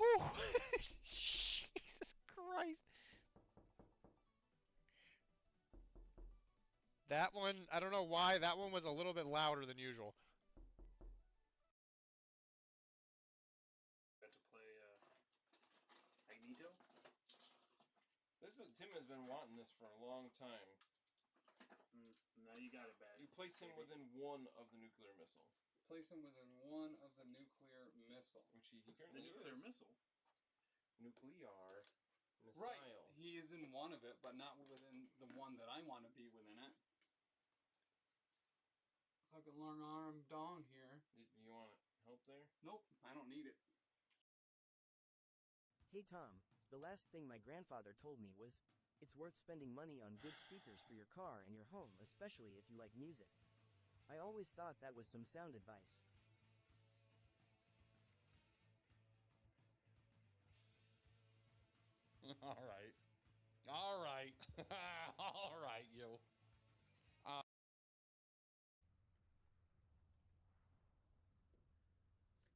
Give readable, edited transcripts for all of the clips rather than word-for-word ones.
Whew. Jesus Christ. That one, I don't know why, that one was a little bit louder than usual. Got to play Magneto. Tim has been wanting this for a long time. Now you got it back. You place him within one of the nuclear missile. Place him within one of the nuclear missile. Which he currently The nuclear is. missile. Nuclear missile. Right. He is in one of it, but not within the one that I want to be within it. Fucking long arm dong here. You want help there? Nope, I don't need it. Hey Tom, the last thing my grandfather told me was, it's worth spending money on good speakers for your car and your home, especially if you like music. I always thought that was some sound advice. All right. All right. All right, you.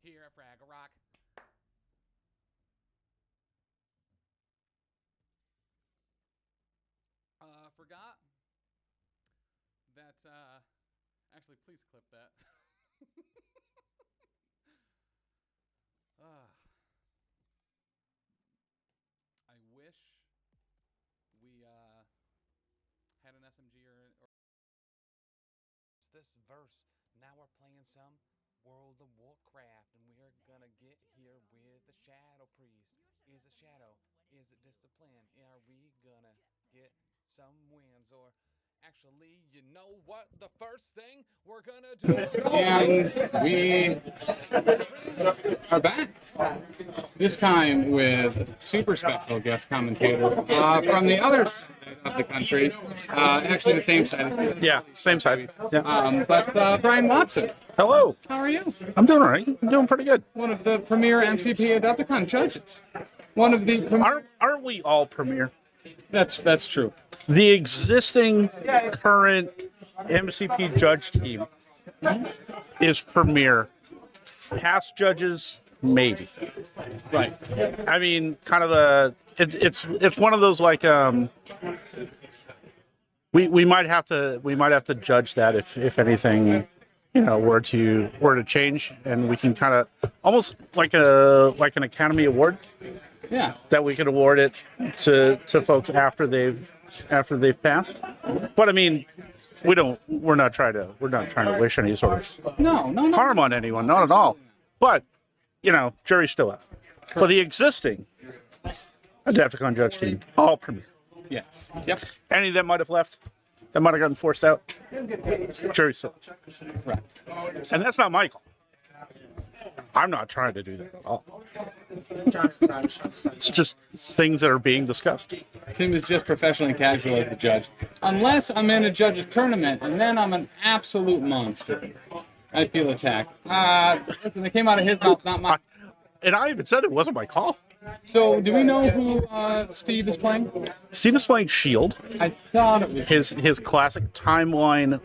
Here at Fraggle Rock. Forgot that, actually, please clip that. I wish we, had an SMG or this verse. Now we're playing some World of Warcraft, and we're gonna get here with the Shadow Priest. Is it Shadow? Is it Discipline? Are we gonna get some wins? Or actually, you know what? The first thing we're gonna do. And we are back. This time with super special guest commentator from the other side of the country. Actually, the same side. Yeah, same side. Yeah. But Brian Watson. Hello. How are you? I'm doing all right. I'm doing pretty good. One of the premier MCP Adepticon judges. One of the Aren't we all premier? That's true. The existing current MCP judge team is premier. Past judges, maybe. Right. I mean, kind of it's one of those like we might have to judge that if anything, you know, were to change, and we can kind of almost like an Academy Award. Yeah. That we could award it to folks after they've passed. But I mean, we're not trying to wish any sort of no harm on anyone, not at all. But you know, jury's still out. For the existing Adepticon judge team, all premier. Yes. Yep. Any that might have left, that might have gotten forced out, jury's still out. Right. And that's not Michael. I'm not trying to do that at all. It's just things that are being discussed. Tim is just professionally casual as a judge. Unless I'm in a judge's tournament, and then I'm an absolute monster. I feel attacked. Listen, it came out of his mouth, not mine. And I even said it wasn't my call. So, do we know who Steve is playing? Steve is playing Shield. I thought it was his classic timeline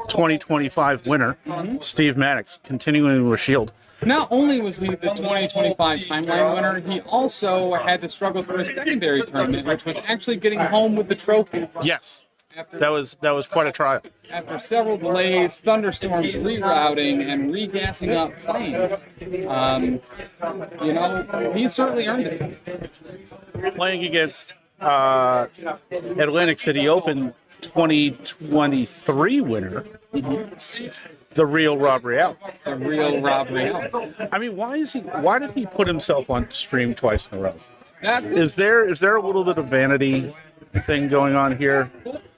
2025 winner, Steve Maddox, continuing with Shield. Not only was he the 2025 timeline winner, he also had to struggle through a secondary tournament, which was actually getting home with the trophy. Yes, that was quite a trial. After several delays, thunderstorms, rerouting, and regassing up planes, you know, he certainly earned it. Playing against Atlantic City Open 2023 winner, the real Rob Real. The real Rob Real. I mean, why did he put himself on stream twice in a row? That, Is there a little bit of vanity thing going on here?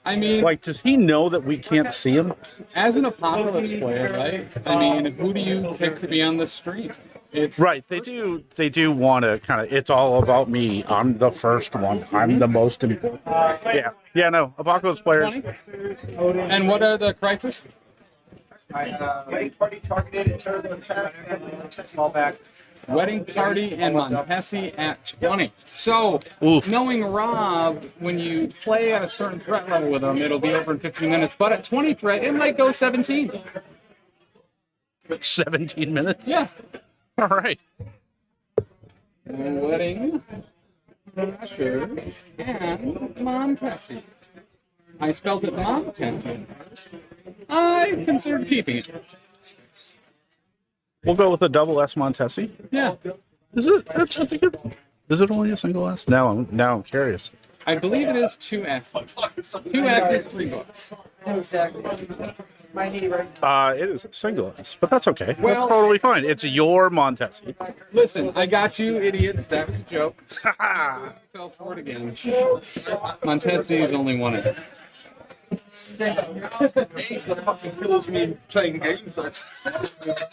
I mean, Like, does he know that we can't see him? as an Apocalypse player, right? I mean, who do you pick to be on the stream? It's Right, they do want to kind of, it's all about me. I'm the first one. I'm the most important. Yeah, no, Apocalypse players. 20? And what are the crises? Wedding party targeted turbo attack and small back. Wedding Party and Montesi at 20. So, Oof. knowing Rob, when you play at a certain threat level with him, it'll be over in 15 minutes. But at 20 threat, it might go 17. 17 minutes? Yeah. All right. Wedding, Crashers, and Montesi. I spelled it Montesi. I considered keeping it. We'll go with a double S Montesi. Yeah. Is it? I think it. Is it only a single S? Now I'm curious. I believe it is 2 S's. 2 S's, 3 books. It is a single S, but that's okay. Well- That's totally fine. It's your Montesi. Listen, I got you, idiots. That was a joke. Fell for it again. Montesi is only 1 S. Playing games.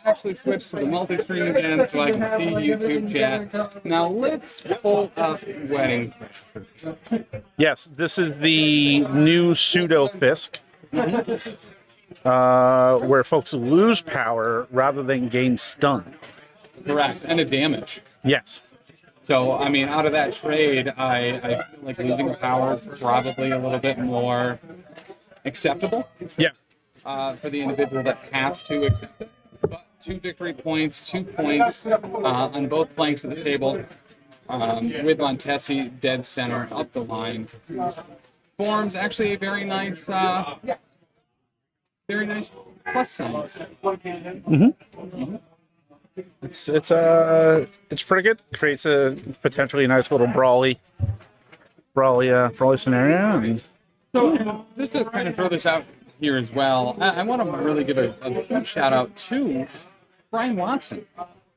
Actually switched to the multi-stream again so I can see YouTube chat. Now let's pull up Wedding Crashers. Yes, this is the new pseudo Fisk, where folks lose power rather than gain stun. Correct, and a damage. Yes. So, I mean, out of that trade, I feel like losing power is probably a little bit more acceptable Yeah. for the individual that has to accept it. But 2 victory points, 2 points on both flanks of the table, with Montesi dead center up the line. Forms actually a very nice plus sign. It's pretty good. Creates a potentially nice little brawly scenario. And So, just to kind of throw this out here as well, I want to really give a huge shout out to Brian Watson.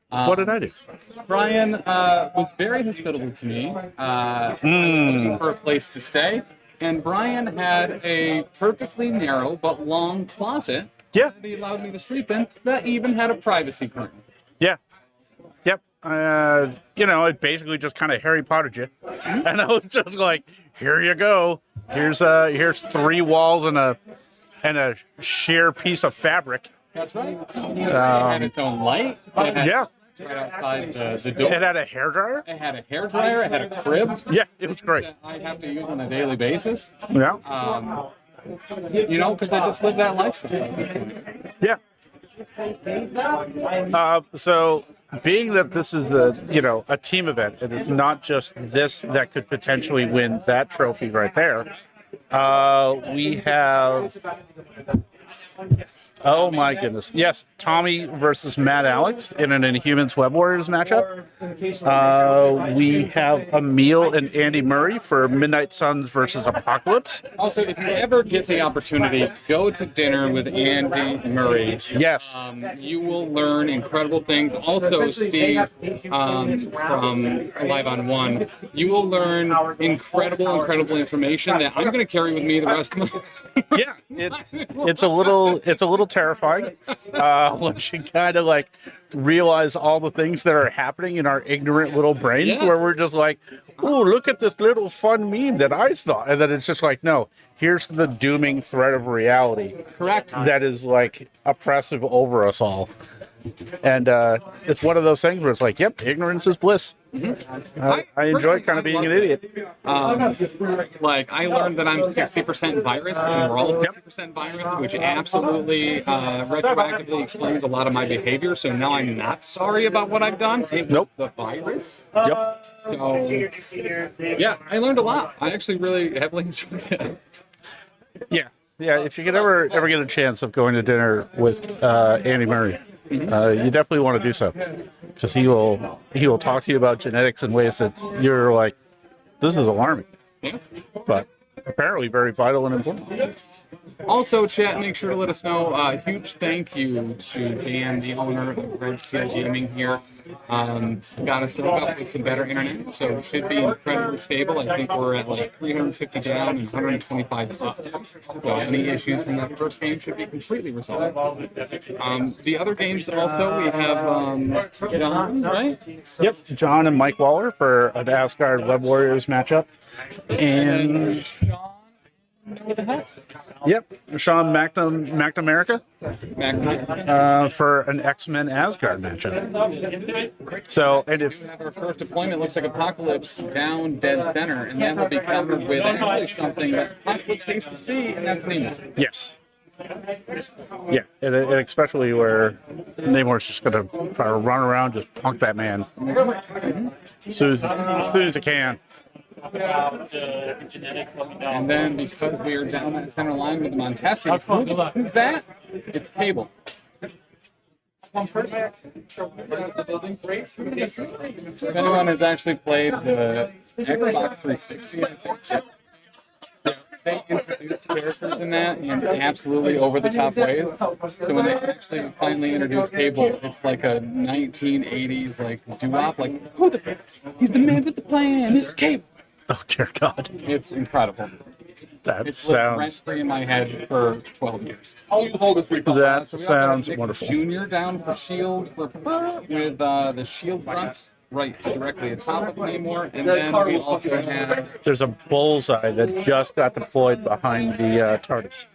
what did I do? Brian was very hospitable to me. I was looking for a place to stay, and Brian had a perfectly narrow but long closet Yeah. that he allowed me to sleep in that even had a privacy curtain. Yeah. Yep. It basically just kind of Harry Pottered you, and I was just like, "Here you go. Here's 3 walls and a sheer piece of fabric." That's right. It had its own light. It had Yeah. right outside the door. It had a hairdryer. It had a hairdryer. It had a crib. Yeah, it was great. That I have to use on a daily basis. Yeah. Because I just live that lifestyle. Yeah. So, being that this is a team event, and it's not just this that could potentially win that trophy right there. We have. Oh my goodness! Yes, Tommy versus Matt Alex in an Inhumans Web Warriors matchup. We have Emil and Andy Murray for Midnight Suns versus Apocalypse. Also, if you ever get the opportunity, go to dinner with Andy Murray. Yes. You will learn incredible things. Also, Steve from Live on One, you will learn incredible information that I'm going to carry with me the rest of my life. Yeah, it's a little terrifying once you kind of like realize all the things that are happening in our ignorant little brains, Yeah. where we're just like, oh, look at this little fun meme that I saw, and then it's just like, no, here's the dooming threat of reality. Correct. That is like oppressive over us all. And it's one of those things where it's like, yep, ignorance is bliss. I enjoy kind of being an idiot. Like, I learned that I'm 60% virus, and we're all 60% virus, which absolutely retroactively explains a lot of my behavior. So now I'm not sorry about what I've done. It was the virus. Yep. So, yeah, I learned a lot. I actually really heavily enjoyed it. Yeah. If you could ever get a chance of going to dinner with Andy Murray, you definitely want to do so, because he will talk to you about genetics in ways that you're like, this is alarming, but apparently very vital and important. Also, chat, make sure to let us know. A huge thank you to Dan, the owner of Red Seal Gaming here. Got us hooked up with some better internet, so it should be incredibly stable. I think we're at like 350 down and 125 up. So any issues from that first game should be completely resolved. The other games also, we have John, right? Yep, John and Mike Waller for an Asgard Web Warriors matchup, and Sean, what the heck? yep, Sean McNamara for an X-Men Asgard matchup. So, and if Our first deployment looks like Apocalypse down dead center, and that will be countered with actually something that Apocalypse needs to see, and that's an email. yes, Yeah, and especially where Namor's just gonna try to run around, just punk that man as soon as he can. And then because we are down that center line with the Montesi, who's that? It's Cable. If anyone has actually played the Xbox 360, they introduced characters in that in absolutely over-the-top ways. So when they actually finally introduced Cable, it's like a 1980s like doo-wop, like, who the he's the man with the plan, it's Cable. Oh dear God, It's incredible. that It's lived sounds rent-free in my head for 12 years. that So we also sounds have Nick wonderful. Jr. down for Shield with the Shield grunts right directly atop of Namor, and then we also have There's a bullseye that just got deployed behind the TARDIS.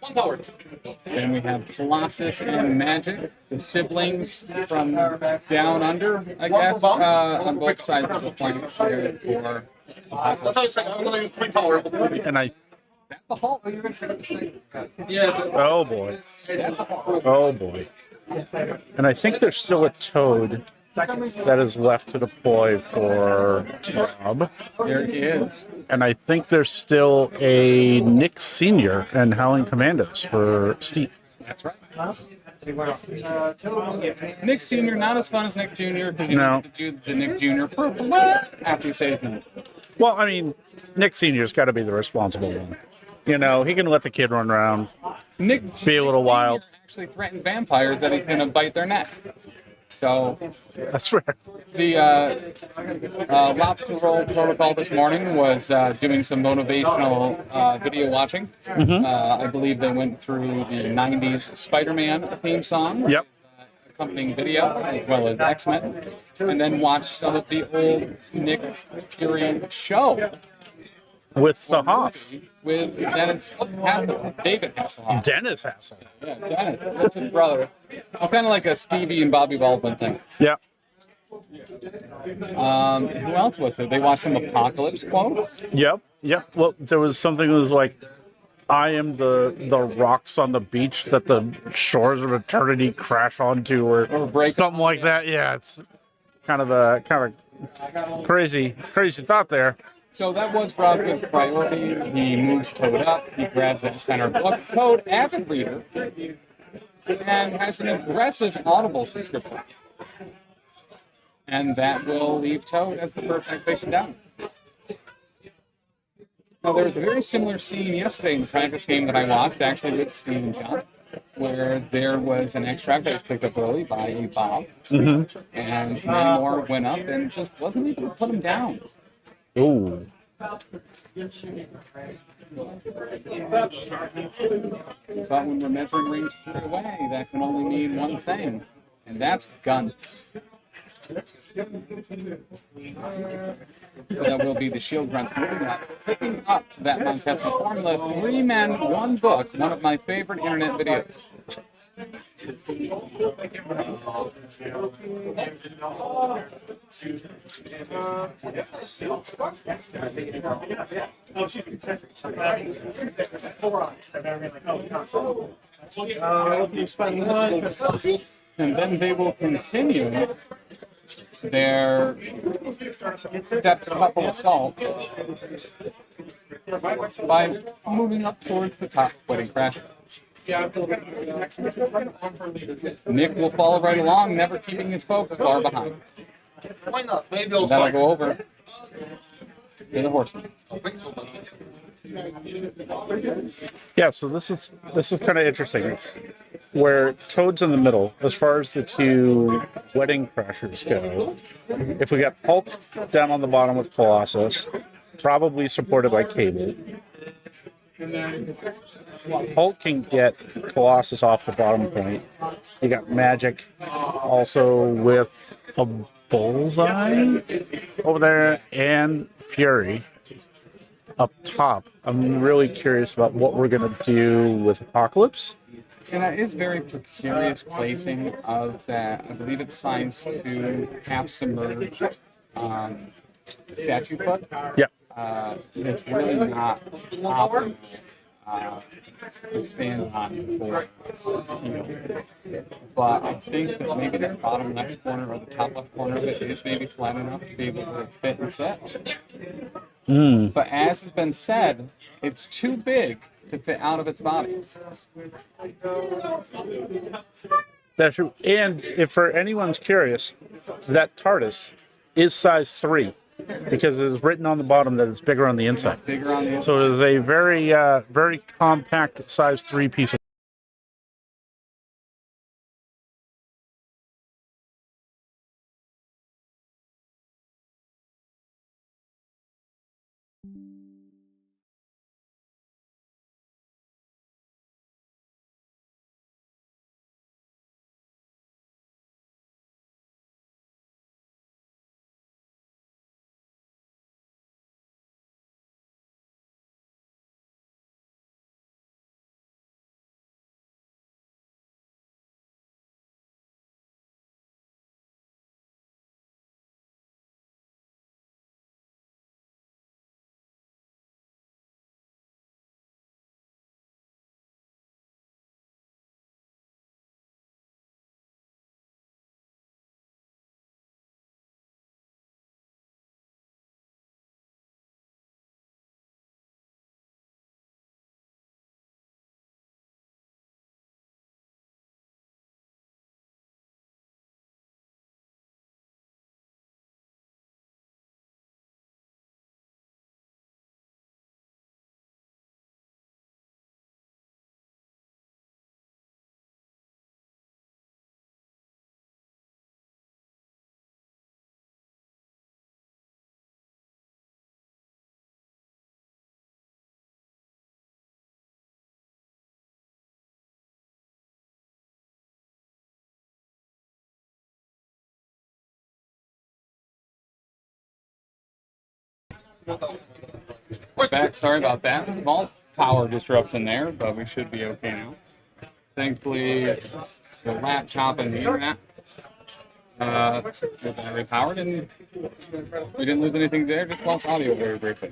and we have Colossus and Magic, the siblings from Down Under, I guess, on both sides of the flank here for. And I, The Hulk. oh boy, oh boy. And I think there's still a Toad that is left to deploy for Rob. There he is. And I think there's still a Nick Sr. and Howling Commandos for Steve. That's right. Nick Sr. not as fun as Nick Jr. because you No. have to do the Nick Jr. after you say his name. Well, I mean, Nick Sr.'s got to be the responsible one. You know, he can let the kid run around, Nick be a little Jr. wild. actually threatened vampires that he's going to bite their neck. So That's rare. the Lobstah Roll protocol this morning was doing some motivational video watching. I believe they went through the 90s Spider-Man theme song. Yep. Accompanying video, as well as X-Men, and then watched some of the old Nick Fury show With the Hoff. with Dennis Hasselhoff, David Hasselhoff. Dennis Hassel. Yeah, Dennis, that's his brother. It's kind of like a Stevie and Bobby Baldwin thing. Yep. Who else was there? They watched some Apocalypse quotes. Yep. Yep. Well, there was something that was like, I am the rocks on the beach that the shores of eternity crash onto, or break. something like that. Yeah, it's kind of crazy thought there. So that was Rob's priority. He moves Toad up. He grabs that center book. Toad, avid reader, and has an aggressive Audible subscription. And that will leave Toad as the first activation down. Now, there was a very similar scene yesterday in the practice game that I watched, actually with Steve and John, where there was an extract that was picked up early by a Bob, and Namor went up and just wasn't able to put him down. Ooh. But when we're measuring range 3 away, that can only mean one thing, and that's guns. So that will be the Shield Grunts moving up, picking up that Montesi formula. 3 men, 1 book, one of my favorite internet videos. And then they will continue their depth couple assault by moving up towards the top wedding crash. Nick will follow right along, never keeping his folks far behind. Why not? Maybe And that'll go over to the horseman. Yeah, so this is kind of interesting. It's where Toad's in the middle as far as the 2 wedding crashers go. If we got Hulk down on the bottom with Colossus, probably supported by Cable. Hulk can get Colossus off the bottom point. You got Magic also with a bullseye over there, and Fury up top. I'm really curious about what we're going to do with Apocalypse. And that is very precarious placing of that. I believe it's signs to half submerged statue foot. Yeah. It's really not optimal. to stand on for heal. But I think that maybe the bottom left corner or the top left corner of it is maybe flat enough to be able to fit and set. But as has been said, it's too big to fit out of its body. That's true. And if for anyone's curious, that TARDIS is size 3 because it is written on the bottom that it's bigger on the inside. Bigger on the inside. So it is a very, very compact size 3 piece of. Back, sorry about that. Small power disruption there, but we should be okay now. Thankfully, the laptop and the internet are battery powered, and we didn't lose anything there, just lost audio very briefly.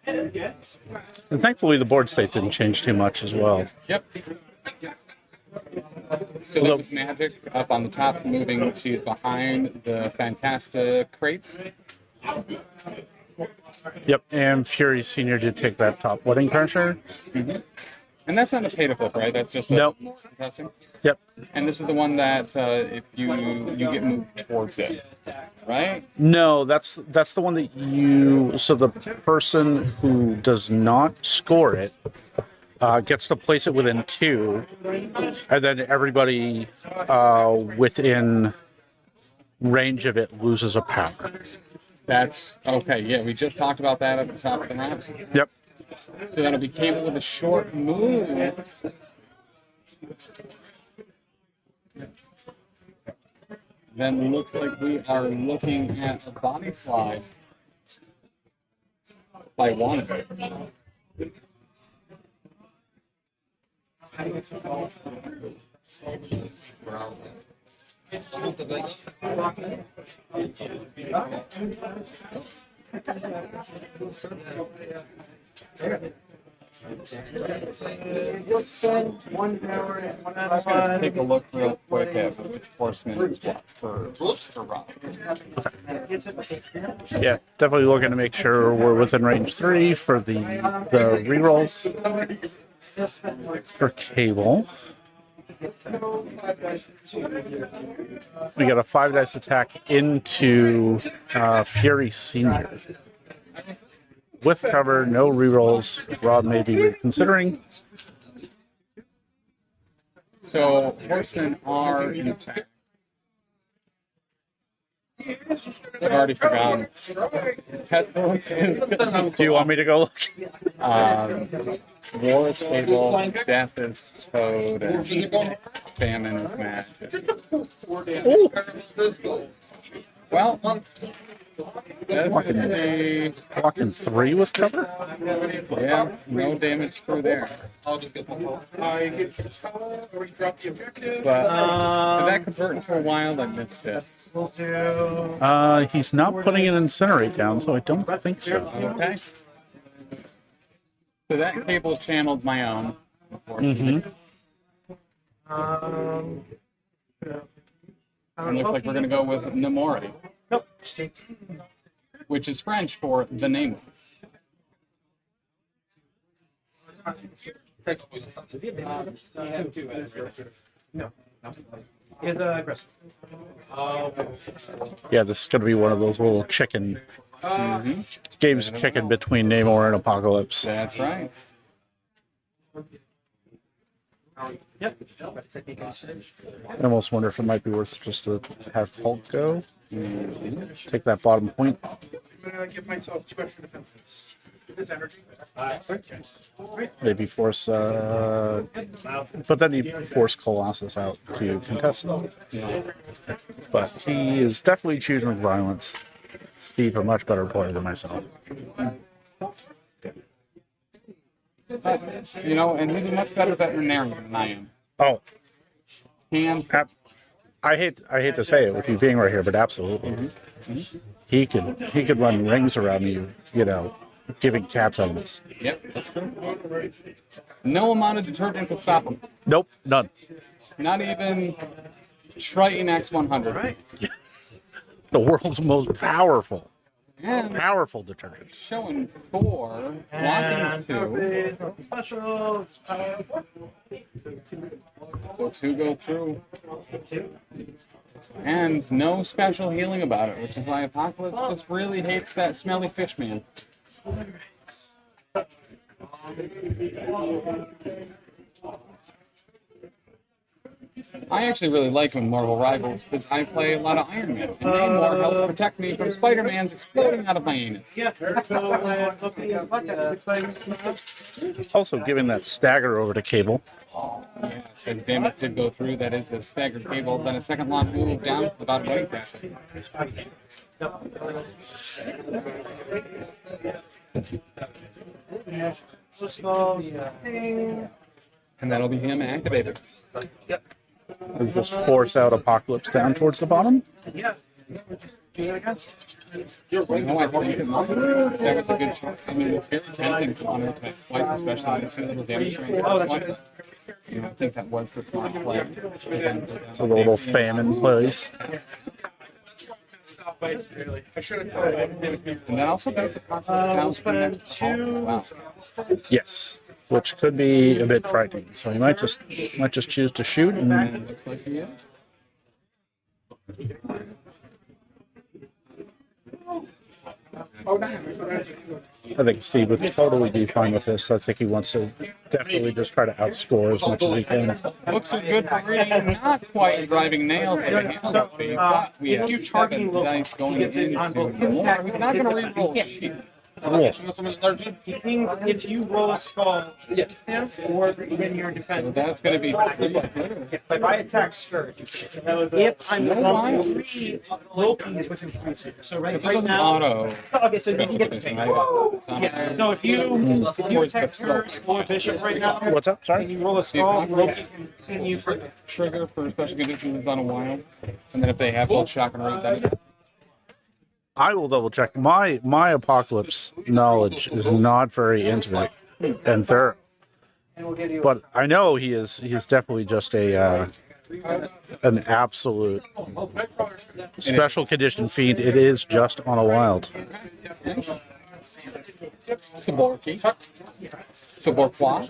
And thankfully, the board state didn't change too much as well. Yep. Still, it was magic up on the top, moving. She's behind the fantastic crates. Yep, and Fury Senior did take that top wedding crusher. Mm-hmm. And that's not a pay to flip, right? That's just a Nope. testing. Yep. And this is the one that if you get moved towards it, right? No, that's the one that you. So the person who does not score it gets to place it within 2, and then everybody within range of it loses a power. That's okay. Yeah, we just talked about that at the top of the map. Yep. So that'll be cable with a short move. Then looks like we are looking at a body slide by one. You'll spend 1 hour and 1 I'm just gonna take a look real quick at horseman as well for Rob. Yeah, definitely looking to make sure we're within range 3 for the rerolls for cable. We got a 5 dice attack into Fury Senior. With cover, no rerolls. Rob may be reconsidering. So horsemen are in attack. I've already forgotten. Pestilence is Do you want me to go look? War is fable, death is toad, and famine is magic. Well, that's a Walking 3 with cover? yeah, no damage through there. But did that convert into a wild? I missed it. He's not putting an incinerate down, so I don't think so. Okay. So that cable channeled my own. Mm-hmm. It looks like we're going to go with Namori, Nope. which is French for the name. No. Is aggressive. Yeah, this is going to be one of those little chicken games, chicken between Namor and Apocalypse. That's right. Yep. I almost wonder if it might be worth just to have Hulk go. Take that bottom point. I'm gonna give myself 2 extra defenses. This energy. Maybe force, but then he force Colossus out to contest him. But he is definitely choosing violence. Steve, a much better player than myself. You know, and he's a much better veterinarian than I am. Oh, Hands. I hate to say it with you being right here, but absolutely, he could run rings around you, you know, giving cats elements. Yep, that's true. No amount of detergent could stop him. Nope, none. Not even Triton X100. Right. The world's most powerful And detergent. showing 4, blocking 2. Special. So 2 go through. And no special healing about it, which is why Apocalypse just really hates that smelly fish man. I actually really like him in Marvel Rivals because I play a lot of Iron Man, and Namor helps protect me from Spider-Man's exploding out of my anus. Yeah. Also giving that stagger over to Cable. Yeah, so damage did go through. That is the staggered cable. Then a second launch move down without wedding crashing. And that'll be him activated. Does this force out Apocalypse down towards the bottom? Yeah. No, I think that was a good choice. I mean, it's very tempting to honor that twice, especially if you have damage range. You know, I think that was the smart play. It's a little famine place. And that also makes it possible down to the next call. Wow. Yes, which could be a bit frightening. So he might just choose to shoot. And And it looks like he is. I think Steve would totally be fine with this. I think he wants to definitely just try to outscore as much as he can. Looks so good for reading, not quite driving nails with a handle fee, but we have 7 dice going into more. He's not going to re-roll it. If you roll a skull, or when you're So defending. that's going to be If I attack Scourge, if I'm rolling 3 Loki's with inclusive. So right It's now. auto. Okay, so you can get the thing. Yeah. So if you attack Scourge or Bishop right now, What's up? and Sorry. you roll a skull, Loki can use for the Trigger for special conditions is on a wild. And then if they have both shock and rate, then I will double check. My Apocalypse knowledge is not very intimate and thorough, but I know he's definitely just an absolute special condition fiend. It is just on a wild. Saborki. Saborqua.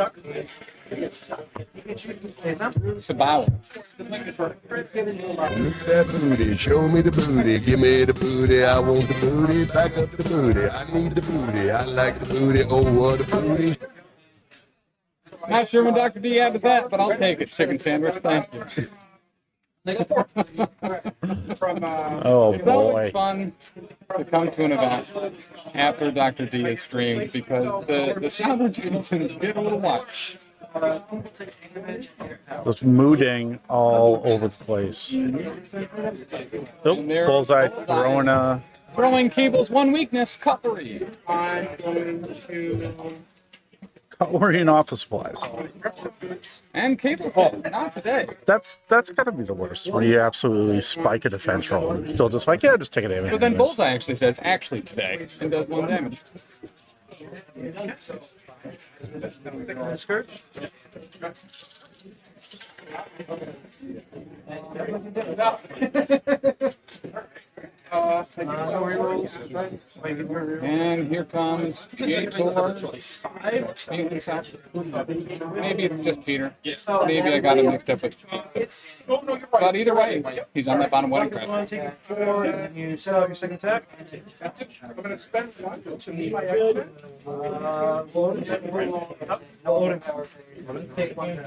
Sabawa. Move that booty, show me the booty, give me the booty, I want the booty, back up the booty, I need the booty, I like the booty, oh what a booty. Not sure when Dr. D added that, but I'll take it. Chicken sandwich, thank you. Oh It's always boy. fun to come to an event after Dr. D is streamed because the sound retentions get a little much. Just mooting all over the place. Nope. Bullseye Throwing Cable's one weakness, cutlery. I'm going to... cutlery and office supplies. And Cable said, not today. That's gotta be the worst. When you absolutely spike a defense roll and still just like, yeah, just take a damage. But then Bullseye actually says, actually today, and does 1 damage. Thick on the skirt. No rerolls. And here comes Peter. Maybe it's just Peter. Maybe I got him mixed up with. But either way, he's on that bottom wedding crash. Take it 4, and you set out your second attack. I'm going to spend one to meet my Loading power. Take one.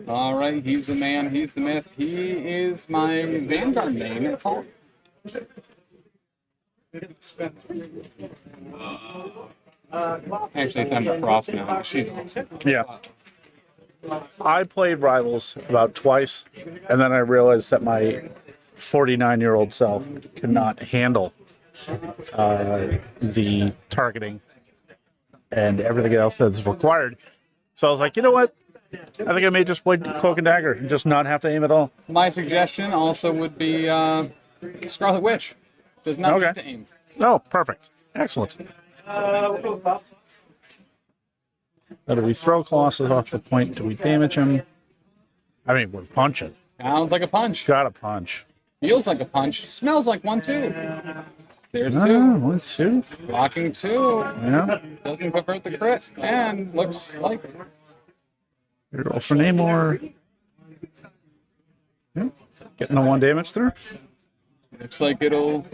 All right, he's the man. He's the myth. He is my Vanguard main. It's all. Actually, it's Ember Frost now. She's awesome. Yeah. I played Rivals about twice, and then I realized that my 49-year-old self cannot handle the targeting and everything else that's required. So I was like, you know what? I think I may just play Cloak and Dagger and just not have to aim at all. My suggestion also would be Scarlet Witch. Does not need to aim. Oh, perfect. Excellent. We'll go with Pop. Now, do we throw Colossus off the point? Do we damage him? I mean, we're punching. Sounds like a punch. Got a punch. Feels like a punch. Smells like one too. There's two. 1, 2. Blocking 2. Yeah. Doesn't convert the crit. And looks like. Roll for Namor. Yeah. Getting the 1 damage through. Looks like it'll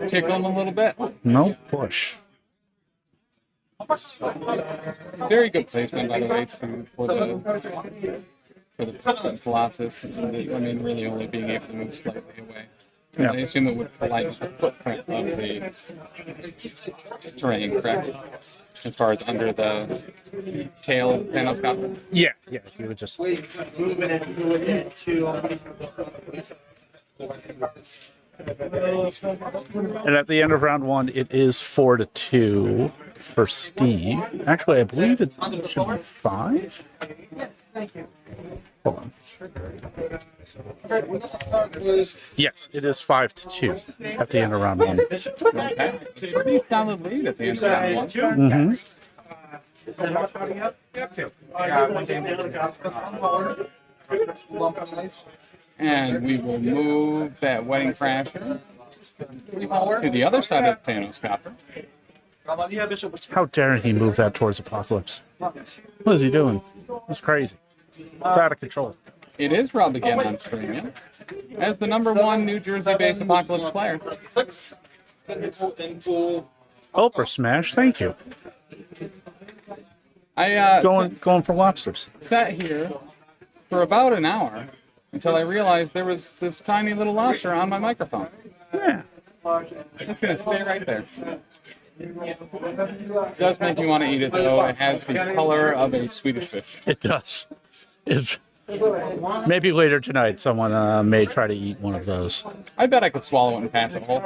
tickle him a little bit. No push. Very good placement, by the way, for the Colossus. I mean, really only being able to move slightly away. Yeah. I assume it would lighten the footprint of the terrain, correct? As far as under the tail of the Thanos copter? Yeah, you would just. And at the end of round 1, it is 4-2 for Steve. Actually, I believe it should be 5. Yes, thank you. Hold on. Yes, it is 5-2 at the end of round 1. Okay. Pretty solid lead at the end of round 1. Mm-hmm. And we will move that Wedding Crasher to the other side of the Thanos copter. How dare he move that towards Apocalypse? What is he doing? It's crazy. It's out of control. It is Rob again on stream, as the #1 New Jersey-based Apocalypse player. Ultra Smash, thank you. I Going for lobsters. sat here for about an hour until I realized there was this tiny little lobster on my microphone. Yeah. It's going to stay right there. It does make me want to eat it, though. It has the color of a Swedish fish. It does. It's maybe later tonight someone may try to eat one of those. I bet I could swallow it and pass it whole.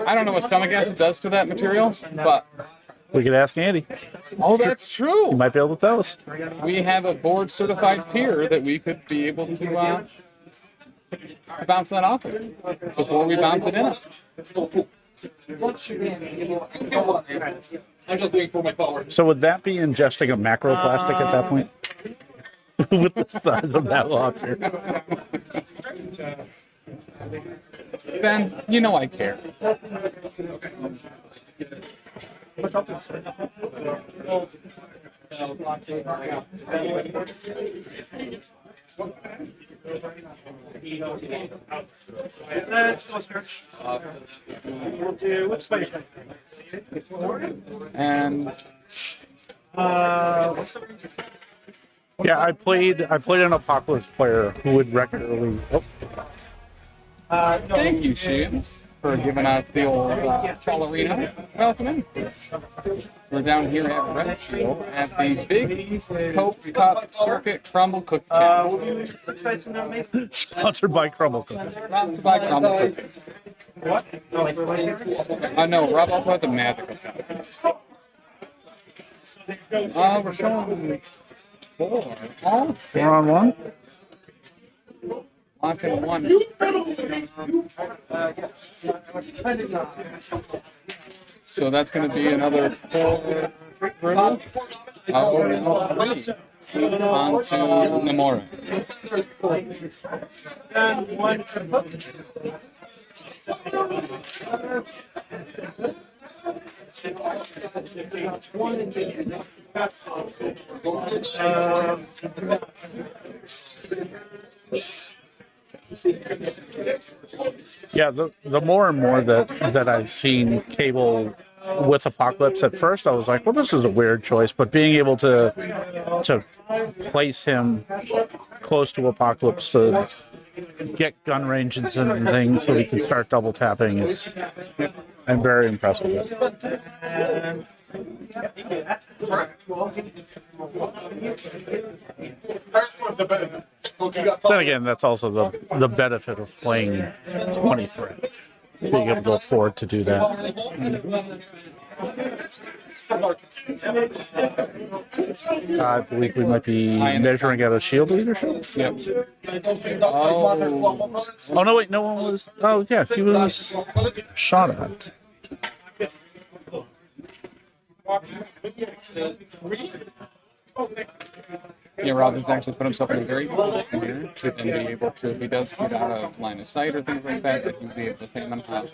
I don't know what stomach acid does to that material, but... We could ask Andy. Oh, that's true! He might be able to tell us. We have a board-certified peer that we could be able to bounce that off of before we bounce it in us. So would that be ingesting a macroplastic at that point? With the size of that lobster. Ben, you know I care. Let's go, Scourge. We'll do what's spider? And What's the Yeah, I played an Apocalypse player who would regularly. Oh, thank you, Sheen, for giving us the old ballerina. Welcome in. We're down here at Red Seal at the Big Coke Cup Circuit Crumble Cook Challenge. sponsored by Crumble Cookie. Brought by Crumble Cookie. what? No, Rob also has a magical cup. We're showing 4. All 4 on 1. Lock in one. So that's going to be another 4 riddle. Oh, no, 3. On to Namora. Yeah, the more and more that I've seen Cable with Apocalypse, at first I was like, well, this is a weird choice, but being able to place him close to Apocalypse to get gun ranges and things so he can start double tapping, I'm very impressed with it. Then again, that's also the benefit of playing 20 threat. Being able to afford to do that. I believe we might be measuring out a shield leadership. Yep. Oh no! Wait, no one was. Oh yeah, he was shot at. Yeah, Robin's actually put himself in a very good position here to then be able to, if he does get out of line of sight or things like that, he'll be able to fan them out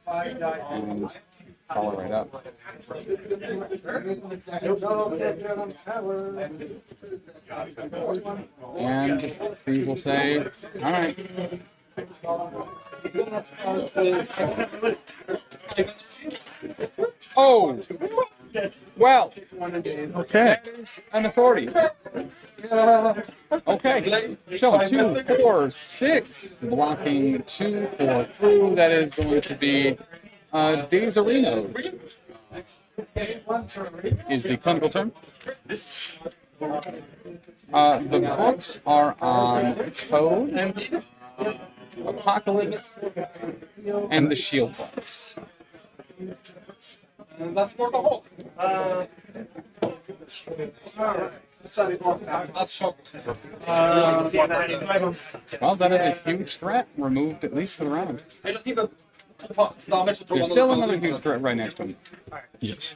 and follow right up. And Steve will say, all right. Oh! Well, Okay. that is an authority. Okay, so 2, 4, 6, blocking 2, 4 through. That is going to be Desarino. Is the clinical term. The books are on Toad, Apocalypse, and the Shield books. And that's for the whole. That's shocked. Well, that is a huge threat removed, at least for the round. I just need the damage to There's still another huge threat right next to him. Yes.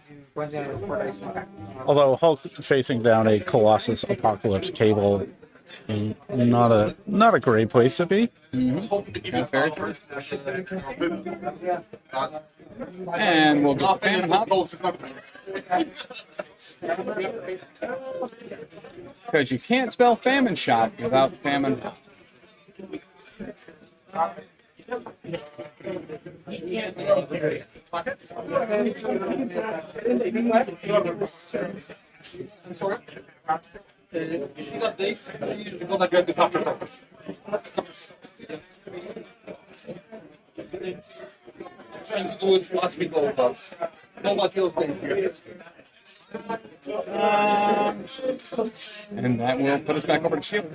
Although Hulk facing down a Colossus Apocalypse Cable, not a great place to be. That's very true. And we'll go Famine Hop. Because you can't spell Famine Shop without Famine Hop. I'm sorry. Usually that days, you're gonna get the capture card. I'm trying to do it last week all but nobody else days here. And that will put us back over to Shield.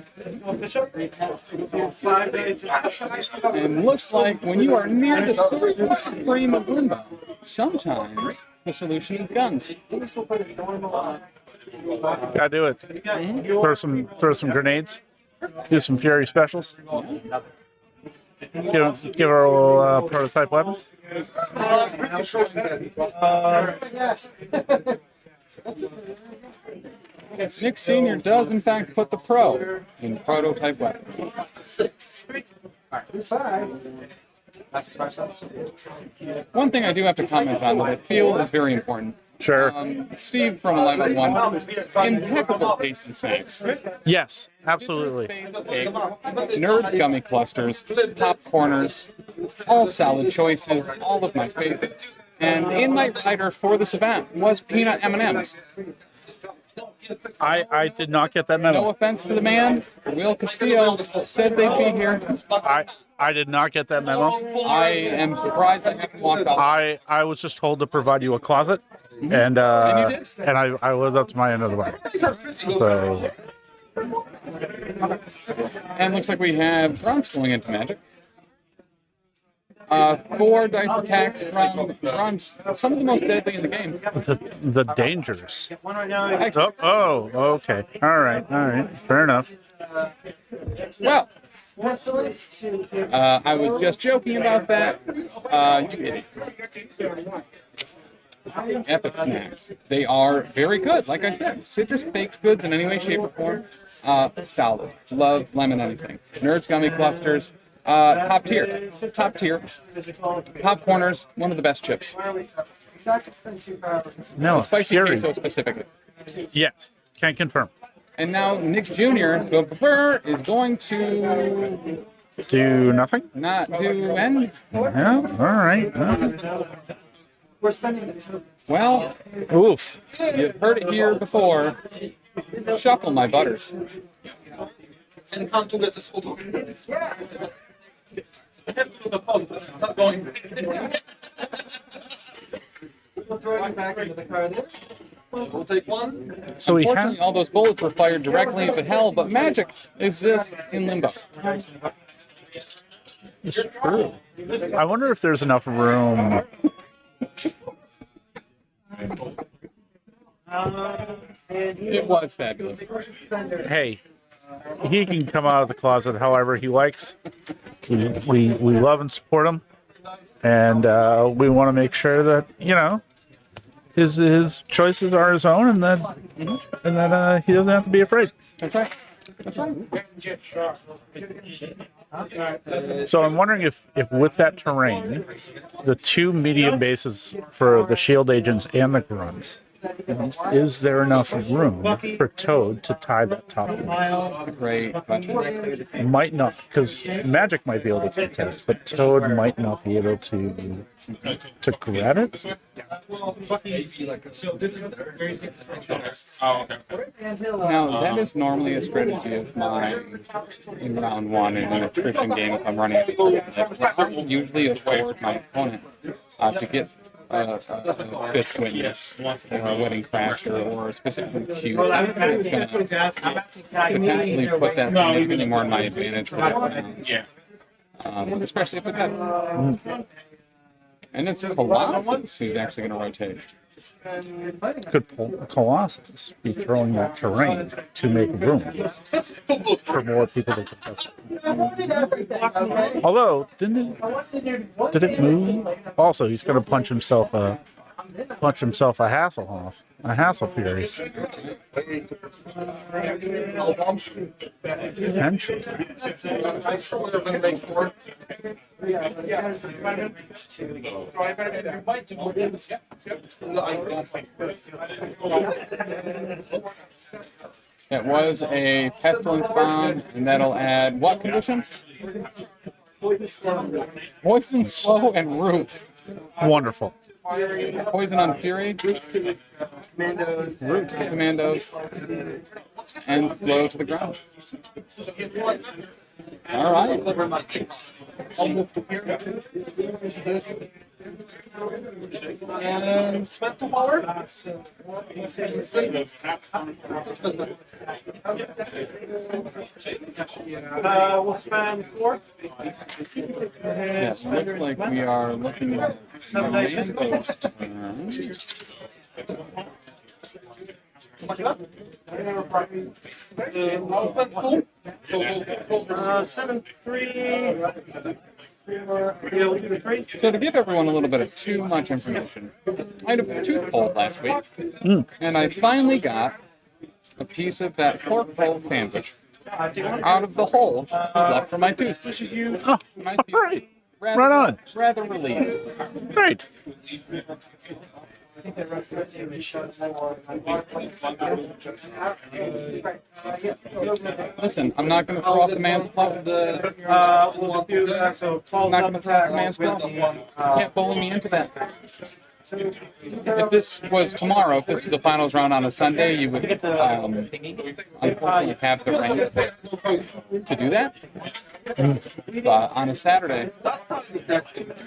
And looks like when you are near the supreme of limbo, sometimes the solution is guns. Gotta do it. Throw some grenades. Do some Fury specials. Give her a little prototype weapons. Nick Sr. does in fact put the pro in prototype weapons. 6. One thing I do have to comment on, the field is very important. Sure. Steve from Alive 1, impeccable taste in snacks. Yes, absolutely. Cake, Nerds gummy clusters, popcorners, all solid choices, all of my favorites. And in my rider for this event was peanut M&Ms. I did not get that No memo. offense to the man, Will Castillo said they'd be here. I did not get that memo. I am surprised I haven't walked out. I was just told to provide you a closet, and I lived up to my end of the bargain. So And looks like we have Bronze going into Magic. 4 dice attacks from Bronze, some of the most deadly in the game. the dangers. Excellent. Oh, okay. All right. Fair enough. Well, Pestilence to I was just joking about that. You idiot. Epic snacks. They are very good. Like I said, citrus baked goods in any way, shape, or form. Solid. Love lemon anything. Nerds gummy clusters. Top tier. Top tier. Popcorners. One of the best chips. No, Spicy Fury. queso specifically. Yes, can confirm. And now Nick Jr. is going to Do nothing? not do any. Yeah, all right. we're spending Well, Oof. you've heard it here before. Shuffle my butters. And can't do this photo. I have to do the photo. Not going. we'll throw it back into the car there. We'll take one. So we Unfortunately, have. all those bullets were fired directly into hell, but magic exists in limbo. It's true. I wonder if there's enough room. It was fabulous. Hey, he can come out of the closet however he likes. We love and support him, and we want to make sure that his choices are his own, and that he doesn't have to be afraid. That's right. That's right. So I'm wondering if with that terrain, the two medium bases for the shield agents and the grunts, is there enough room for Toad to tie that top one? Great question. Might not, because Magic might be able to contest, but Toad might not be able to grab it. Now, that is normally a strategy of mine in round one in an attrition game if I'm running a I usually avoid my opponent to get a fifth witness or a wedding crasher or specifically Q. It's going to potentially put that significantly more in my advantage for that round. Especially if it has. And it's Colossus who's actually going to rotate. Could Colossus be throwing that terrain to make room for more people to contest it? Although, did it move? Also, he's going to punch himself a Hasselhoff, a Hassel Fury. Potentially. It was a pestilence bomb, and that'll add what condition? Poison, slow, and root. Wonderful. Poison on Fury, root to Commandos, and slow to the ground. All right. And spent 2 hours. We'll spend 4. Yes, looks like we are looking at Seven the days. main post. How much you got? I'll spend 2. So we'll go 7, 3. Yeah, we'll do the 3. So to give everyone a little bit of too much information, I had a tooth pulled last week, and I finally got a piece of that pork roll sandwich out of the hole left from my tooth. Oh, My all tooth right. rather, Right on. Rather relieved. Great. Listen, I'm not going to throw off the man's club. We'll do so falls Not up going to throw off the man's with club. the one. Can't bully me into that. If this was tomorrow, if this was the finals round on a Sunday, you would unfortunately have the rank to do that. But on a Saturday,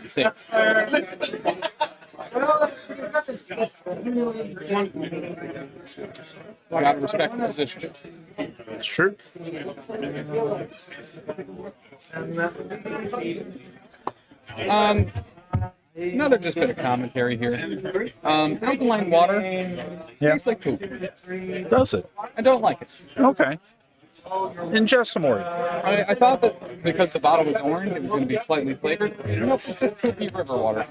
see, gotta respect the position. It's true. Another just bit of commentary here. Alkaline water tastes like poop. Does it? I don't like it. Okay. ingest some more. I thought that because the bottle was orange, it was going to be slightly flavored. Nope, it's just poopy river water.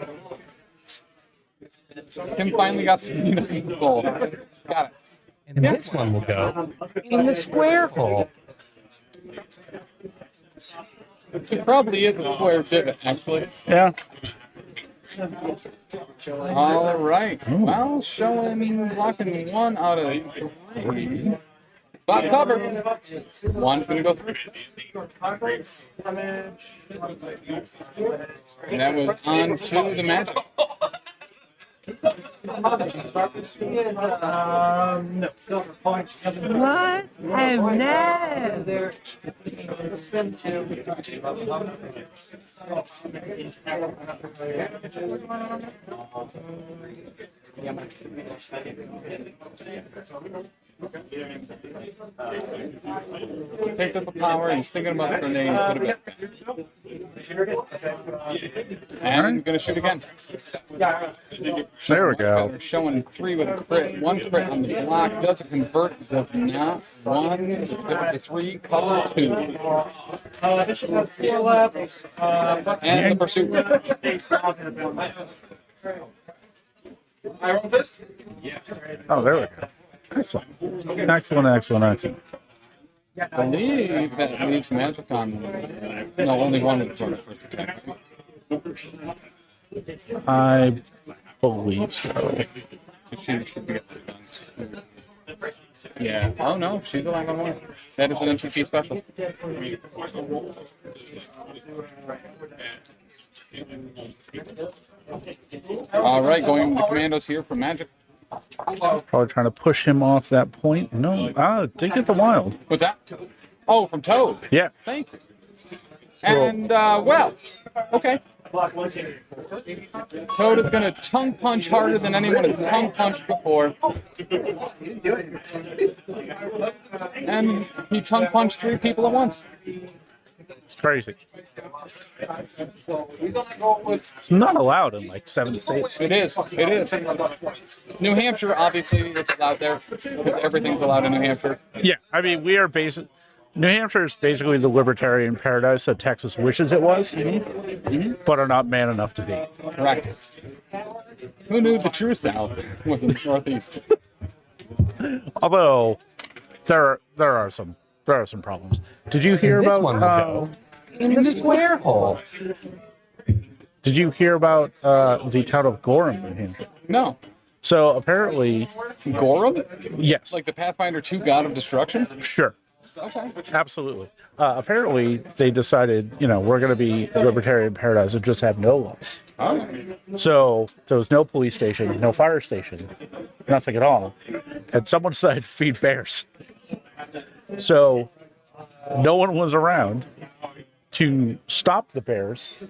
Tim finally got the bowl. Got it. And this one will go in the square hole. It probably is a square divot, actually. Yeah. All right. Well, showing blocking 1 out of 3. Spot covered. One's going to go through. And that was on to the magic. No. What? Oh no! There. Spin 2. Picked up a power. He's thinking about the grenade. Put it back. And I'm going to shoot again. There we go. We're showing 3 with a crit. 1 crit on the block. Does it convert? Does not. 1. Different to 3. Cover 2. Bishop has 4 left. And the pursuit. Iron Fist? Oh, there we go. Excellent. Excellent, excellent, excellent. I believe that leaves magic on. No, only 1 with the first attack. I believe so. So she should be able to done. Yeah. Oh no, she's alive on 1. That is an MCP special. All right, going to commandos here for magic. Probably trying to push him off that point. No. Did get the wild. What's that? Oh, from Toad. Yeah. Thank you. And well, okay. Toad is going to tongue punch harder than anyone has tongue punched before. And he tongue punched 3 people at once. It's crazy. We're gonna go with It's not allowed in like 7 states. It is. It is. New Hampshire, obviously, it's allowed there because everything's allowed in New Hampshire. Yeah, I mean, we are basic. New Hampshire is basically the libertarian paradise that Texas wishes it was, but are not man enough to be. Correct. Who knew the true South was in the Northeast? Although there are some problems. Did you hear This about one will go in the square hole. Did you hear about the town of Gorham, New Hampshire? No. So apparently, Gorham? yes, Like the Pathfinder 2 God of Destruction? sure. Okay. Absolutely. Apparently, they decided, we're going to be libertarian paradise and just have no laws. Oh. So there was no police station, no fire station, nothing at all. And someone decided to feed bears. So no one was around to stop the bears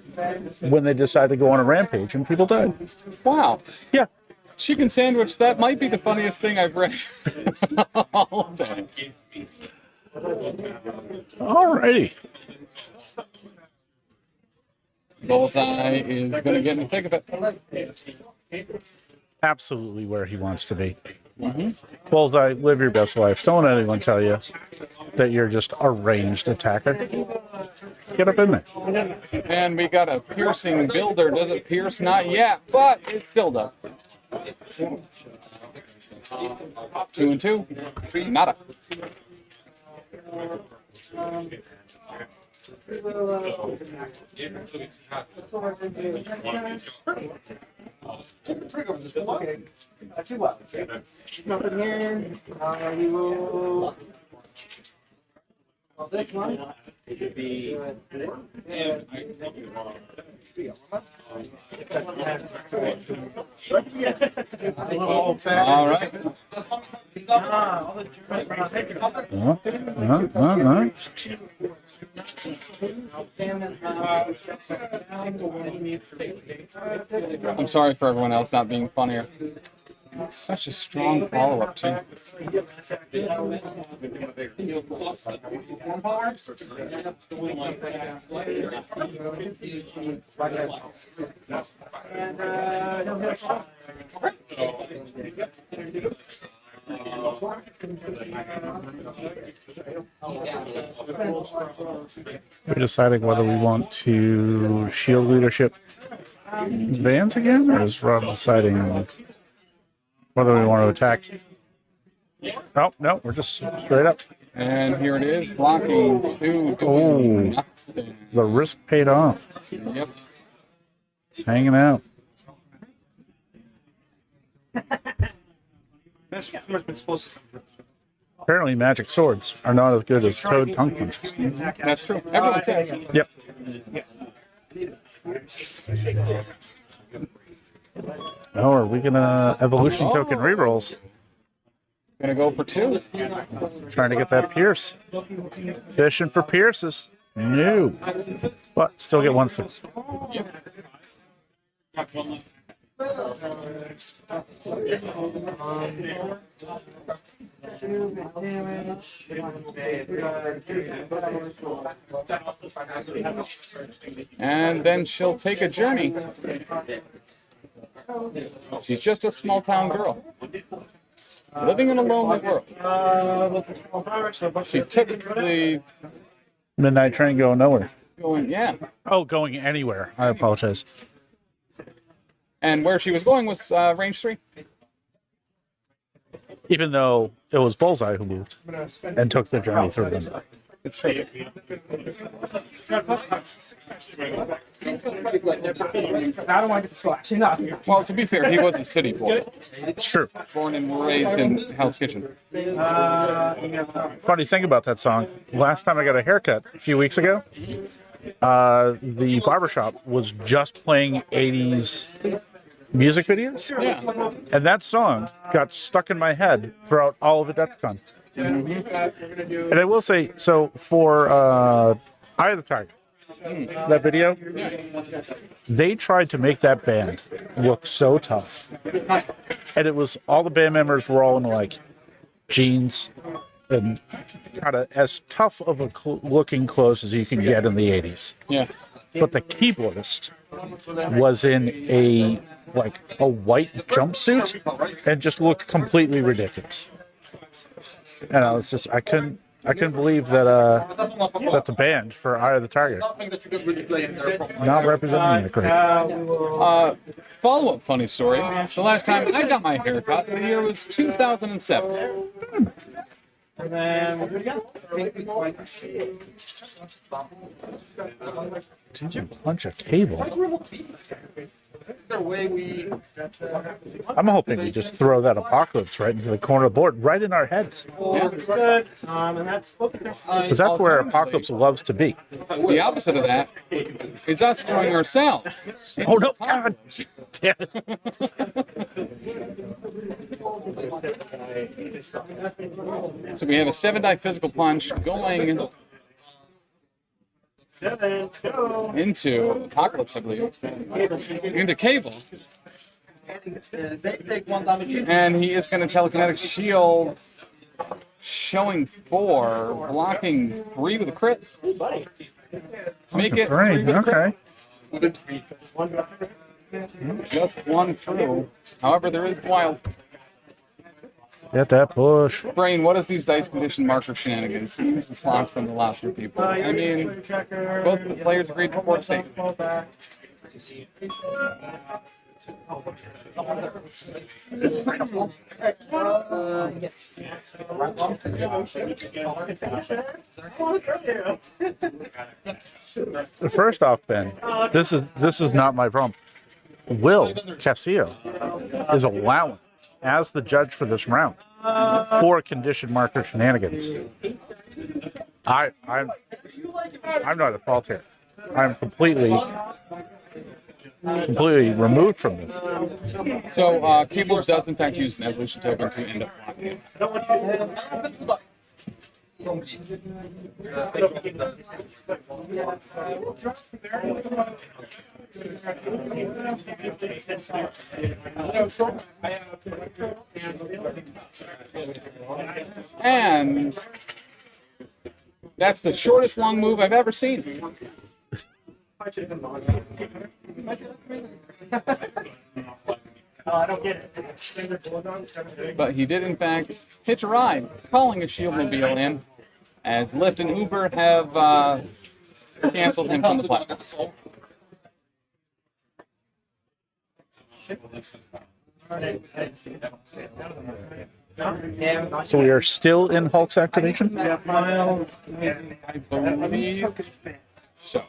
when they decided to go on a rampage, and people died. Wow. Yeah. Chicken sandwich, that might be the funniest thing I've read all day. Alrighty. Bullseye is going to get in the thick of it. Absolutely where he wants to be. Bullseye, live your best life. Don't let anyone tell you that you're just a ranged attacker. Get up in there. And we got a piercing builder. Does it pierce? Not yet, but it still does. 2 and 2. Nada. Okay. 2 left. Nothing here. We will. This one. All right. I'm sorry for everyone else not being funnier. Such a strong follow-up, too. We're deciding whether we want to shield leadership Vans again, or is Rob deciding whether we want to attack? Oh, no, we're just straight up. And here it is, blocking 2, doing Oh, nothing. the risk paid off. Yep. It's hanging out. That's what we're supposed to do. Apparently, magic swords are not as good as toad tongue punches. That's true. Everyone says. Yep. Oh, are we gonna evolution token rerolls? Gonna go for 2. Trying to get that Pierce. Fishing for Pierces. No. But still get 1 stick. And then she'll take a journey. She's just a small town girl, living in a lonely world. She took the Midnight train going nowhere. going, yeah. Oh, going anywhere. I apologize. And where she was going was range 3. Even though it was Bullseye who moved and took the journey through them. It's true. I don't want to get the slash. Well, to be fair, he was a city boy, It's true. born and raised in Hell's Kitchen. Funny thing about that song, last time I got a haircut a few weeks ago, the barbershop was just playing 80s music videos. Yeah. And that song got stuck in my head throughout all of the DEFCON. And I will say, so for Eye of the Tiger, that video, they tried to make that band look so tough. And it was, all the band members were all in like jeans and kind of as tough of a looking clothes as you can get in the 80s. Yeah. But the keyboardist was in a white jumpsuit and just looked completely ridiculous. And I was just, I couldn't believe that that the band for Eye of the Tiger not representing it great. Follow-up funny story. The last time I got my hair cut, the year was 2007. And then Did you punch a table? I'm hoping we just throw that apocalypse right into the corner of the board, right in our heads. good. And that's Because that's where apocalypse loves to be. The opposite of that is us throwing ourselves. Oh no, God! Damn it. So we have a 7-die physical punch going into Apocalypse, I believe. Into Cable. And he is going to telekinetic shield, showing 4, blocking 3 with a crit. Make it 3 with a crit. Okay. Just 1 through. However, there is wild. Get that push. Brain, what is these dice condition marker shenanigans? These response from the Lobstah people. I mean, both the players agreed to report safe. First off, Ben, this is not my problem. Will Castillo is allowing, as the judge for this round, 4 condition marker shenanigans. I'm not at fault here. I'm completely removed from this. So, Cable does in fact use an evolution token to end up blocking. And that's the shortest long move I've ever seen. I don't get it. But he did in fact hitch a ride, calling a shield mobile in, as Lyft and Uber have canceled him from the platform. So we are still in Hulk's activation? I believe so.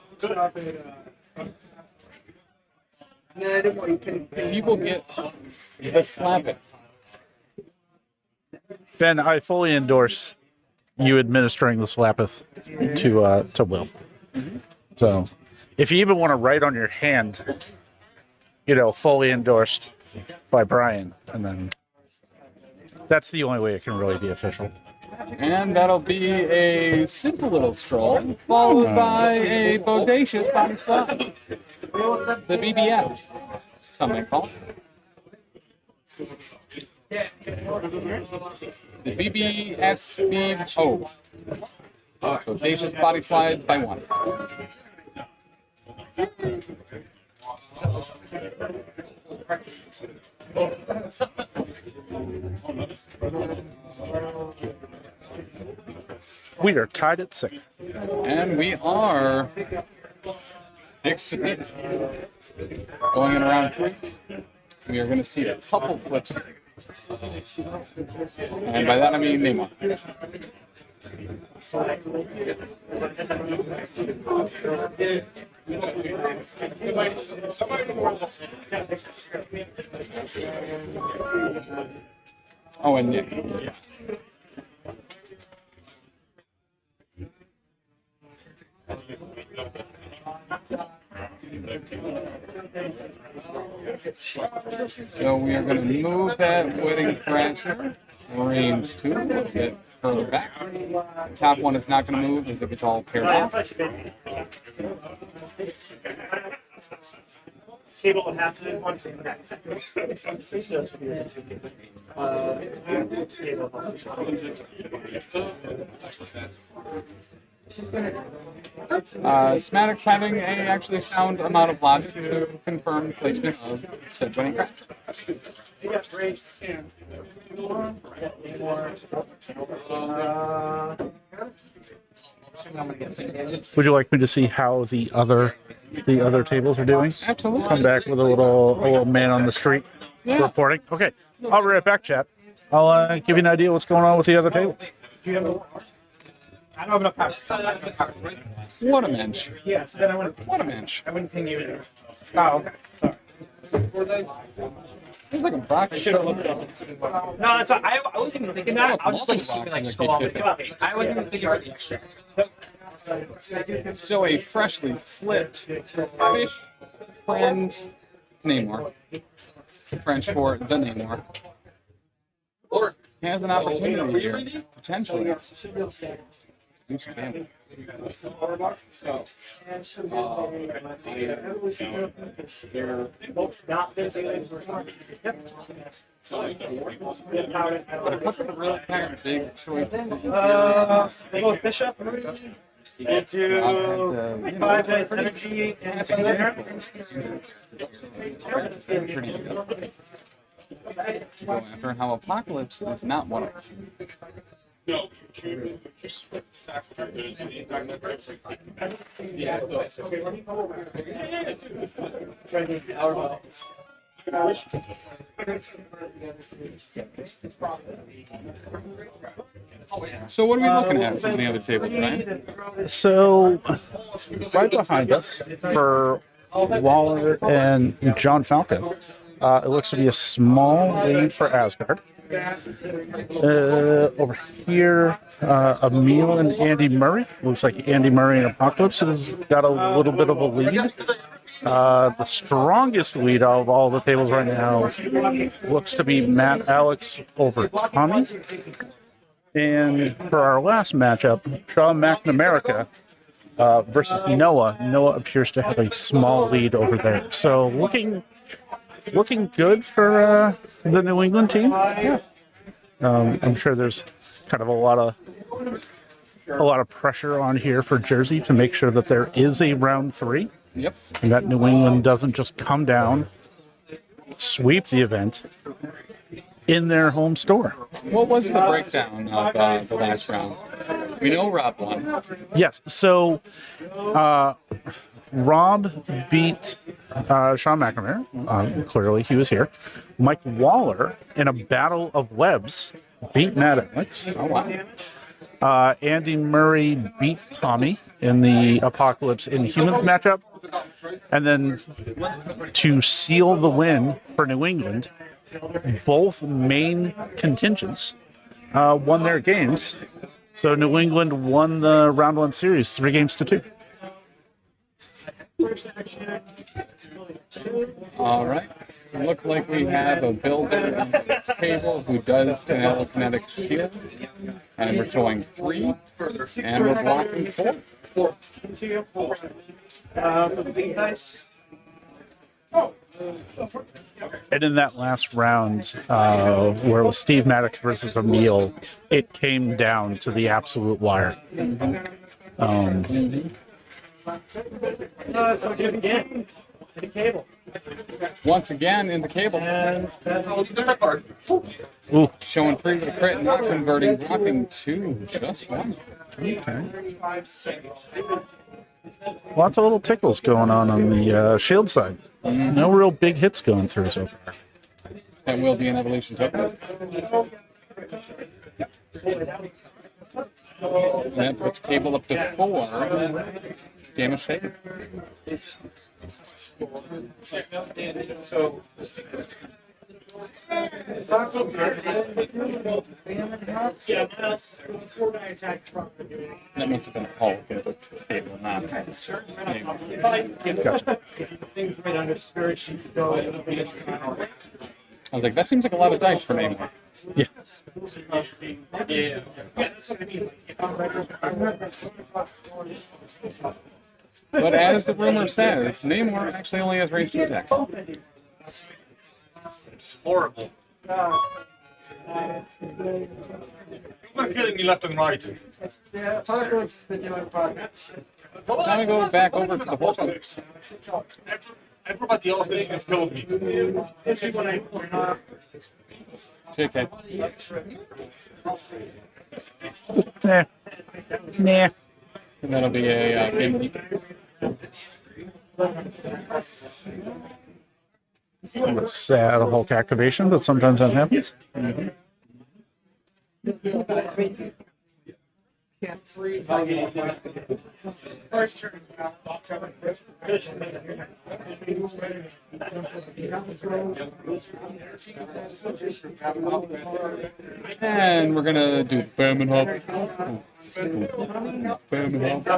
People get the slap it. Ben, I fully endorse you administering the Slappeth to Will. So, if you even want to write on your hand, fully endorsed by Brian, and then that's the only way it can really be official. And that'll be a simple little stroll, followed by a bodacious body slide. The BBF, some may call it. The BBSBO. Bodacious body slides by one. We are tied at 6. And we are 6-6. Going in around 3. We are going to see a couple flips here. And by that I mean Neymar. Oh, and Nick. Yeah. So we are going to move that wedding thrasher range 2 a bit further back. The top one is not going to move as if it's all paired off. Table would have to be one Schematic's having a actually sound amount of logic to confirm placement of said winning crack. Would you like me to see how the other tables are doing? Absolutely. Come back with a little man on the street reporting. Okay, I'll be right back, chat. I'll give you an idea what's going on with the other tables. I don't have enough power. What a mensch. Yeah, so then I wouldn't. What a mensch. I wouldn't ping you either. Oh, okay. Sorry. He's like a Brock. I should have looked it up. No, that's why I wasn't even thinking that. I was just like assuming like scroll all the way up. I wasn't even thinking about the extract. So a freshly flipped fish friend Neymar. French for the Neymar. Has an opportunity here, potentially. Who's family? But a couple of really kind of big choices. They go with Bishop. We'll do 5 days energy and there. Pretty good. Go after how Apocalypse is not one of them. No. So what are we looking at on the other table, Brian? So, right behind us, for Waller and John Falcon, it looks to be a small lead for Asgard. Over here, Emil and Andy Murray. Looks like Andy Murray and Apocalypse has got a little bit of a lead. The strongest lead out of all the tables right now looks to be Matt Alex over Tommy. And for our last matchup, Shaw McNamara versus Noah. Noah appears to have a small lead over there. So looking good for the New England team. I'm sure there's kind of a lot of pressure on here for Jersey to make sure that there is a round 3. Yep. And that New England doesn't just come down, sweep the event in their home store. What was the breakdown of the last round? We know Rob won. Yes. So Rob beat Sean McNamara. Clearly, he was here. Mike Waller, in a battle of webs, beat Matt Alex. Oh, wow. Andy Murray beat Tommy in the Apocalypse Inhumans matchup. And then to seal the win for New England, both main contingents won their games. So New England won the round 1 series 3-2. All right. Look like we have a builder on the table who does telekinetic shield. And we're showing 3. And we're blocking 4. And in that last round, where it was Steve Maddox versus Emil, it came down to the absolute wire. Once again, in the cable. Ooh. Showing 3 with a crit, not converting, blocking 2, just 1. Okay. Lots of little tickles going on the shield side. No real big hits going through so far. That will be an evolution token. That puts cable up to 4. Damage taken. That must have been a Hulk in the cable, not I was like, that seems like a lot of dice for Namor. Yeah. But as the rumor says, Namor actually only has range 2 attacks. It's horrible. You're not killing me left and right. Now we go back over to the horse moves. Everybody else has killed me. JK. Nah. And that'll be a game keeper. A sad Hulk activation, but sometimes that happens. And we're gonna do Bam and Hop. Bam and Hop.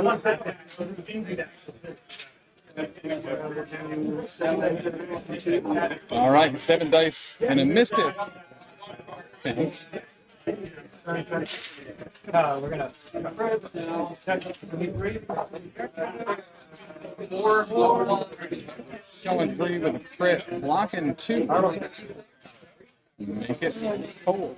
All right, 7 dice and a mystic. Thanks. We're gonna. Showing 3 with a crit, blocking 2. Make it 4.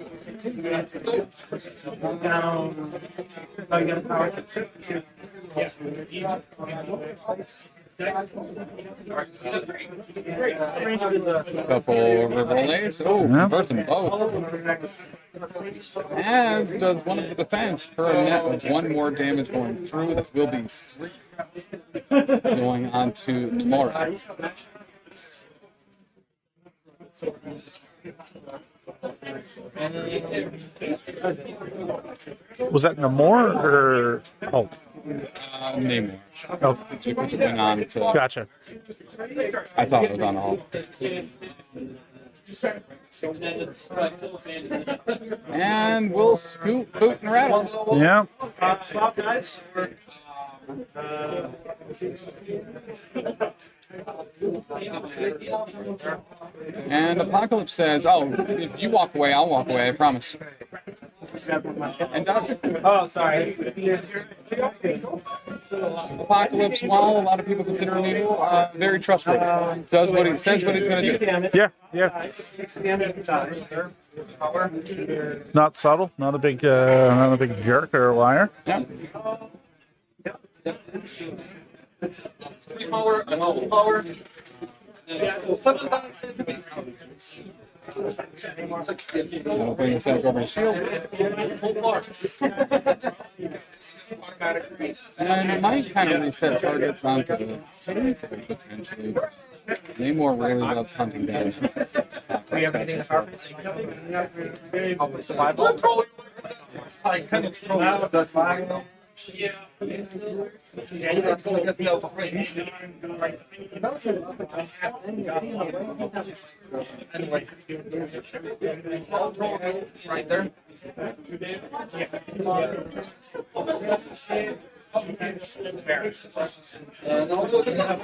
Couple revolets. Oh, converts them both. And does one of the defense for a net of 1 more damage going through. That will be 3. Going on to tomorrow. Was that Namor or Hulk? Namor. Oh, Went on to. gotcha. I thought it was on Hulk. And we'll scoot, boot, and rattle. Yeah. Stop, guys. And Apocalypse says, "Oh, if you walk away, I'll walk away. I promise." And does. Oh, sorry. Apocalypse, while a lot of people consider him evil, very trustworthy. Does what he says, what he's going to do. Yeah, yeah. Not subtle, not a big jerk or a liar. Yeah. Power, power. Yeah, so 7 dice. That'll bring us back over to shield. And it might kind of reset targets onto the city, potentially. Namor really loves hunting down. We have anything in the Survival? I kind of throw out that flag. Yeah, that's going to get the over range. Anyway, right there. And I'll do it again.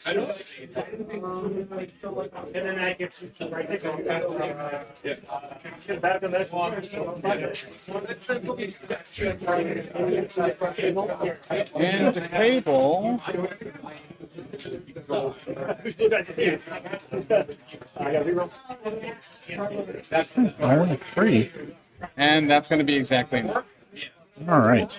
I don't see it. And then I get right there. Back to this one. And the cable. Only 3. And that's going to be exactly enough. All right.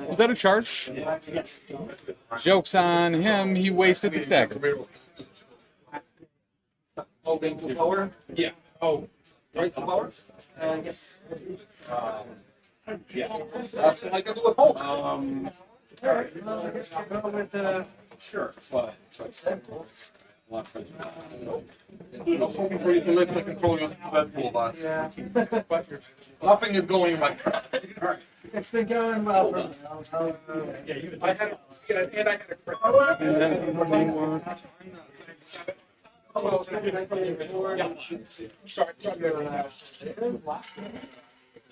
Was that a charge? Joke's on him. He wasted the stagger. Holding to power? Yeah. Oh, right to power? Yes. Yeah. That's like I do with Hulk. All right. I guess I'll go with Sure. But hoping for you to lift the control of that pool box. yeah. Nothing is going right. It's been going well for me. I had and I had a And then Namor.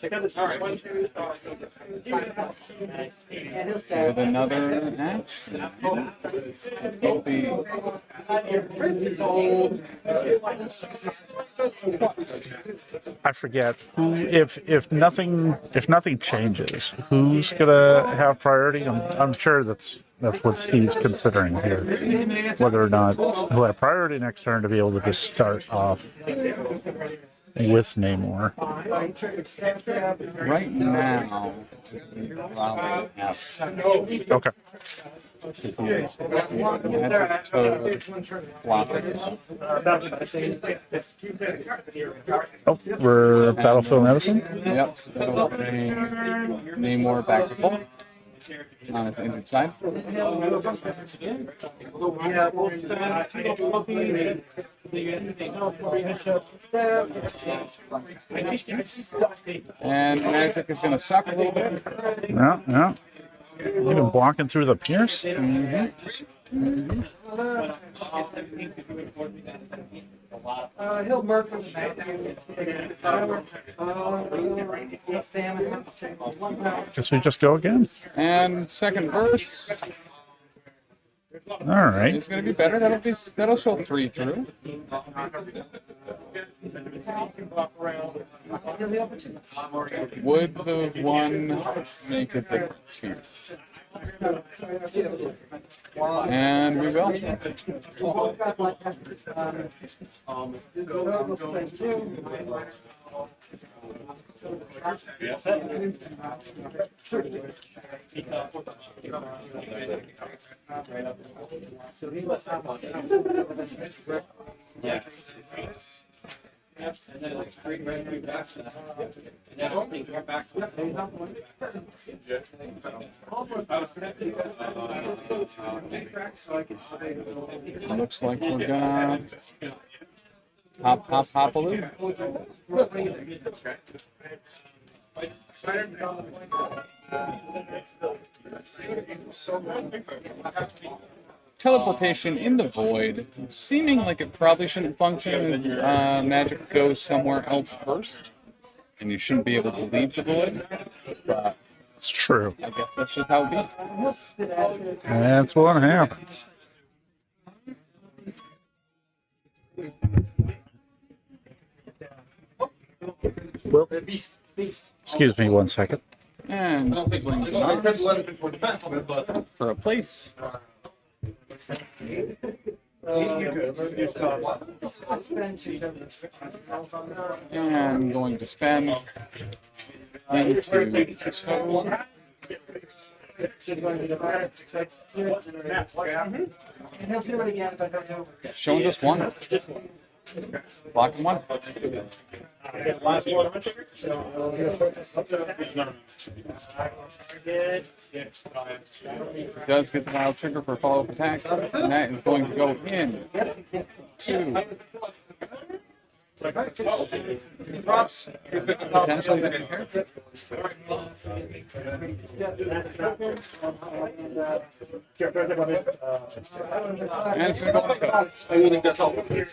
Check out this. All right. With another action. It'll be I forget who, if nothing changes, who's gonna have priority. I'm sure that's what Steve's considering here, whether or not he'll have priority next turn to be able to just start off with Namor. right now. Probably have Okay. magic code flopping. Oh, we're Battlefield Medicine. Yep, that'll bring Namor back to full on his injured side. And magic is going to suck a little bit. Yeah. Even blocking through the pierce. He'll mark him. Guess we just go again. And second verse All right. is going to be better. That'll show 3 through. Would the 1 make a difference here? And we will. And then it's bring right back to that. And then opening back to that. Looks like we're gonna hop a loop. Teleportation in the void, seeming like it probably shouldn't function. Magic goes somewhere else first, and you shouldn't be able to leave the void. But It's true. I guess that's just how it be. That's what happens. Well, excuse me 1 second. And brings an arms for a place. And going to spend into Showing just one. Blocking one. It does get the wild trigger for follow-up attack, and that is going to go in. 2. Potentially didn't care. And it's going to go on the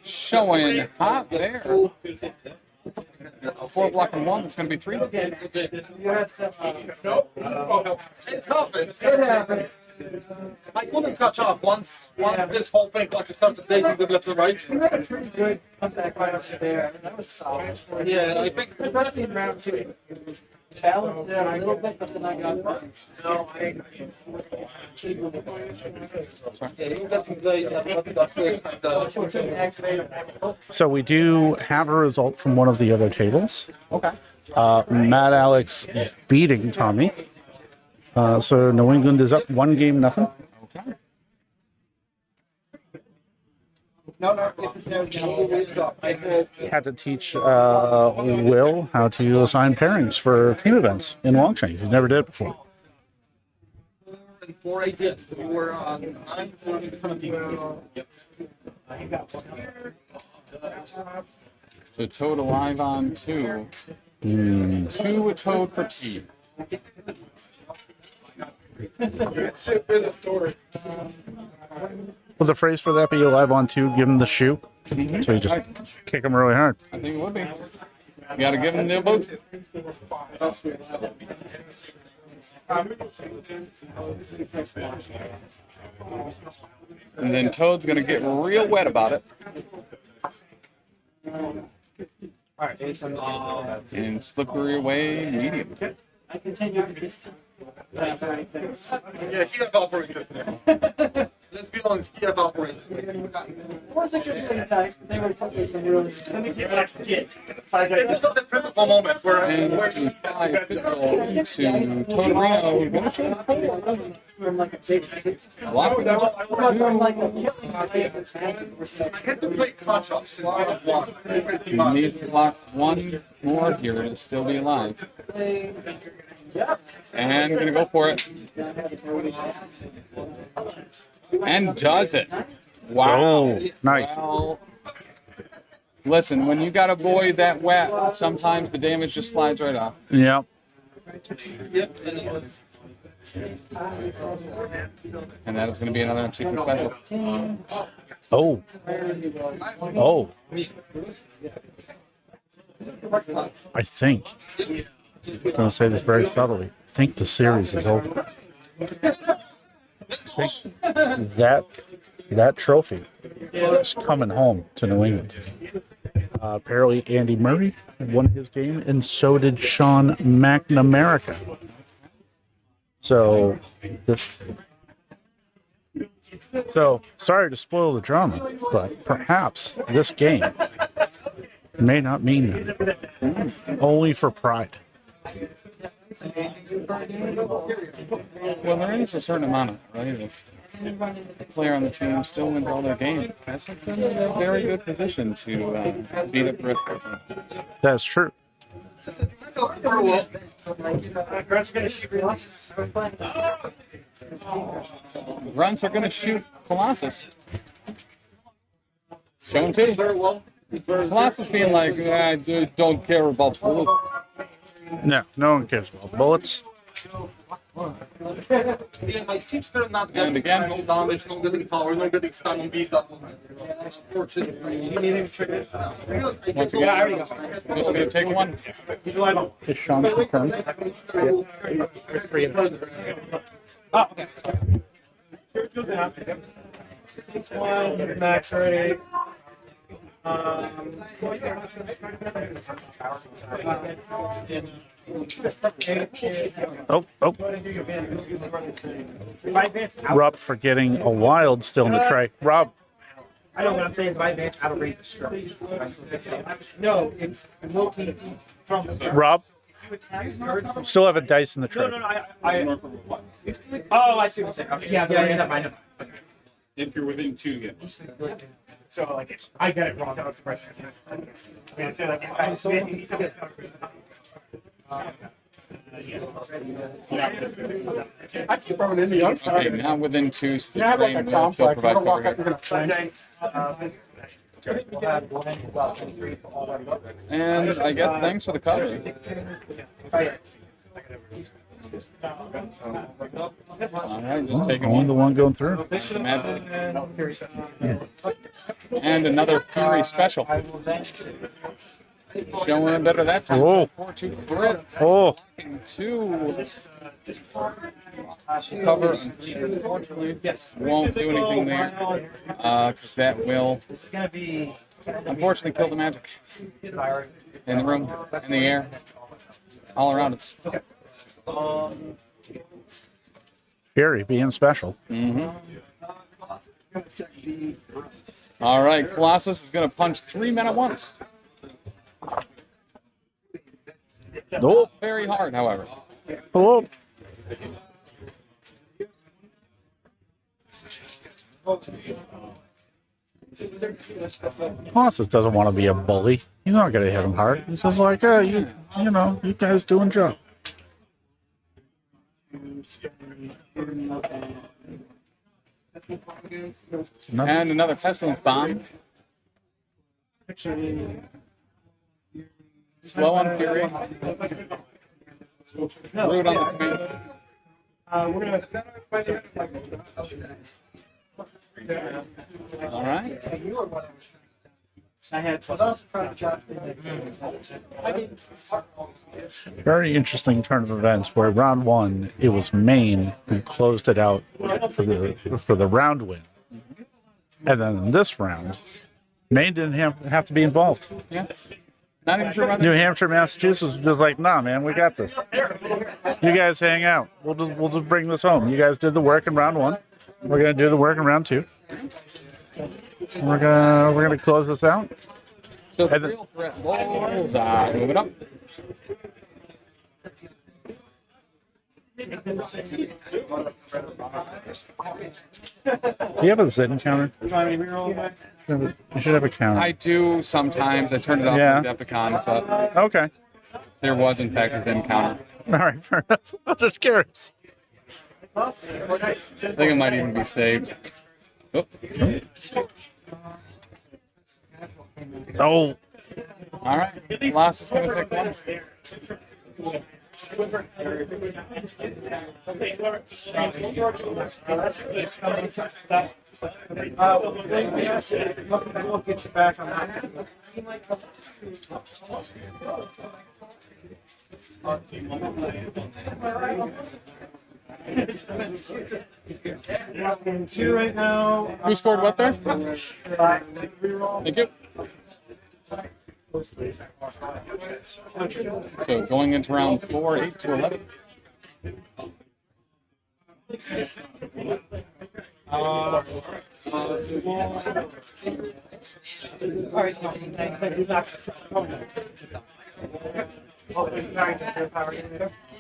showing hot there. 4 blocking 1, it's going to be 3. It happens. It happens. I couldn't catch up once this whole thing like started dazing the left and right. You had a pretty good comeback right up there. That was solid. Yeah, I think Especially in round 2. Balanced there a little bit, but then I got mine. No, I So we do have a result from one of the other tables. Okay. Matt Alex beating Tommy. So New England is up 1-0. Okay. Had to teach Will how to assign pairings for team events in Longshanks. He never did it before. 4 8 did. So we were on 9 to 17. Yep. So Toad alive on 2. 2 a Toad for T. Would the phrase for that be alive on 2, give him the shoe? So you just kick him really hard. I think it would be. You got to give him the boot. And then Toad's going to get real wet about it. And slippery away medium. I continue to just. Yeah, he evaporated. Let's be honest, he evaporated. It wasn't good playing times, but they were taking some really. It's not the critical moment where And 5 physical to Totorino. Gonna show From like a big. block it up. From like a killing. I had to play catch-ups in round 1. Pretty You much. need to block 1 more here to still be alive. And gonna go for it. And does it. Wow. Oh, nice. Well, listen, when you got a boy that wet, sometimes the damage just slides right off. Yeah. Yep. And that is going to be another secret special. Oh. Oh. I think, I'm going to say this very subtly, I think the series is over. I think that trophy is coming home to New England. Apparently Andy Murray won his game, and so did Sean McNamara. So sorry to spoil the drama, but perhaps this game may not mean that. Only for pride. Well, there is a certain amount of it, right? If the player on the team still wins all their games, that's a very good position to beat up the rest of the team. That's true. Runs are going to shoot Colossus. Shown too. Colossus being like, I don't care about bullets. No one cares about bullets. Yeah, my Seamster not getting no damage, no getting power, no getting stun on beat that one. Unfortunately. Once again, I already got just going to take one. Is Sean confirmed? Oh, okay. Max ready. Oh. Rob for getting a wild still in the tray. Rob. I know what I'm saying. By advance, out of range of structure. No, it's Loki from. Rob. Still have a dice in the No, tray. no, no. Oh, I see what you're saying. Okay. Yeah, I know. If you're within 2, yes. So like, I get it wrong. That was the question. Yeah, so like, I keep running into you. I'm sorry. Okay, now within 2, the You have like a train will still complex. You provide don't walk cover out, you're here. gonna And I guess thanks for the cover. Alright, just taking Only one. the one going through. Magic. And another Fury special. Showing better that time. Oh. 4-2 crit. Oh. 2. Cover, unfortunately, won't do anything there. Because that will, unfortunately, kill the magic. In the room, in the air, all around us. Fury being special. All right, Colossus is going to punch 3 men at once. Nope. Very hard, however. Oh. Colossus doesn't want to be a bully. He's not going to hit him hard. He's just like, hey, you know, you guys doing job. And another Pestilence Bomb. Slow on Fury. Rude on the command. All right. I was also trying to jot Very interesting turn of events where round 1, it was Maine who closed it out for the round win. And then in this round, Maine didn't have to be involved. Yeah. Not even sure New Hampshire, Massachusetts was just like, nah, man, we got this. You guys hang out. We'll just bring this home. You guys did the work in round 1. We're gonna do the work in round 2. We're gonna close this out. So the real threat bullseye. Move it up. Do you have a Zen counter? You should have a counter. I do sometimes. I turned it off Yeah. with Adepticon, but Okay. there was in fact a Zen counter. All right, fair enough. I'm just curious. I think it might even be saved. Oh. Oh. All right. Loss is going to take one. We'll get you back on that. Two right now. Who scored what there? Thank you. So going into round 4, 8 to 11.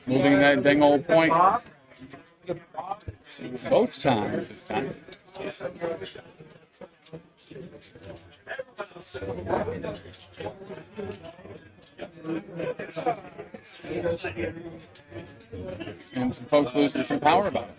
Moving that dang old point. Both times this time. And some folks losing some power about it.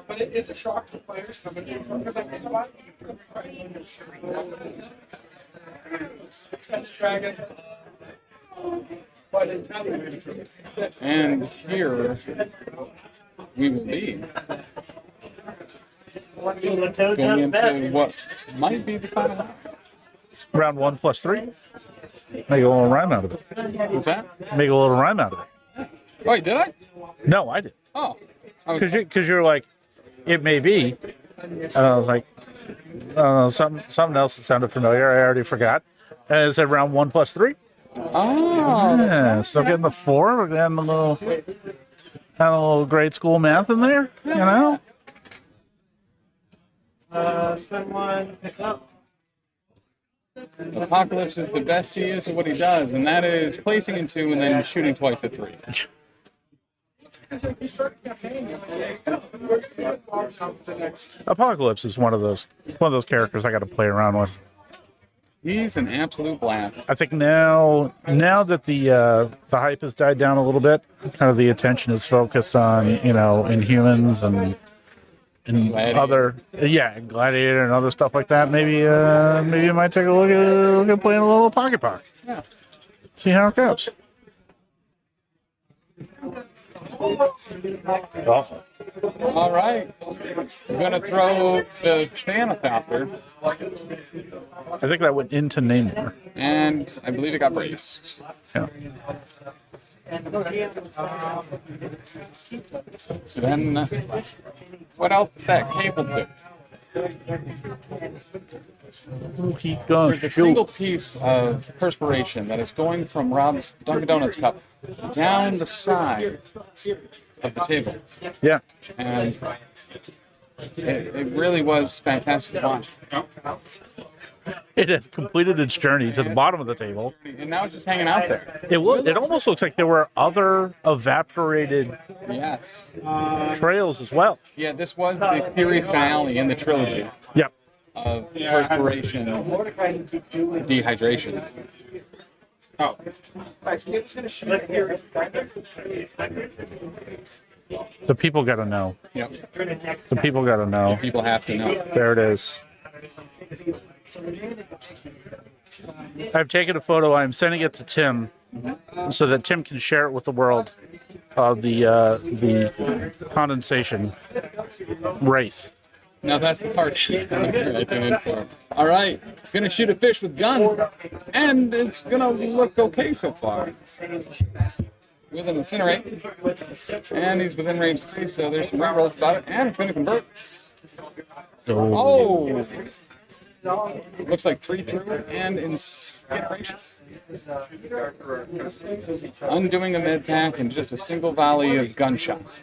But it's a shock to players coming in because I think a lot Dragons. And here we will be going into what might be the final round. Round 1 plus 3. Make a little rhyme out of it. What's that? Make a little rhyme out of it. Wait, did I? No, I did. Oh. Because you're like, it may be. And I was like, something else that sounded familiar. I already forgot. And it said round 1 plus 3. Oh, Yeah, still getting the 4. We're getting a little grade school math in there, you know? Spend one, pick up. Apocalypse is the best he is at what he does, and that is placing in 2 and then shooting twice at 3. Apocalypse is one of those characters I got to play around with. He's an absolute blast. I think now that the hype has died down a little bit, kind of the attention is focused on Inhumans and other Gladiator and other stuff like that. Maybe you might take a look at playing a little Pocket Pock. Yeah. See how it goes. Oh. All right. I'm going to throw the Thanatopter. I think that went into Namor. And I believe it got braced. Yeah. So then, what else does that cable do? There's a single piece of perspiration that is going from Rob's Dunkin' Donuts cup down the side of the table. Yeah. And it really was fantastic to watch. It has completed its journey to the bottom of the table. And now it's just hanging out there. It almost looks like there were other evaporated trails as well. Yeah, this was the series finale in the trilogy. Yep. Of perspiration dehydration. Oh. The people got to know. Yep. The people got to know. People have to know. There it is. I've taken a photo. I'm sending it to Tim so that Tim can share it with the world of the condensation race. Now that's the part I tune in for. All right, gonna shoot a fish with guns, and it's gonna look okay so far. With an incinerate, and he's within range 3, so there's some rerolls about it, and it's gonna convert. Oh! Looks like 3 through and incineration. Undoing a med pack and just a single volley of gunshots.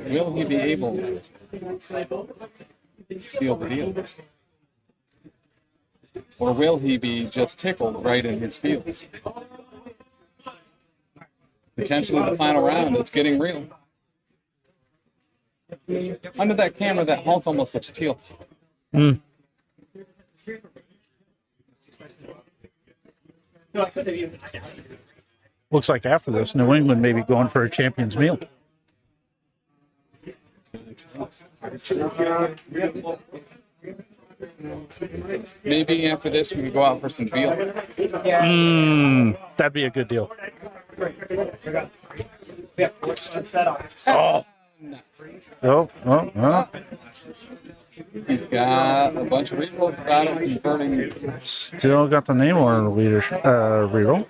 Will he be able to seal the deal? Or will he be just tickled right in his feels? Potentially the final round, it's getting real. Under that camera, that Hulk almost looks teal. Looks like after this, New England may be going for a champion's meal. Maybe after this, we could go out for some veal. That'd be a good deal. Oh. He's got a bunch of rerolls about him converting. Still got the Namor leadership reroll.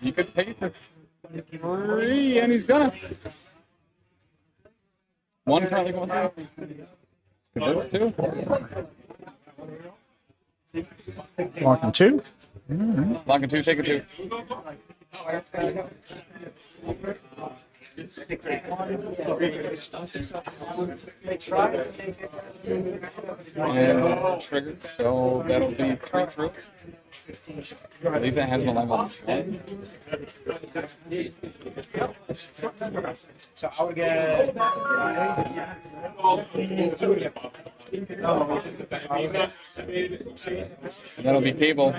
You could pay for 3, and he's gonna. 1 currently going through. Convert 2. Locking 2. Locking 2, take a 2. And triggered, so that'll be 3 through. I believe that has an 11. So I would get. That'll be cable.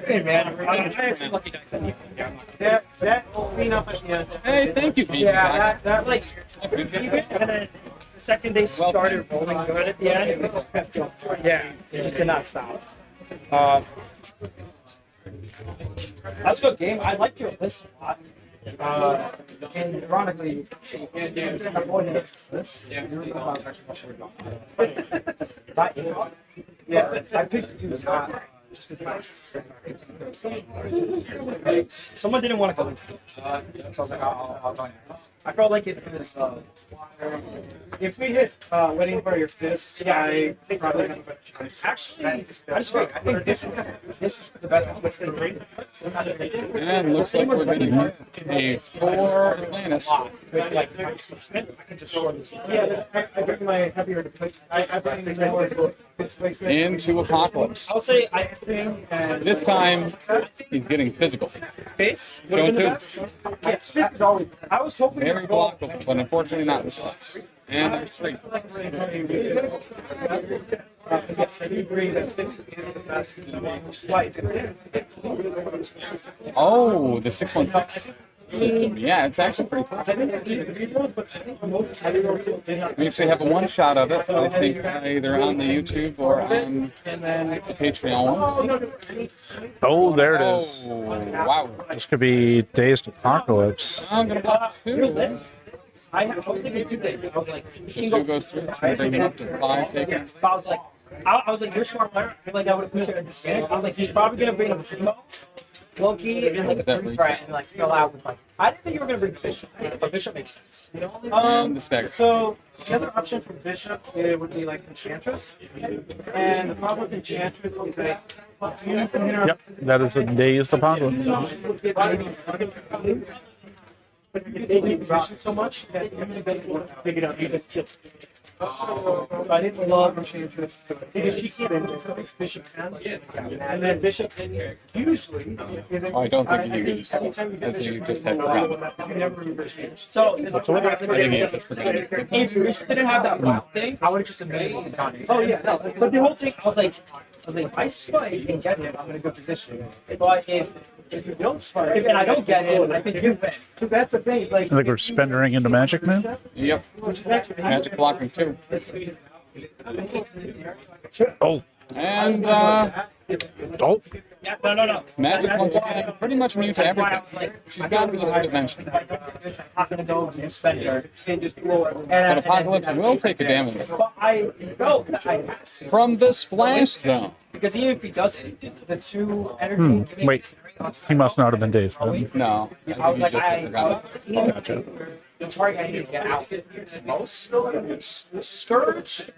Hey man, I had some lucky dice. That will clean up at the end. Hey, thank you, Pete. Yeah, that like, and then the second they started rolling good at the end, it kept going. Yeah, it just did not stop. That's a good game. I like your list a lot. And ironically, I'm going to this. Yeah, I picked 2 top. Just because someone didn't want to go into it. So I was like, I'll go in. I felt like if it was, If we hit waiting for your fist, Yeah. I probably have a better chance. actually, I disagree. I think this is the best one with the 3. And looks like we're going to get a 4 Atlantis With like my displacement, I can just short this. Yeah, I bring my heavier I bring more displacement. into Apocalypse. I'll say I thing, and This time, he's getting physical. face. Show and two. yes, fist is always. I was hoping Very blockable, but unfortunately not this time. And there's 3. Yes, I do agree that fist is the best. Light. Oh, the 616 system. Yeah, it's actually pretty cool. I think it's either reload, but I think most heavy rolls did not. We actually have a one shot of it, I think either on the YouTube or on And then the Patreon one. Oh, there it is. Oh, wow. This could be Dazed Apocalypse. I'm going to pop 2. I was thinking 2 things. I was like, The 2 goes through. It's going to bring him up to 5. Take it. yes. But I was like, you're a smart player. I feel like I would have put you at disadvantage. I was like, he's probably gonna bring up a Simo, Loki, and like a 3 threat, and like fill out with like. I didn't think you were gonna bring Bishop, but Bishop makes sense. And the stagger. So the other option for Bishop would be like Enchantress, and the problem with Enchantress is that you can hit her. Yep, that is a Dazed Apocalypse. But you can Bishop so much that you can pick it up. You just kill. I didn't love Enchantress because she can Bishop and then Bishop usually is. Oh, I don't think you use. Every time you I get think you Bishop, just had forgotten. you never reverse it. So there's I think you just forgot it. if Bishop didn't have that wild thing, I would have just immediately gone it. Oh yeah, no, But the whole thing, I was like, if I spike and get him, I'm in a good position. But if you don't spark, and I don't get him, I think you win. because that's the thing. Like, I think we're spending into Magic now. Yep. which is actually Magic blocking 2. Oh, And oh, Yeah, no. Magic once again, pretty much immune to That's why I everything. was like, She's got to the dimension. I'm gonna go and spend her. and just blow it. But Apocalypse will take a damage But I had to. from the splash zone. Because even if he doesn't, the 2 energy. wait. He must not have been dazed then. No, I was I like, think he just forgot. Gotcha. the target I need to get out the most. Scourge.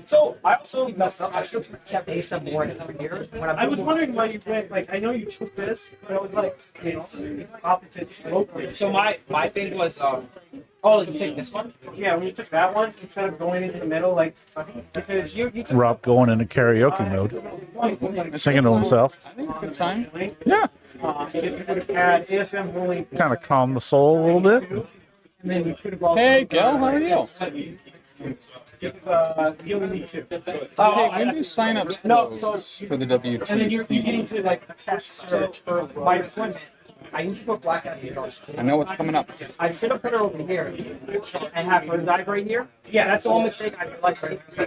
So I also messed up. I should have kept Asa more in here. When I was wondering why you went, like, I know you took this, but I was like, you know, opposite locally. So my thing was, oh, you take this one? Yeah, when you took that one, instead of going into the middle, like, because you took Rob going into karaoke mode, singing to himself. I think it's a good sign. Yeah, if you would have had ASM rolling, kind of calm the soul a little bit. and then you could have also. Hey, Gil, how are you? You only need 2. Hey, when do sign-ups close for the WTC? And then you're getting to, like, attach search for My deployment. I used to put black out here. I know what's coming up. I should have put her over here and have her dive right here. Yeah, that's the only mistake I made. Like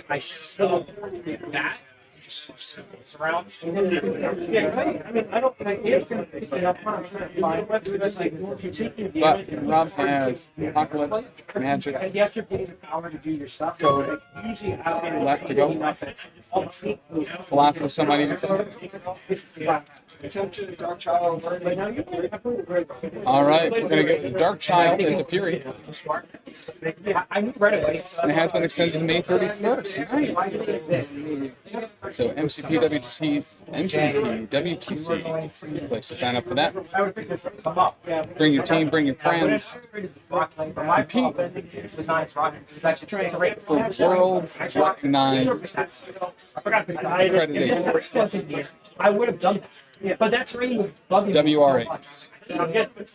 I still did that. Surround. Yeah, I mean, I don't like ASM is up front. I'm trying to find whether that's like if you're taking damage. But Rob has Apocalypse, Magic, And yes, you're getting the power to do your stuff. So like, usually out there, left to go. I'll take those. Philosopher, somebody to But now you're completely great. All right, we're going to get Dark Child into Fury. I knew right away. And it has been extended to May 31st. Nice. So MCP WTC, place to sign up for that. I would think this come up. Yeah. Bring your team, bring your friends. Compete for world recognized accreditation. I would have done that. But that terrain was bugging me. WRA.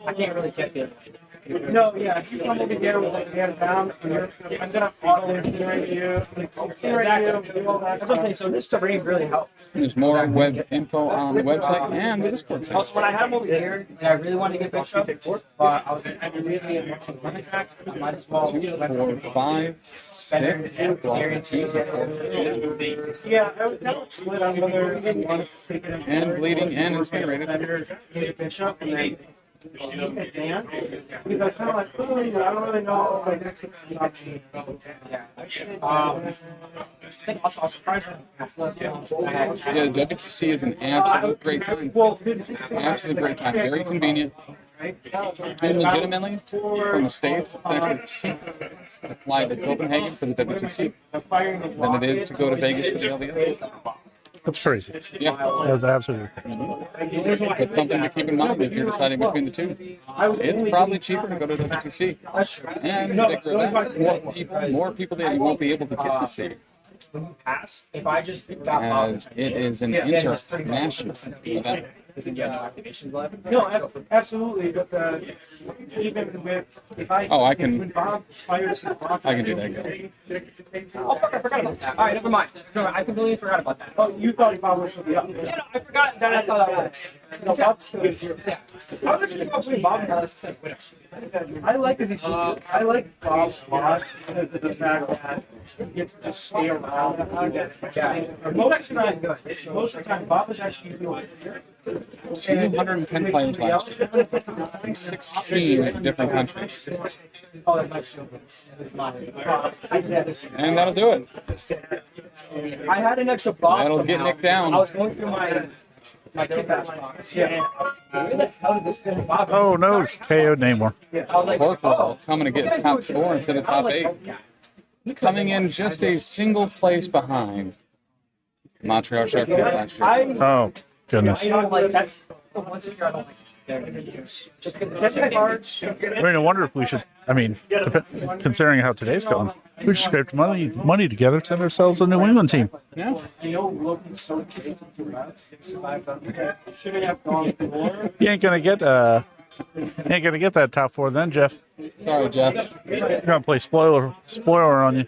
I can't really get there. No, yeah, if you come over here with like hands down, I'm gonna auto incinerate you, incinerate you, do all that That's what I'm saying. stuff. So this terrain really helps. There's more web info on the website and the Discord channel. Also, when I had him over here, and I really wanted to get Bishop, but I was like, I really am looking for attack. I might as well. 2, 4, 5, 6. Yeah, I was kind of split on whether he wants to take it And bleeding and incinerated. Bishop, and then advance because I was kind of like, oh, I don't really know. Like, I think also I was surprised when Yeah, WTC is an absolute great time. Absolute great time. Very convenient. And legitimately, from the States, it's actually cheaper to fly to Copenhagen for the WTC than it is to go to Vegas for the LVS. That's crazy. Yeah. That's absolutely crazy. It's something to keep in mind if you're deciding between the two. It's probably cheaper to go to WTC. And bigger event, more people that you won't be able to get to see. if I just got As it is an international event. Isn't there no activations left? No, absolutely. But even with if I Oh, I can. when Bob fires his box, I can do that. Oh, fuck, I forgot about that. All right, never mind. No, I completely forgot about that. Oh, you thought Bob was the other. Yeah, no, I forgot that that's how that works. No, Bob still gives you. Yeah. I was actually thinking about putting Bob in that list. I like because I like Bob's boss because of the fact that he gets to stay around. Most of the time, Bob is actually doing 210 players last year from 16 different countries. And that'll do it. I had an extra box. That'll get Nick down. I was going through my kickback box. Yeah. Where the hell did this thing Bob? Oh no, it's KO'd Namor. I was like, Corporal coming to get top 4 instead of top 8. Coming in just a single place behind Montreal Sharkey last year. Oh goodness. You know, like that's the one secure I don't like. Just I mean, I wonder if we should. I mean, considering how today's going, we should scrape money together, send ourselves a New England team. Yeah. You know, Loki's so great to shouldn't have gone for. You ain't gonna get that top 4 then, Jeff. Sorry, Jeff. You're gonna play spoiler on you.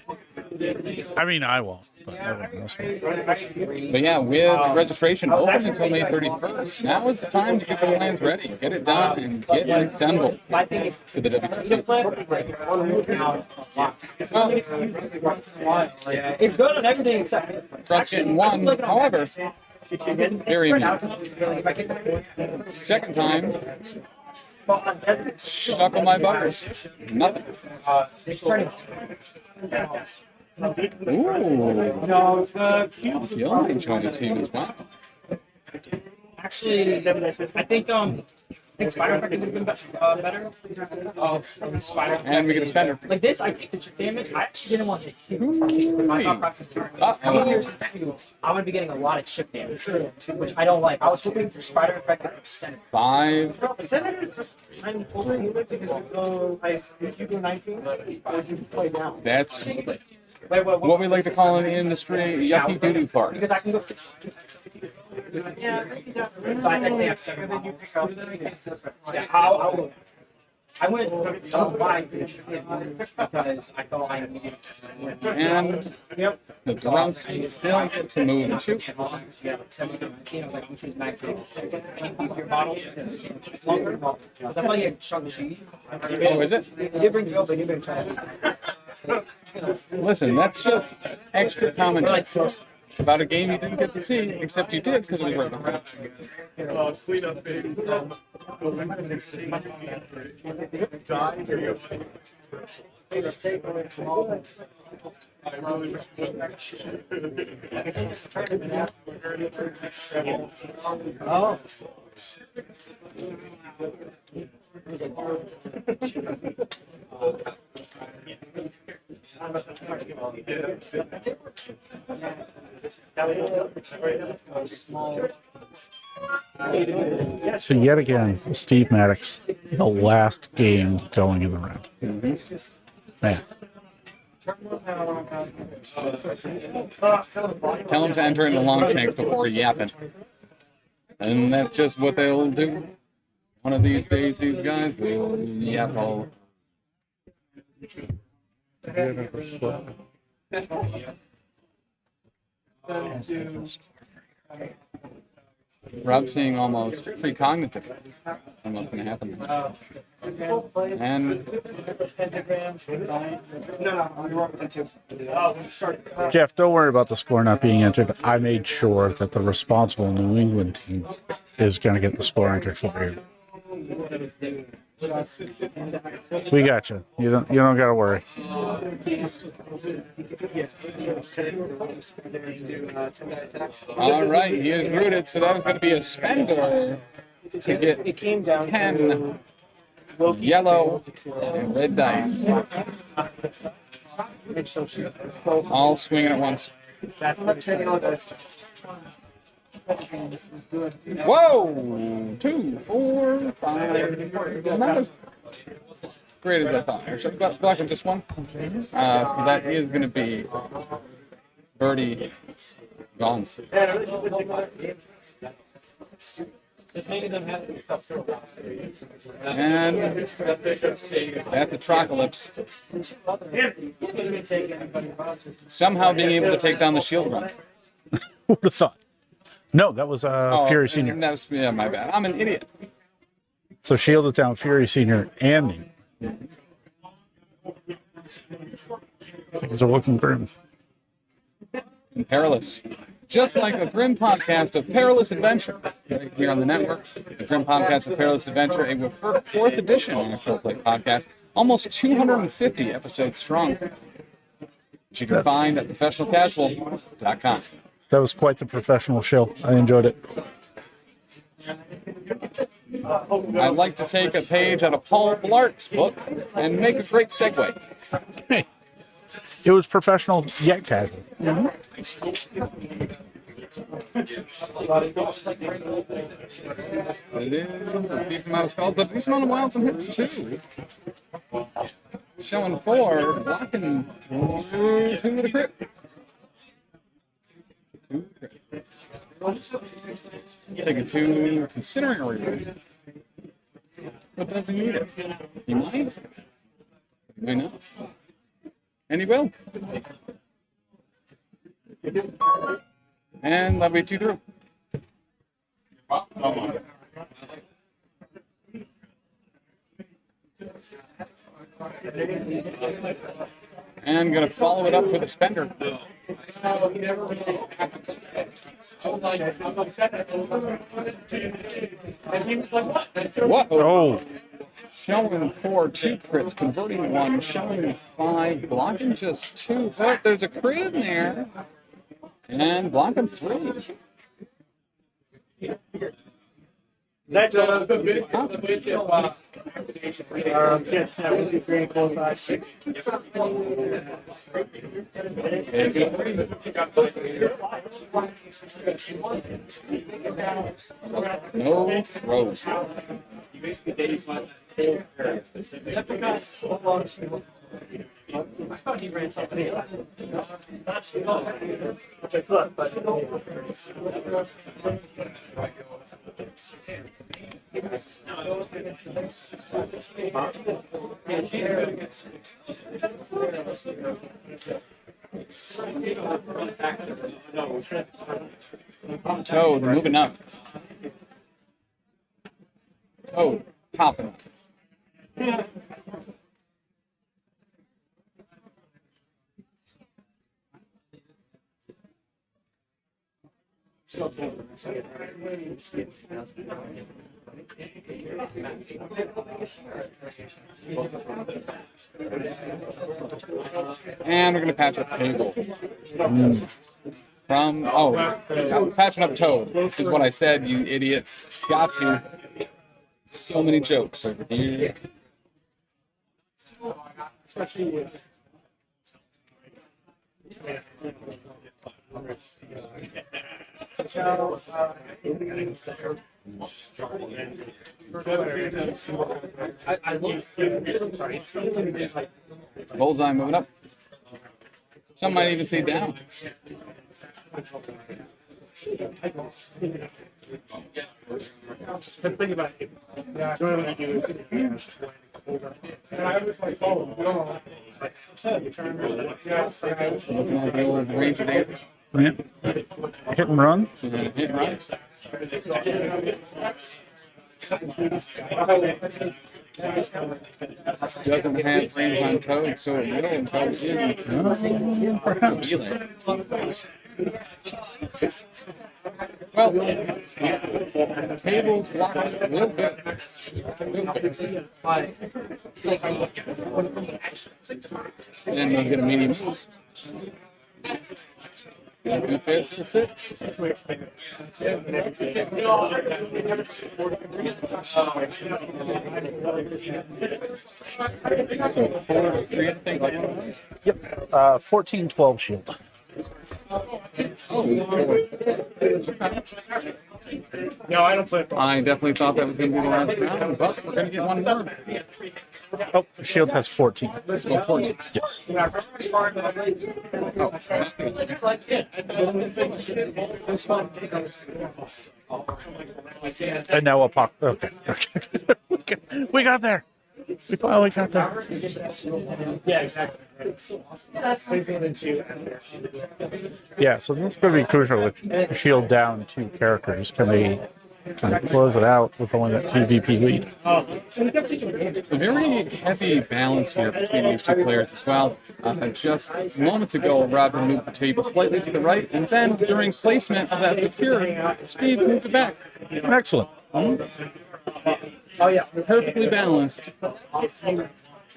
I mean, I won't. But everyone else will. But yeah, with registration open until May 31st, now is the time to get the plans ready, get it done, and get assembled for the WTC. It's good on everything except Truck's getting one, however, very immune. Second time, stuck on my butters. Nothing. Ooh. No, the cube. The only joined the team as well. Actually, I think Spider Effect would have been better. Spider And we get a spender. like this, I take the chip damage. I actually didn't want to hit because my thought process was how many years I'm gonna be getting a lot of chip damage, which I don't like. I was hoping for Spider Effect at percent. 5. I'm older than you because you go 19, or did you play now? That's Wait, what we like to call in the industry yucky doo-doo fart. Because I can go 6. Yeah, So I technically have 7 models. Yeah, I went so wide because I thought I needed to. And the drums still get to move and shoot. Yeah, like 17, 19. I was like, I'm choosing 19. I need your models. It's longer. Because that's why you had Shang Chi. Oh, is it? He did bring Phil, but he didn't bring China. Listen, that's just extra commentary about a game you didn't get to see, except you did because it was right behind. Oh. So yet again, Steve Maddox, the last game going in the round. Man. Tell them to enter into Longshanks before yapping. And that's just what they'll do. One of these days, these guys will yap all. Rob's seeing almost precognitive. Almost going to happen. And Jeff, don't worry about the score not being entered. I made sure that the responsible New England team is going to get the score entered for you. We got you. You don't got to worry. All right, he is rooted, so that is going to be a spender to get 10 yellow and red dice. All swinging at once. Whoa! 2, 4, 5. Not as great as I thought. Actually, blocking just one. So that is going to be birdie gone. And that's a Trocalypse. Somehow being able to take down the shield run. Who would have thought? No, that was Fury Senior. That was, yeah, my bad. I'm an idiot. So shielded down Fury Senior and me. Things are looking grim. And perilous. Just like a grim podcast of perilous adventure right here on the network. The grim podcast of perilous adventure, a fourth edition on a short play podcast. Almost 250 episodes strong. Which you can find at professionalcasual.com. That was quite the professional show. I enjoyed it. I'd like to take a page out of Paul Blart's book and make a great segue. Hey, it was professional yet casual. It is a decent amount of spells, but a decent amount of wilds and hits too. Showing 4, blocking 2 to the crit. Taking 2, considering a reroll. But doesn't need it. He might. He might not. And he will. And that'll be 2 through. And gonna follow it up with a spender. What? Oh. Showing 4, 2 crits, converting 1, showing 5, blocking just 2. But there's a crit in there. And blocking 3. That's the bit yes, 7, 3, 4, 5, 6. No throws. I thought he ran something else. Which I thought, but Toad moving up. Toad popping up. And we're going to patch up Cable. Patching up Toad is what I said, you idiots. Got you. So many jokes over here. especially with Bullseye moving up. Some might even say down. Let's think about it. Yeah, I want to do is and I was like, oh, no. Like, Looking like the old Ranger damage. Yeah. Hit and run. Hit and run. Doesn't have range on Toad, so it will. Toad is Perhaps. Well, cable blocks real good. And we'll get a medium. Defense to 6. So 4-3, I think. Like it was. Yep. 14-12 shield. No, I don't play. I definitely thought that was going to be the last round, but we're going to get one more. Oh, shield has 14. Let's go 14. Yes. And now a pop. Okay. We got there. We finally got there. Yeah, exactly. Yeah, so this is going to be crucial with shield down 2 characters. Can they kind of close it out with only that PvP lead? A very heavy balance here between these two players as well. Just moments ago, Roger moved the table slightly to the right, and then during placement of that secure, Steve moved it back. Excellent. Oh yeah, Perfectly balanced,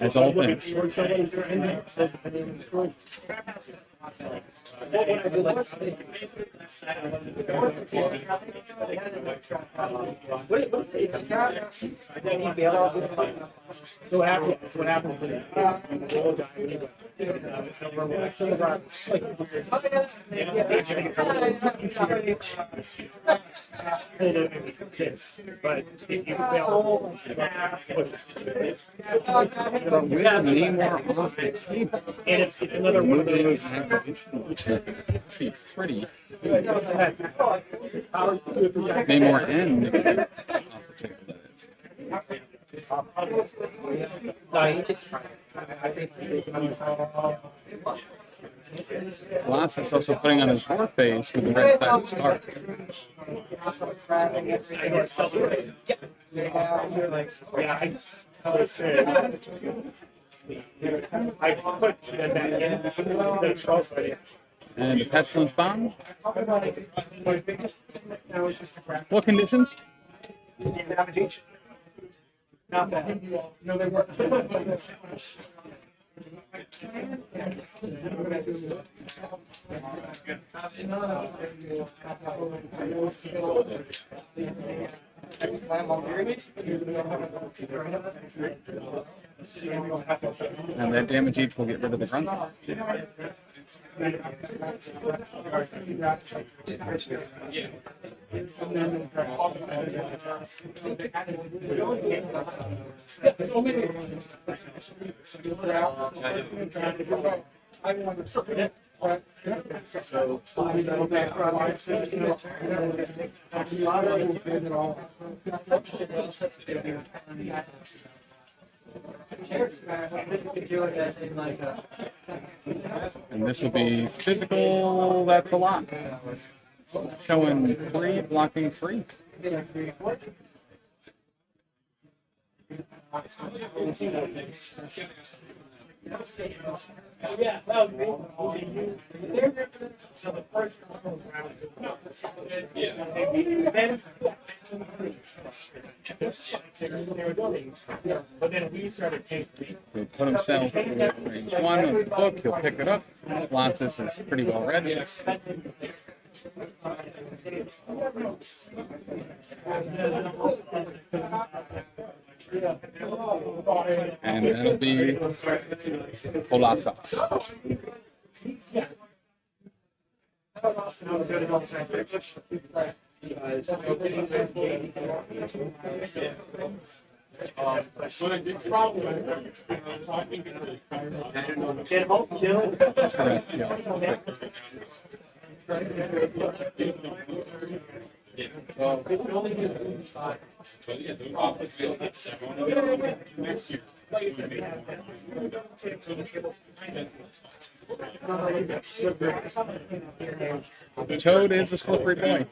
as all things. So what happens? What happens with it? But if you fail, But with Namor off the table, and it's another one of those. It's pretty. Namor and Nick off the table, that is. Colossus also putting on his war face with the red back scarf. Yeah, I just said. I put that back in. That's also And the pestilence bomb. What conditions? Not bad. No, they weren't. And that damage each will get rid of the grunt. And this will be physical, that's a lot. Showing 3, blocking 3. Yeah, that was me. So the first but then we started taking. He'll put himself in range 1 of the book, he'll pick it up. Colossus is pretty well ready. And that'll be Colossus. Can Hulk kill? Correct, yeah. Toad is a slippery boy.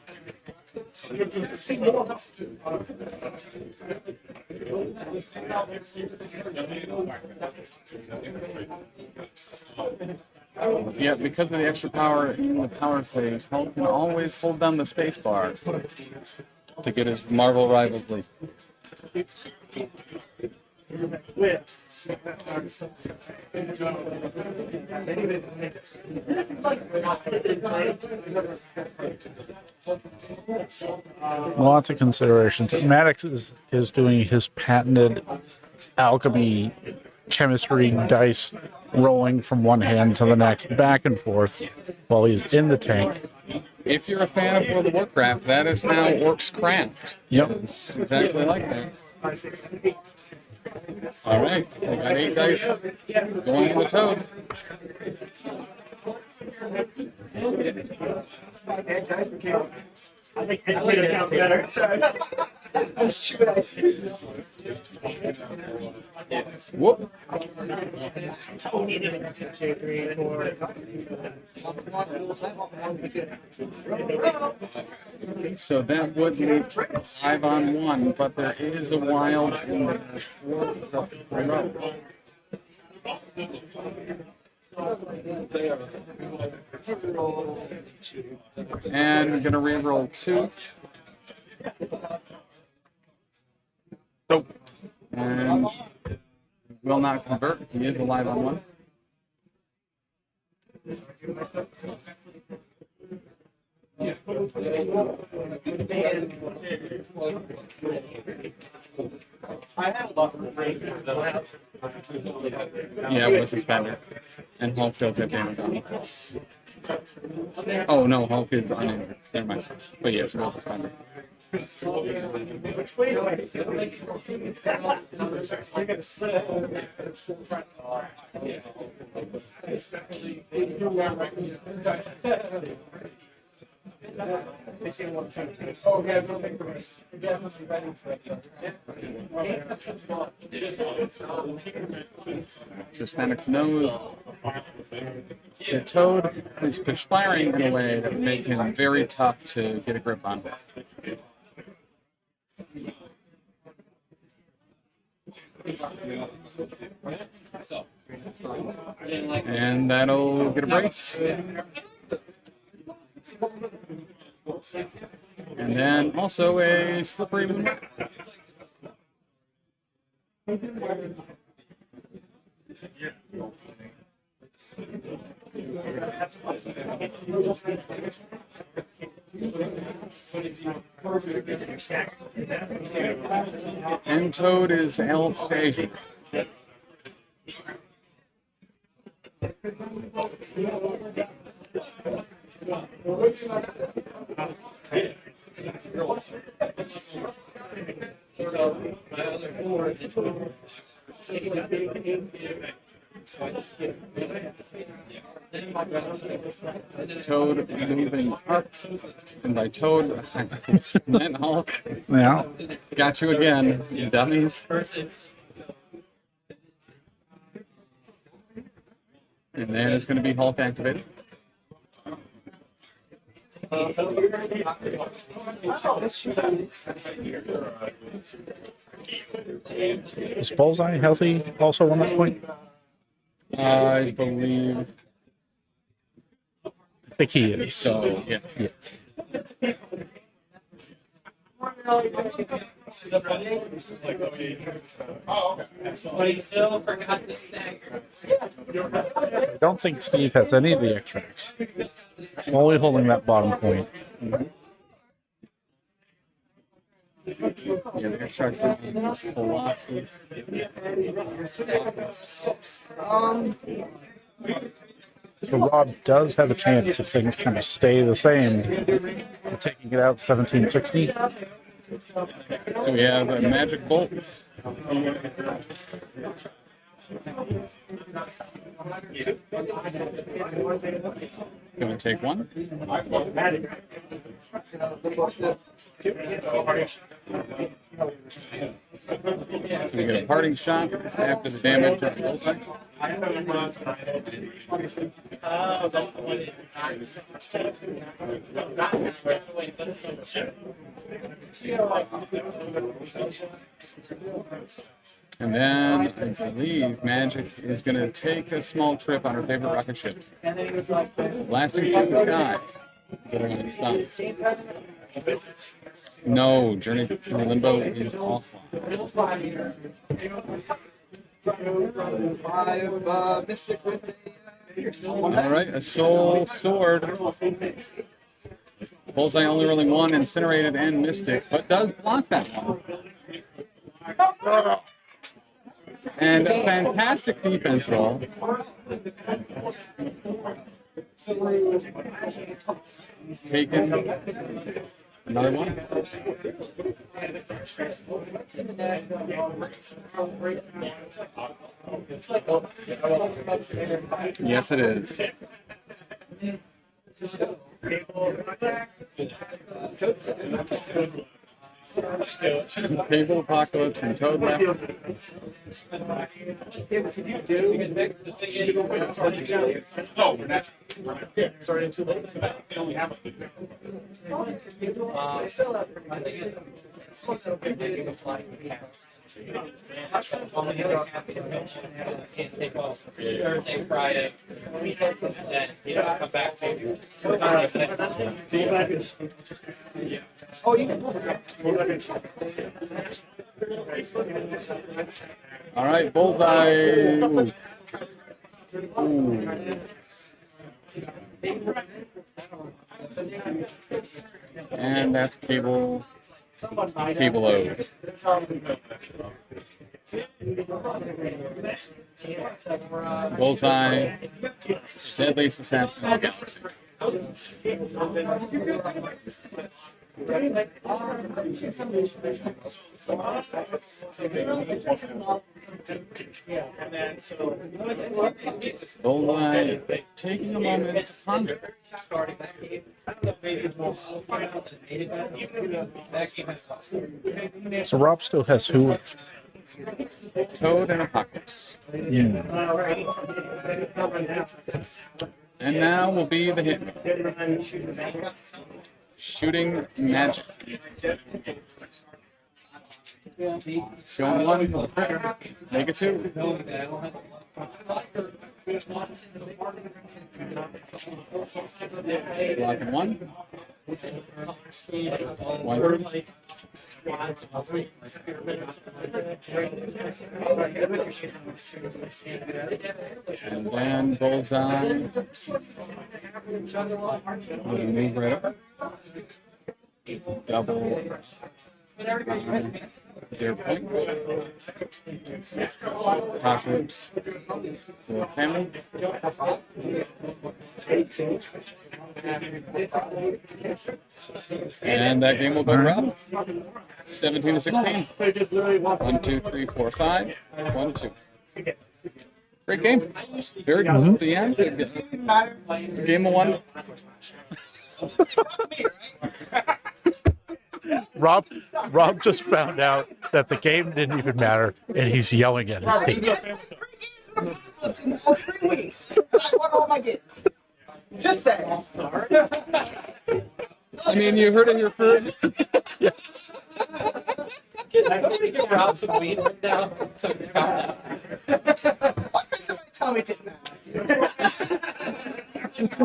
Yeah, because of the extra power in the power phase, Hulk can always hold down the space bar to get his Marvel rivals lead. Lots of considerations. Maddox is doing his patented alchemy chemistry dice rolling from one hand to the next, back and forth, while he's in the tank. If you're a fan of World of Warcraft, that is how orcs craft. Yep. It's exactly like that. All right, we got 8 dice going in the toad. I think it sounds better. Whoop. So that would leave 5 on 1, but there is a wild and there's 4 up the row. And we're gonna re-roll 2. Nope. And will not convert. He is alive on 1. Yeah, it was suspended. And Hulk does have damage on him. Oh no, Hulk is uninjured. Never mind. But yes, it was suspended. Hispanics knows the toad is perspiring in a way that would make him very tough to get a grip on. And that'll get a brace. And then also a slippery moon. And toad is L stage. Toad moving up, and by Toad, I meant Hulk. Yeah. Got you again, you dummies. And then it's going to be Hulk activated. Is Bullseye healthy also on that point? I believe. I think he is. So, yeah. Yes. But he still forgot the stagger. I don't think Steve has any of the extracts. Only holding that bottom point. Yeah, the extract velocity. So Rob does have a chance if things kind of stay the same. Taking it out 1760. So we have a magic bolt. Gonna take 1. So we get a parting shot after the damage of the bullseye. And then I believe Magic is going to take a small trip on her favorite rocket ship. And then he was like, Blasting through the sky. But when it stops. No, Journey to Limbo is awesome. Alright, a soul sword. Bullseye only rolling one, incinerated and mystic, but does block that one. And a fantastic defense roll. Taken. Another one. Yes, it is. Cable Apocalypse and Toad left. oh, we're not. Yeah, it's already too late. We have Can't take off Thursday, Friday, weekend, and then come back to Oh, you can. All right, Bullseye. Ooh. And that's Cable. Cable O. Bullseye. Deadliest Assassin. Bullseye taking a moment to ponder. So Rob still has who left? Toad and Apocalypse. Yeah. And now will be the hit. Shooting Magic. Showing one. Make it two. Blocking one. One. And then Bullseye. We'll move right up. Double. Their point. Apocalypse. The family. And that game will go round. 17 to 16. 1, 2, 3, 4, 5. 1, 2. Great game. Very close to the end. The game of one. Rob just found out that the game didn't even matter, and he's yelling at it. In 3 weeks. I won all my games. Just saying. I mean, you heard it here first. Kids, I'm going to give Rob some weed right now. Something to calm down. Why did somebody tell me it didn't matter?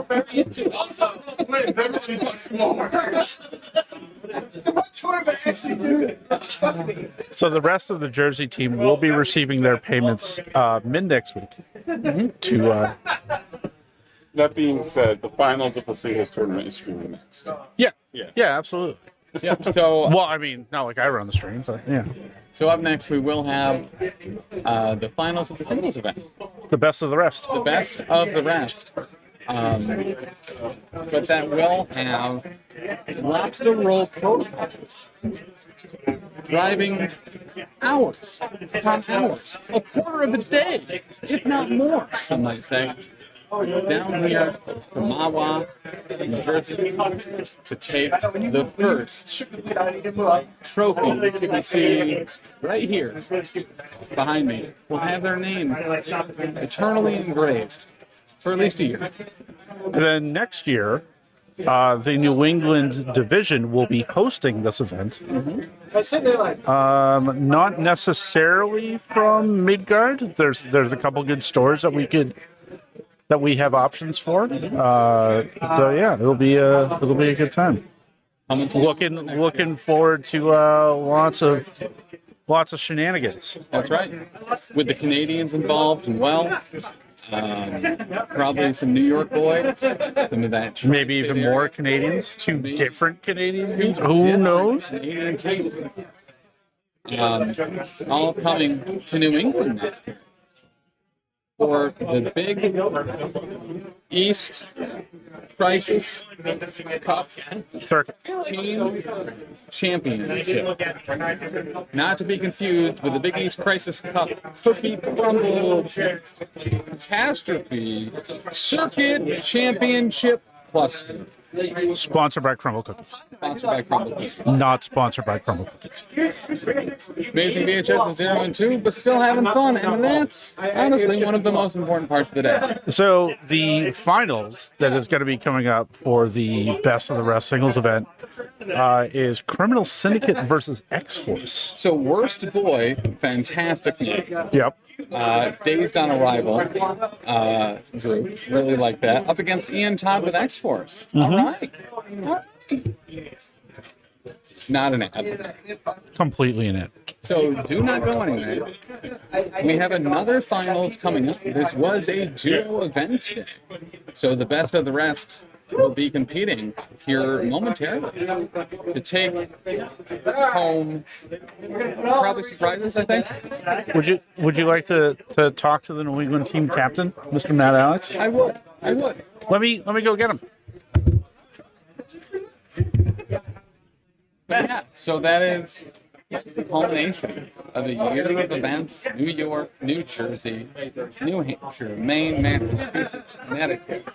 Very into also wins everybody bucks more. What tournament actually do it? Fuck me. So the rest of the Jersey team will be receiving their payments mid next week. To That being said, the final of the Placidos tournament is streaming next. yeah, Yeah. absolutely. Yep. So, Well, I mean, not like I run the stream, but yeah, so up next we will have the finals of the singles event. the best of the rest. The best of the rest. But that will have lobster roll protocols. Driving hours upon hours, a quarter of a day, if not more, some might say, down here to Mahwah, New Jersey, to take the first trophy that you can see right here behind me. Will have their names eternally engraved for at least a year. And then next year, the New England division will be hosting this event. Not necessarily from Midgard. There's a couple good stores that we have options for. So yeah, it'll be a good time. Looking forward to lots of shenanigans. That's right. With the Canadians involved and well. Probably some New York boys. Some of that. Maybe even more Canadians. Two different Canadians. Who knows? Canadian teams. All coming to New England for the big East Crisis Cup Team Championship. Not to be confused with the Big East Crisis Cup Cookie Crumble Catastrophe Circuit Championship Cluster. Sponsored by Crumble Cookies. Sponsored by Crumble Cookies. Not sponsored by Crumble Cookies. Amazing VHS is 0 and 2, but still having fun, and that's honestly one of the most important parts of the day. So the finals that is going to be coming up for the Best of the Rest singles event is Criminal Syndicate versus X-Force. So Worst Boy, fantastic name. Yep. Dazed on Arrival, Drew, really like that. Up against Ian Todd with X-Force. All right. Not an ad. Completely in it. So do not go anywhere. We have another finals coming up. This was a duo event today. So the Best of the Rest will be competing here momentarily to take home probably surprises, I think. Would you like to talk to the New England team captain, Mr. Matt Alex? I would. Let me go get him. But yeah, so that is the culmination of a year of events. New York, New Jersey, New Hampshire, Maine, Massachusetts, Connecticut,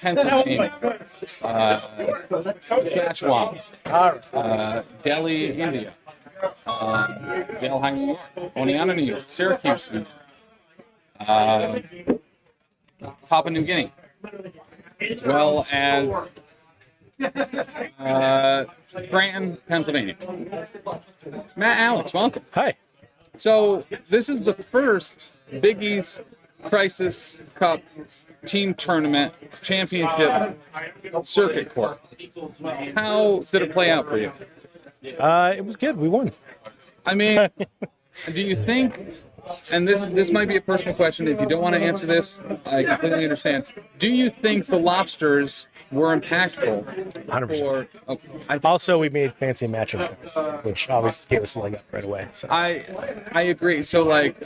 Pennsylvania, Saskatchewan, Delhi, India, Delhi, New York, Oneonta, New York, Syracuse, New York, Papua New Guinea, as well as Scranton, Pennsylvania. Matt Alex, welcome. Hi. So this is the first Big East Crisis Cup Team Tournament Championship Circuit Court. How did it play out for you? It was good. We won. I mean, do you think, and this might be a personal question, if you don't want to answer this, I completely understand. Do you think the Lobsters were impactful? 100%. Also, we made fancy matchup cards, which obviously gave us a leg up right away. So. I agree. So like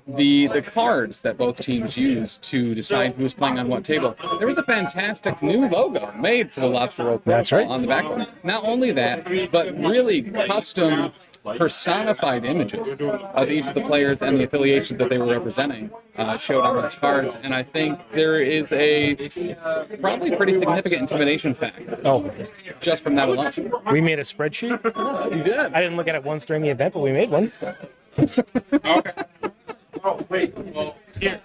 the cards that both teams used to decide who was playing on what table, there was a fantastic new logo made for the Lobster Roll That's right. on the back. Not only that, but really custom personified images of each of the players and the affiliations that they were representing showed on those cards, and I think there is a probably pretty significant intimidation factor. Oh, just from that alone. We made a spreadsheet. You did. I didn't look at it once during the event, but we made one. Okay. Oh wait. Well, here.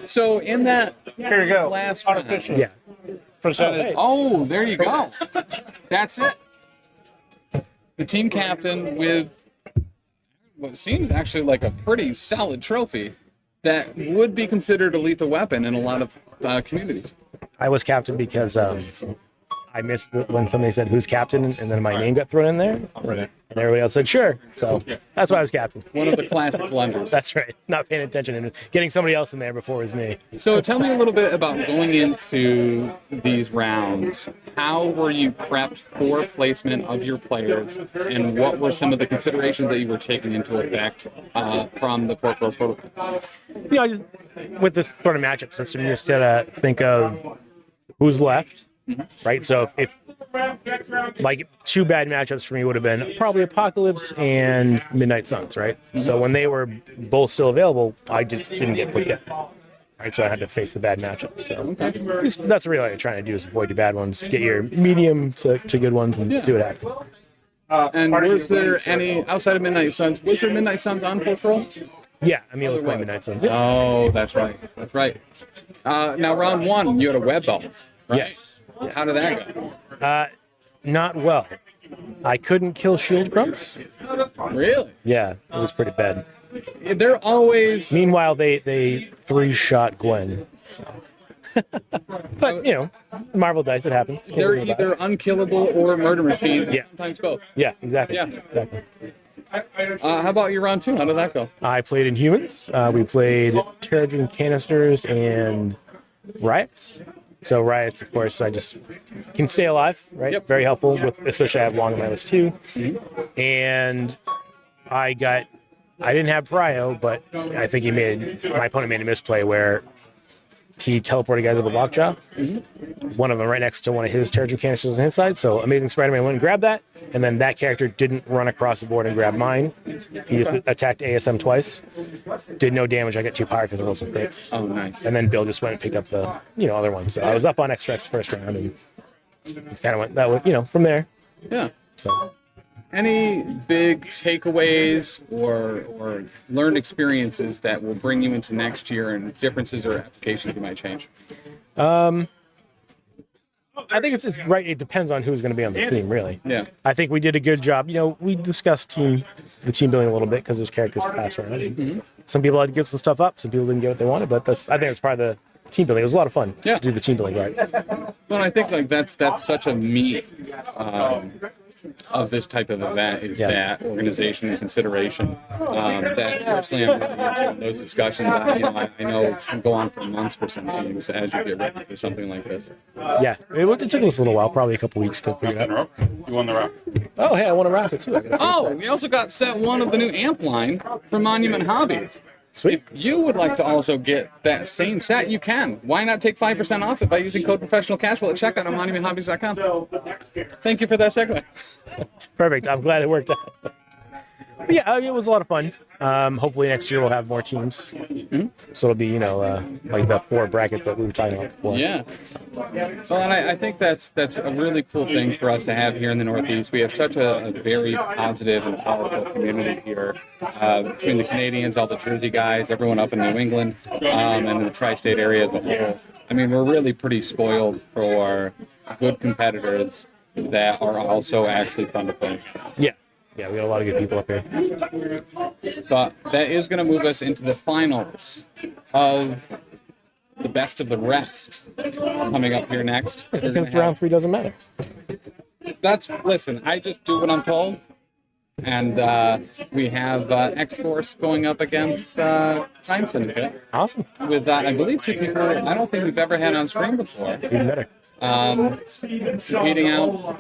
So in that Here you go. last Unofficial. Yeah. Percentage. Oh, there you go. That's it. The team captain with what seems actually like a pretty solid trophy that would be considered a lethal weapon in a lot of communities. I was captain because I missed when somebody said who's captain, and then my name got thrown in there, and everybody else said sure. So that's why I was captain. One of the classic blunders. That's right. Not paying attention and getting somebody else in there before it was me. So tell me a little bit about going into these rounds. How were you prepped for placement of your players, and what were some of the considerations that you were taking into effect from the Port protocol? You know, just with this sort of matchup system, you just gotta think of who's left. Right, so if like two bad matchups for me would have been probably Apocalypse and Midnight Suns, right? So when they were both still available, I just didn't get put down. Right, so I had to face the bad matchups. So that's really what I'm trying to do is avoid the bad ones, get your medium to good ones, and see what happens. And was there any outside of Midnight Suns? Was there Midnight Suns on Patrol? Yeah, I mean, it was playing Midnight Suns. Yeah. Oh, that's right. That's right. Now round one, you had a web belt. Right? Yes. How did that go? Not well. I couldn't kill shield grunts. Really? Yeah, it was pretty bad. They're always. Meanwhile, they 3-shot Gwen. So. But you know, Marvel dice, it happens. Can't They're worry about either it. unkillable or murder machines. Yeah. Sometimes both. Yeah, exactly. Yeah. Exactly. How about your round 2? How did that go? I played in humans. We played Terrigen canisters and riots. So riots, of course, I just can stay alive, right? Yep. Very helpful, with especially I have long on my list too. And I didn't have Prio, but I think my opponent made a misplay where he teleported guys over Lockjaw. One of them right next to one of his Terrigen canisters on his side. So Amazing Spider-Man went and grabbed that, and then that character didn't run across the board and grab mine. He just attacked ASM twice. Did no damage. I got 2 power because I rolled some crits. Oh, nice. And then Bill just went and picked up the other one. So I was up on X-Rex first round, and just kind of went that way, from there. Yeah. So. Any big takeaways or learned experiences that will bring you into next year, and differences or applications you might change? I think it's right. It depends on who's going to be on the team, really. Yeah. I think we did a good job. We discussed the team building a little bit because there's characters to pass around. Some people had to get some stuff up. Some people didn't get what they wanted, but I think it's part of the team building. It was a lot of fun to do the team building right. Well, I think that's such a meat of this type of event is that organization and consideration. That personally I'm really into in those discussions. I know can go on for months for some teams as you get ready for something like this. Yeah, it took us a little while, probably a couple weeks to figure it out. You won the round. Oh, hey, I want to rocket too. We also got set 1 of the new amp line from Monument Hobbies. Sweet. If you would like to also get that same set, you can. Why not take 5% off it by using code Professional Casual at checkout on monumenthobbies.com? Thank you for that segue. Perfect. I'm glad it worked out. But yeah, it was a lot of fun. Hopefully next year we'll have more teams. So it'll be, like the 4 brackets that we were talking about before. Yeah. Well, and I think that's a really cool thing for us to have here in the Northeast. We have such a very positive and powerful community here between the Canadians, all the Jersey guys, everyone up in New England, and the tri-state area as a whole. I mean, we're really pretty spoiled for good competitors that are also actually fun to play. Yeah. Yeah, we got a lot of good people up here. But that is going to move us into the finals of the best of the rest coming up here next. Because round 3 doesn't matter. Listen, I just do what I'm told. And we have X-Force going up against Time Syndicate. Awesome. With, I believe, 2 people I don't think we've ever had on stream before. Even better. Competing out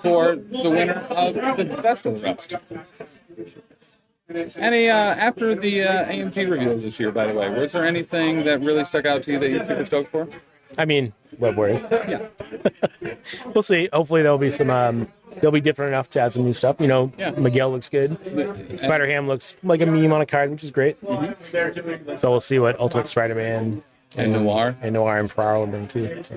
for the winner of the best of the rest. Any after the AMG reveals this year, by the way, was there anything that really stuck out to you that you're super stoked for? I mean, Web Warriors. Yeah. We'll see. Hopefully there'll be some. They'll be different enough to add some new stuff. Miguel looks good. Spider-Ham looks like a meme on a card, which is great. So we'll see what Ultimate Spider-Man and Noir and Ferraro will bring too. So.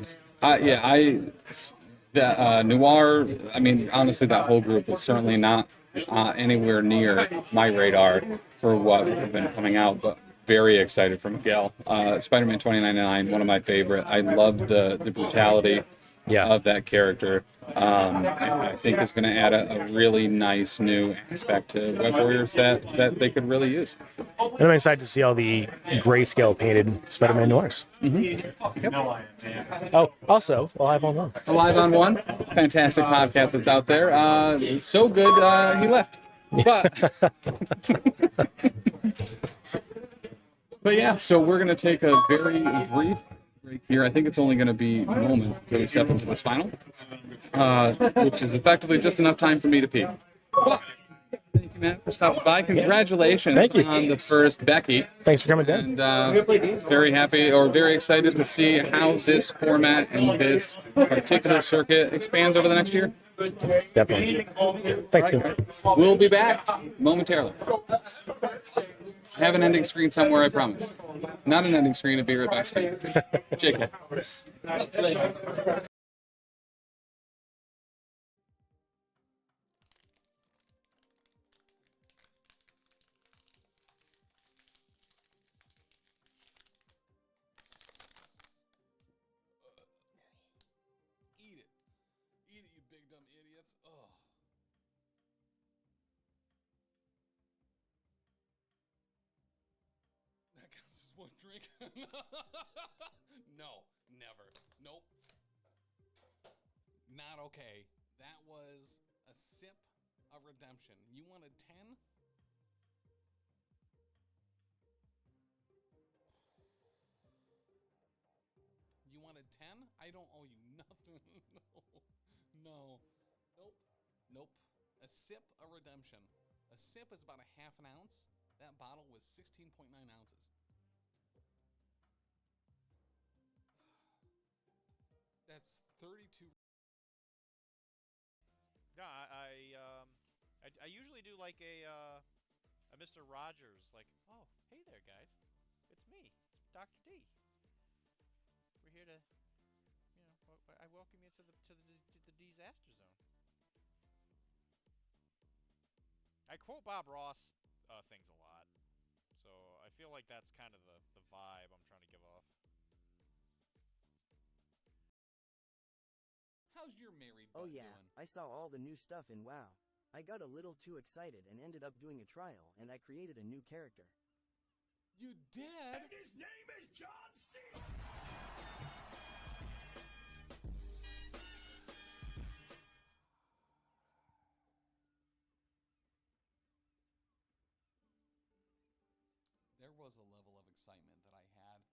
Noir, I mean, honestly, that whole group is certainly not anywhere near my radar for what have been coming out, but very excited for Miguel. Spider-Man 2099, one of my favorite. I love the brutality of that character. I think it's going to add a really nice new aspect to Web Warriors that they could really use. And I'm excited to see all the grayscale painted Spider-Man Noirs. Yep. Oh, also, Alive on One. Alive on One, fantastic podcast that's out there. It's so good, he left. But yeah, so we're going to take a very brief break here. I think it's only going to be moments until we step into this final, which is effectively just enough time for me to pee. But thank you, Matt, for stopping by. Congratulations on the first Becky. Thanks for coming down. And very happy or very excited to see how this format and this particular circuit expands over the next year. Definitely. Thanks, Tim. We'll be back momentarily. Have an ending screen somewhere, I promise. Not an ending screen, a be right back. JK. point drink? No, never. Nope. Not okay. That was a sip of redemption. You wanted 10? You wanted 10? I don't owe you nothing. No. Nope. Nope. A sip of redemption. A sip is about a half an ounce. That bottle was 16.9 ounces. That's 32. No, I usually do like a Mr. Rogers, like, oh, hey there, guys, it's me, it's Dr. D. We're here to, I welcome you to the disaster zone. I quote Bob Ross things a lot, so I feel like that's kind of the vibe I'm trying to give off. How's your married Oh butt yeah, doing? I saw all the new stuff in WoW. I got a little too excited and ended up doing a trial, and I created a new character. You did? And his name is John C. There was a level of excitement that I had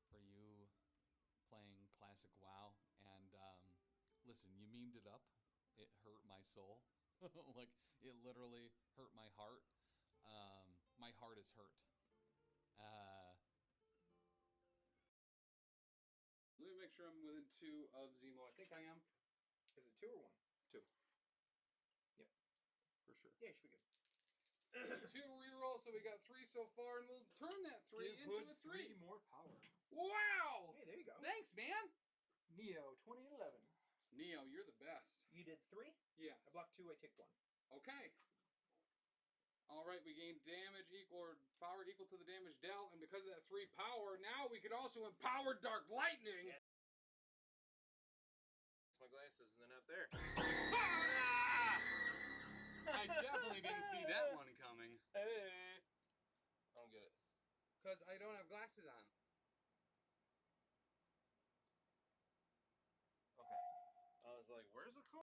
for you playing classic WoW, and listen, you memed it up. It hurt my soul. Like, it literally hurt my heart. My heart is hurt. Let me make sure I'm within 2 of Zemo. I think I am. Is it 2 or 1? 2. Yep. For sure. Yeah, you should be good. 2 rerolls, so we got 3 so far, and we'll turn that 3 Give into Hood a 3. 3 more power. Wow! Hey, there you go. Thanks, man. Neo 2011. Neo, you're the best. You did 3? Yes. I blocked 2, I take 1. Okay. All right, we gained damage equal or power equal to the damage dealt, and because of that 3 power, now we can also empower Dark Lightning. Yeah. My glasses and then up there. I definitely didn't see that one coming. Hey. I don't get it. Because I don't have glasses on. Okay. I was like, where's the cord?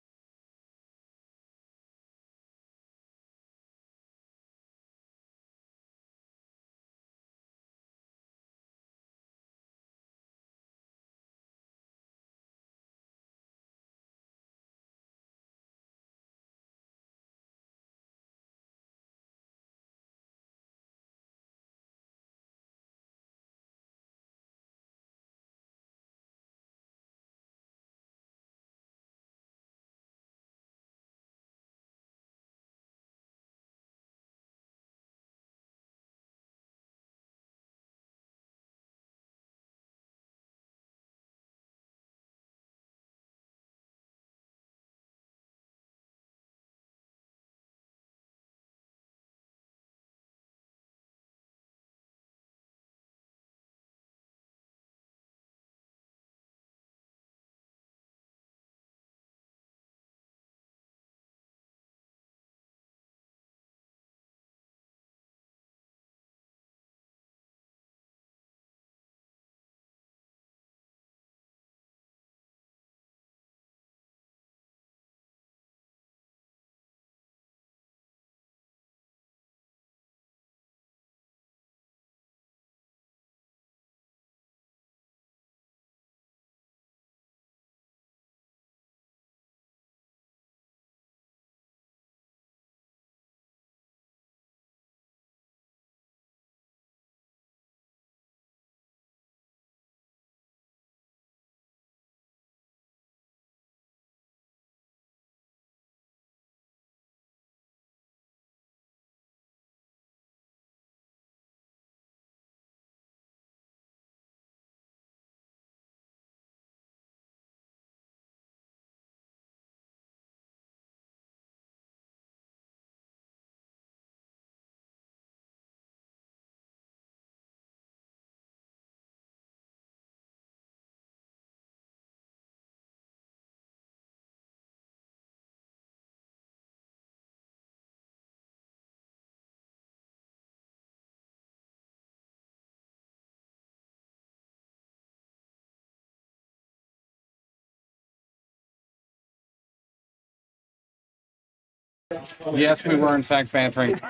Yes, we were in fact bantering.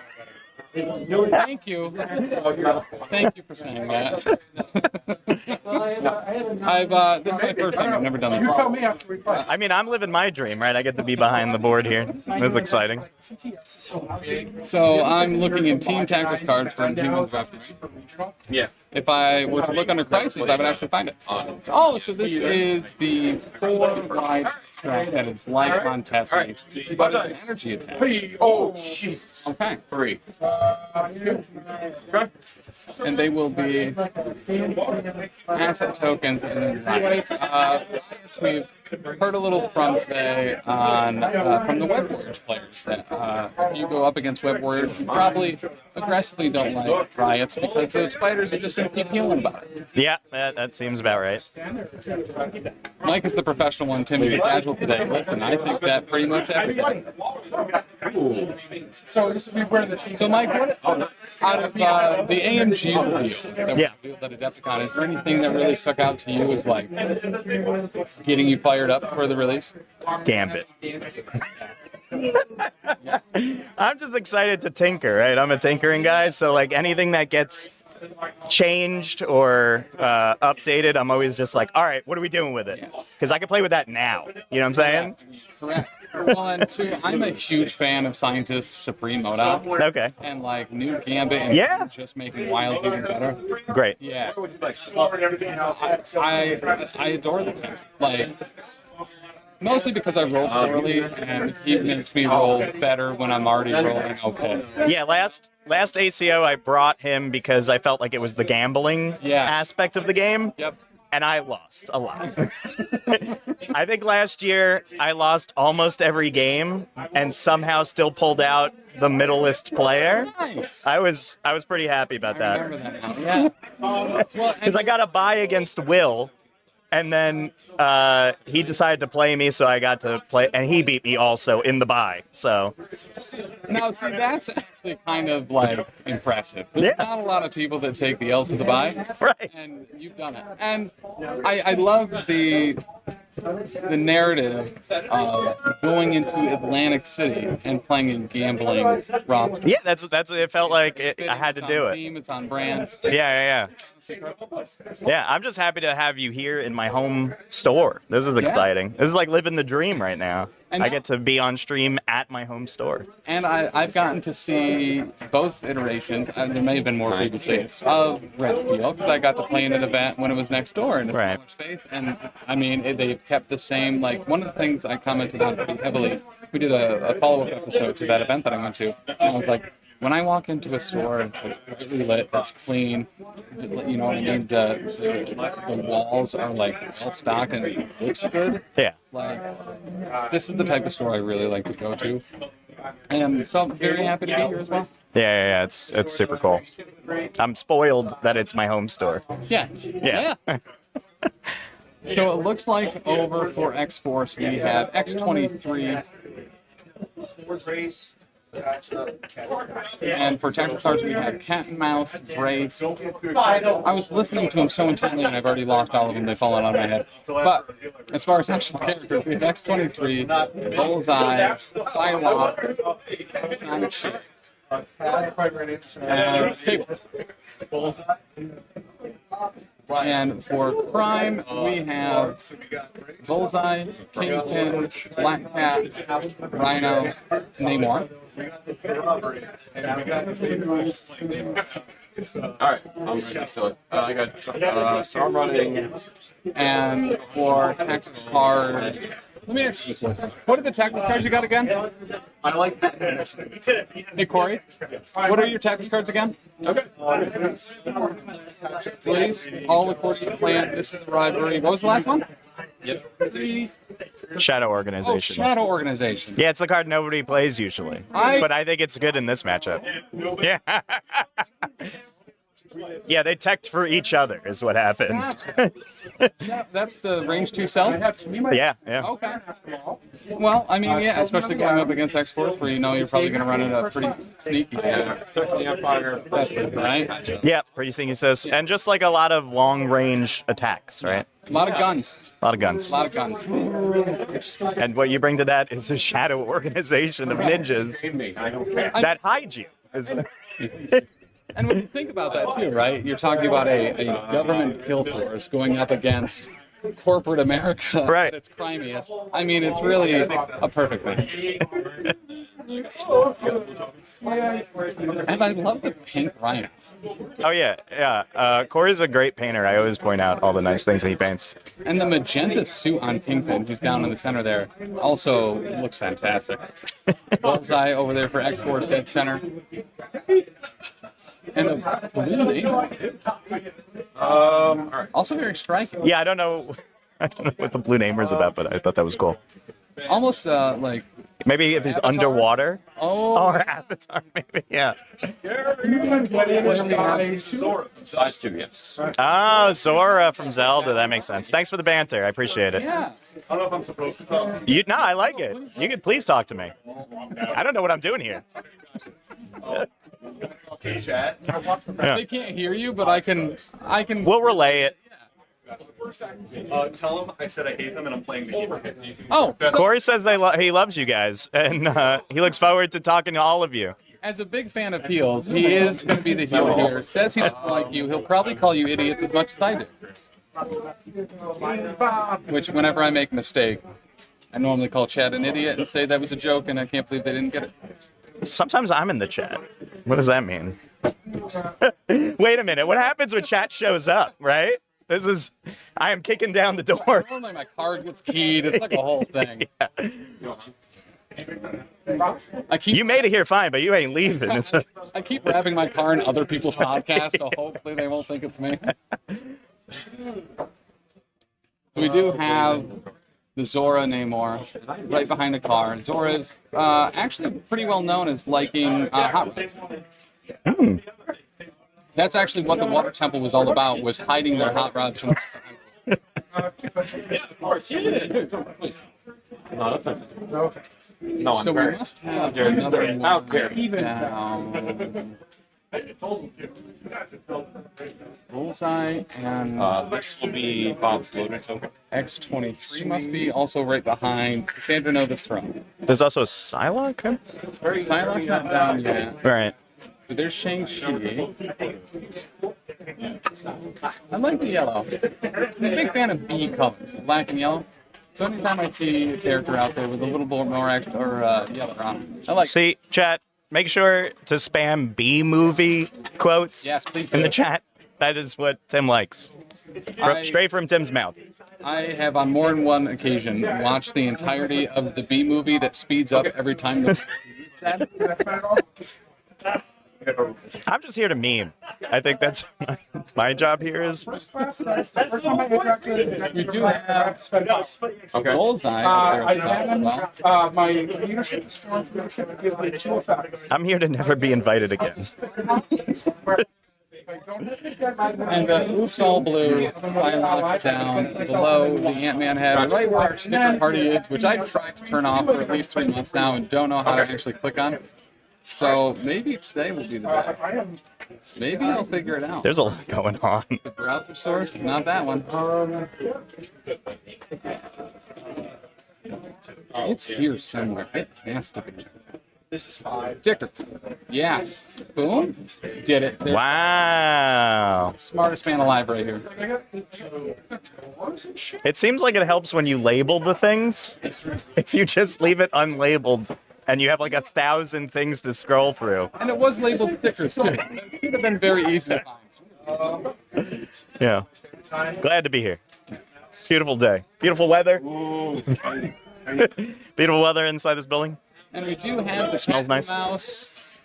Thank you. Thank you for saying that. This is my first time. I've never done this. I mean, I'm living my dream, right? I get to be behind the board here. This is exciting. So I'm looking in Team Tactics cards for Inhuman's weapons. Yeah. If I were to look under Crisis, I would actually find it. Oh, so this is the 4-wide track that is light contest, but it's an energy attack. Oh, Jesus. Okay. 3. And they will be asset tokens and riots. We've heard a little from today on from the Web Warriors players that if you go up against Web Warriors, you probably aggressively don't like riots because those spiders are just going to keep healing about it. Yeah, that seems about right. Mike is the professional one, Tim is the casual today. Listen, I think that pretty much everything. So this will be where the So Mike, what out of the AMG review that we revealed at Adepticon, is there anything that really stuck out to you as like getting you fired up for the release? Gambit. I'm just excited to tinker, right? I'm a tinkering guy, so like anything that gets changed or updated, I'm always just like, all right, what are we doing with it? Because I can play with that now. You know what I'm saying? Correct. Well, and two, I'm a huge fan of Scientist Supreme Moda. Okay. And like new Gambit and just making Wilds even better. Great. Yeah. I adore the game. Like, mostly because I roll poorly, and he makes me roll better when I'm already rolling okay. Yeah, last ACO I brought him because I felt like it was the gambling aspect of the game. Yep. And I lost a lot. I think last year I lost almost every game and somehow still pulled out the middlest player. Nice. I was pretty happy about that. I remember that now. Yeah. Because I got a bye against Will. And then he decided to play me, so I got to play, and he beat me also in the bye. So now, see, that's actually kind of like impressive. There's not a lot of people that take the L to the bye, right? And you've done it. And I love the narrative of going into Atlantic City and playing a gambling roster. Yeah, that's it. Felt like I had to do it. It's on brand. Yeah. Yeah, I'm just happy to have you here in my home store. This is exciting. This is like living the dream right now. I get to be on stream at my home store. And I've gotten to see both iterations, and there may have been more previously, of Red Steel, because I got to play in an event when it was next door in a smaller space. And I mean, they've kept the same, like, one of the things I commented on pretty heavily, we did a follow-up episode to that event that I went to, and I was like, when I walk into a store and it's really lit, it's clean, you know what I mean, the walls are like well stocked and it looks good. Yeah. Like, this is the type of store I really like to go to. And so I'm very happy to be here as well. Yeah, it's super cool. I'm spoiled that it's my home store. Yeah. So it looks like over for X-Force we have X-23. And for Tactical Cards, we have Cat and Mouse, Brace. I was listening to them so intently, and I've already lost all of them. They've fallen out of my head. But as far as actual characters, we have X-23, Bullseye, Psylocke, Nightshade, and Sable. And for Prime, we have Bullseye, Kingpin, Black Cat, Rhino, Namor. Alright, I'm ready. So I got Storm running. And for Tactics cards, let me ask you this. What are the Tactics cards you got again? I like that. Hey, Corey, what are your Tactics cards again? Okay. Please, all according to plan. This is the rivalry. What was the last one? Yep. Shadow Organization. Oh, Shadow Organization. Yeah, it's the card nobody plays usually. But I think it's good in this matchup. Yeah. Yeah, they teched for each other is what happened. That's the range 2 cell? Yeah, yeah. Okay. Well, I mean, yeah, especially going up against X-Force where you know you're probably going to run into a pretty sneaky right? Yeah, pretty sneaky sis. And just like a lot of long-range attacks, right? A lot of guns. A lot of guns. A lot of guns. And what you bring to that is a shadow organization of ninjas that hide you. And when you think about that too, right? You're talking about a government kill force going up against corporate America at its crimiest. I mean, it's really a perfect thing. And I love the pink rhino. Oh yeah, yeah. Corey's a great painter. I always point out all the nice things that he paints. And the magenta suit on Kingpin, who's down in the center there, also looks fantastic. Bullseye over there for X-Force dead center. And a blue name. Also very striking. Yeah, I don't know what the blue namer's about, but I thought that was cool. Almost like maybe if he's Avatar? underwater. Oh, or Avatar, maybe. Yeah. Size 2, yes. Oh, Zora from Zelda. That makes sense. Thanks for the banter. I appreciate it. Yeah. I don't know if I'm supposed to talk to you. No, I like it. You could please talk to me. I don't know what I'm doing here. Chat. Yeah. They can't hear you, but I can. We'll relay it. Tell him I said I hate them and I'm playing the game. Oh, Corey says he loves you guys, and he looks forward to talking to all of you. As a big fan of heels, he is going to be the heel here. Says he doesn't like you. He'll probably call you idiots as much as I do. Which, whenever I make a mistake, I normally call Chad an idiot and say that was a joke, and I can't believe they didn't get it. Sometimes I'm in the chat. What does that mean? Wait a minute. What happens when chat shows up, right? I am kicking down the door. Normally my card gets keyed. It's like a whole thing. You made it here fine, but you ain't leaving. I keep grabbing my car in other people's podcasts, so hopefully they won't think it's me. So we do have the Zora Namor right behind the car. Zora is actually pretty well known as liking hot rods. That's actually what the Water Temple was all about, was hiding their hot rods from Of course, yeah. Please. No, so we must have another one out there. down. Bullseye and This will be Bob's loader token. X-23 must be also right behind Sandra Nova's throne. There's also a Psylocke? Psylocke's not down yet. Right. But there's Shang-Chi. I like the yellow. I'm a big fan of B colors, black and yellow. So anytime I see a character out there with a little bit more extra or yellow on, I like. See, chat, make sure to spam B movie quotes in the chat. That is what Tim likes. Straight from Tim's mouth. I have on more than one occasion watched the entirety of the B movie that speeds up every time the said. I'm just here to meme. I think that's my job here is. We do have Bullseye. My leadership responsibility gives me 2 effects. I'm here to never be invited again. And Oops All Blue, I locked down below the Ant-Man head, right where our sticker party is, which I've tried to turn off for at least 3 months now and don't know how to actually click on. So maybe today will be the day. Maybe I'll figure it out. There's a lot going on. The browser source, not that one. It's here somewhere. It has to be. This is 5. Sticker. Yes. Boom. Did it. There. Wow. Smartest man alive right here. It seems like it helps when you label the things. If you just leave it unlabeled and you have like 1,000 things to scroll through. And it was labeled stickers too. It could have been very easy to find. Yeah. Glad to be here. Beautiful day. Beautiful weather. Beautiful weather inside this building. And we do have the Smells Cat nice. and Mouse.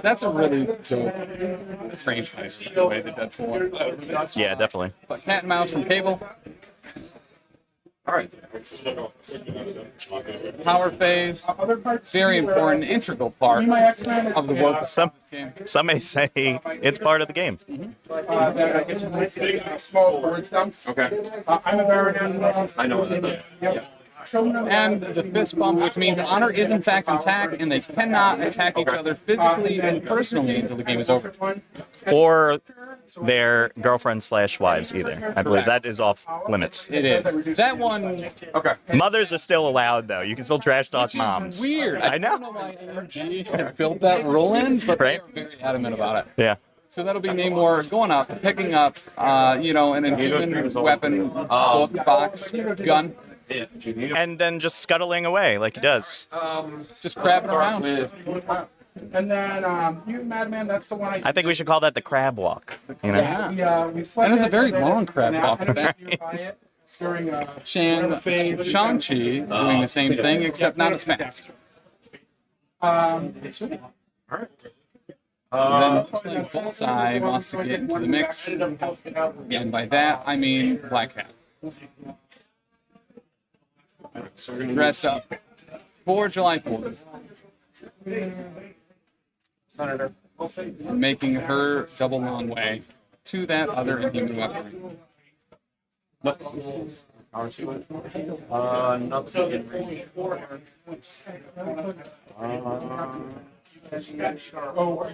That's a really dope franchise, the way they did for. Yeah, definitely. But Cat and Mouse from Cable. All right. Power phase, very important, integral part of the world. Some may say it's part of the game. Small word stumps. Okay. I'm a baron. I know that. Yep. And the fist bump, which means honor is in fact intact, and they cannot attack each other physically and personally until the game is over. Or their girlfriends/wives either. I believe that is off limits. It is. That one. Okay. Mothers are still allowed though. You can still trash talk moms. Weird. I know. don't know why AMG has built that rule in, but they're very adamant about it. Yeah. So that'll be Namor going up, picking up, an inhuman weapon, box, gun. And then just scuttling away like he does. Just crabbing around. And then you, Madman, that's the one I think we should call that the crab walk. You know? Yeah. We And it's a very long crab walk. during Shang-Chi doing the same thing, except not as fast. Then Bullseye wants to get into the mix, and by that I mean Black Cat. Dressed up for July 4th. Senator. Making her double long way to that other inhuman weaponry. Nothing in range.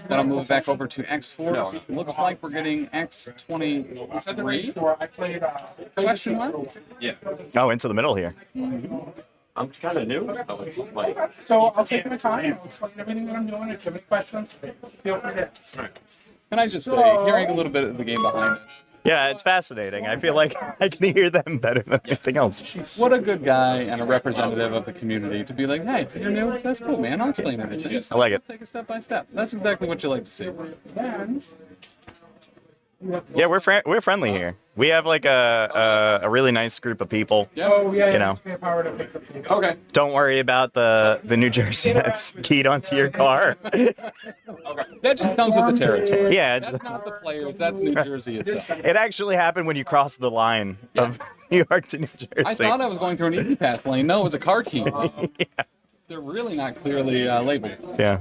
That'll move back over to X4. Looks like we're getting X23. I played. Question mark? Yeah. Oh, into the middle here. I'm kind of new, so it's like. So I'll take my time. I'll explain everything that I'm doing. If you have any questions, feel free to ask. Can I just say, hearing a little bit of the game behind us, Yeah, it's fascinating. I feel like I can hear them better than anything else. what a good guy and a representative of the community to be like, hey, you're new, that's cool, man. I'll explain everything. I like it. Take it step by step. That's exactly what you like to see. Then, Yeah, we're friendly here. We have like a really nice group of people. oh yeah, You know. it's power to pick up the Okay. Don't worry about the New Jersey that's keyed onto your car. That just comes with the territory. Yeah, That's not the players, that's New Jersey itself. it actually happened when you crossed the line of New York to New Jersey. I thought I was going through an easy pass lane. No, it was a car key. They're really not clearly labeled. Yeah.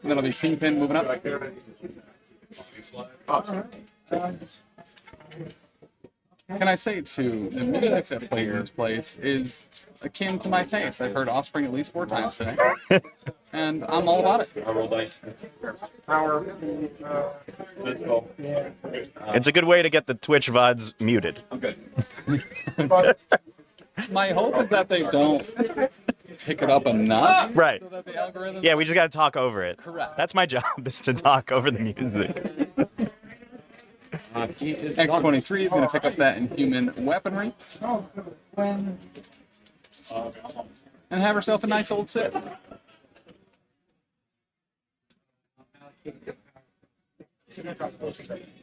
That'll be Kingpin moving up. Can I say, too, the music that players plays is akin to my taste. I've heard Offspring at least 4 times today, and I'm all about it. power. It's a good way to get the Twitch VODs muted. Okay. My hope is that they don't pick it up enough. Right. So that the algorithm. Yeah, we just got to talk over it. Correct. That's my job, is to talk over the music. X23 is going to pick up that inhuman weaponry and have herself a nice old sip.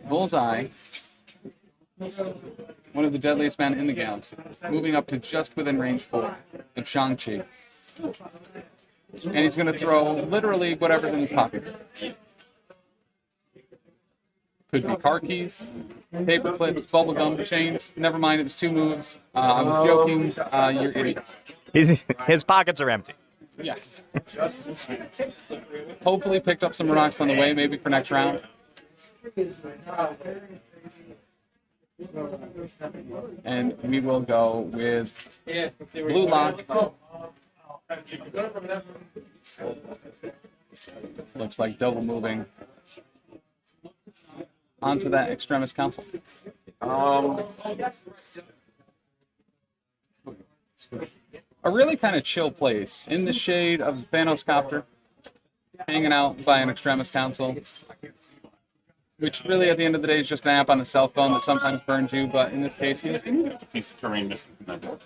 Bullseye, one of the deadliest men in the galaxy, moving up to just within range 4 of Shang-Chi. And he's going to throw literally whatever's in his pockets. Could be car keys, paper clips, bubble gum, change. Never mind, it was 2 moves. I was joking. You're idiots. His pockets are empty. Yes. Hopefully picked up some rocks on the way, maybe for next round. And we will go with blue lock. Looks like double moving onto that Extremis Council. A really kind of chill place in the shade of the Thanos copter, hanging out by an Extremis Council, which really at the end of the day is just an app on the cell phone that sometimes burns you, but in this case, a piece of terrain missing from that board.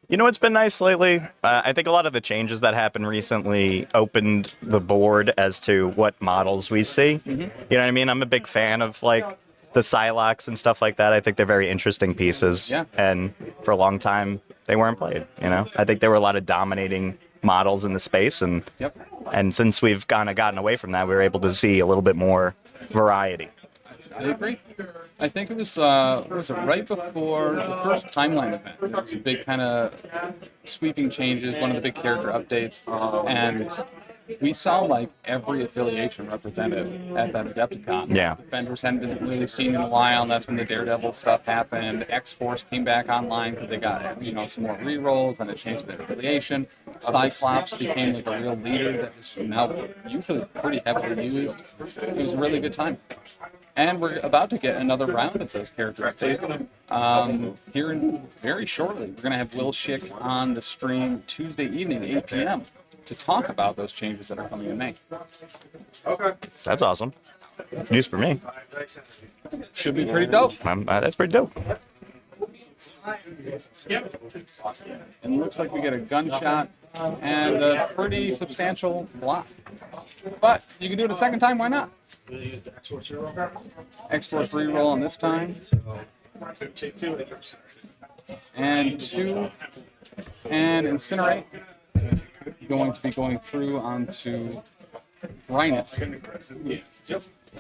You know what's been nice lately? I think a lot of the changes that happened recently opened the board as to what models we see. You know what I mean? I'm a big fan of like the Psylocks and stuff like that. I think they're very interesting pieces. Yeah. And for a long time, they weren't played. You know, I think there were a lot of dominating models in the space, and and since we've kind of gotten away from that, we were able to see a little bit more variety. I agree. I think it was right before the first timeline event. It was a big kind of sweeping changes, one of the big character updates, and we saw like every affiliation represented at that Adepticon. Yeah. Defenders hadn't been really seen in a while, and that's when the Daredevil stuff happened. X-Force came back online because they got some more rerolls, and it changed their affiliation. Cyclops became like a real leader that was now usually pretty heavily used. It was a really good time. And we're about to get another round of those character updates here very shortly. We're going to have Will Schick on the stream Tuesday evening, 8 p.m. to talk about those changes that are coming in May. Okay. That's awesome. That's news for me. Should be pretty dope. That's pretty dope. Yep. It looks like we get a gunshot and a pretty substantial block. But you can do it a second time, why not? X-Force reroll on this time. And 2. And Incinerate. Going to be going through onto Rhinus.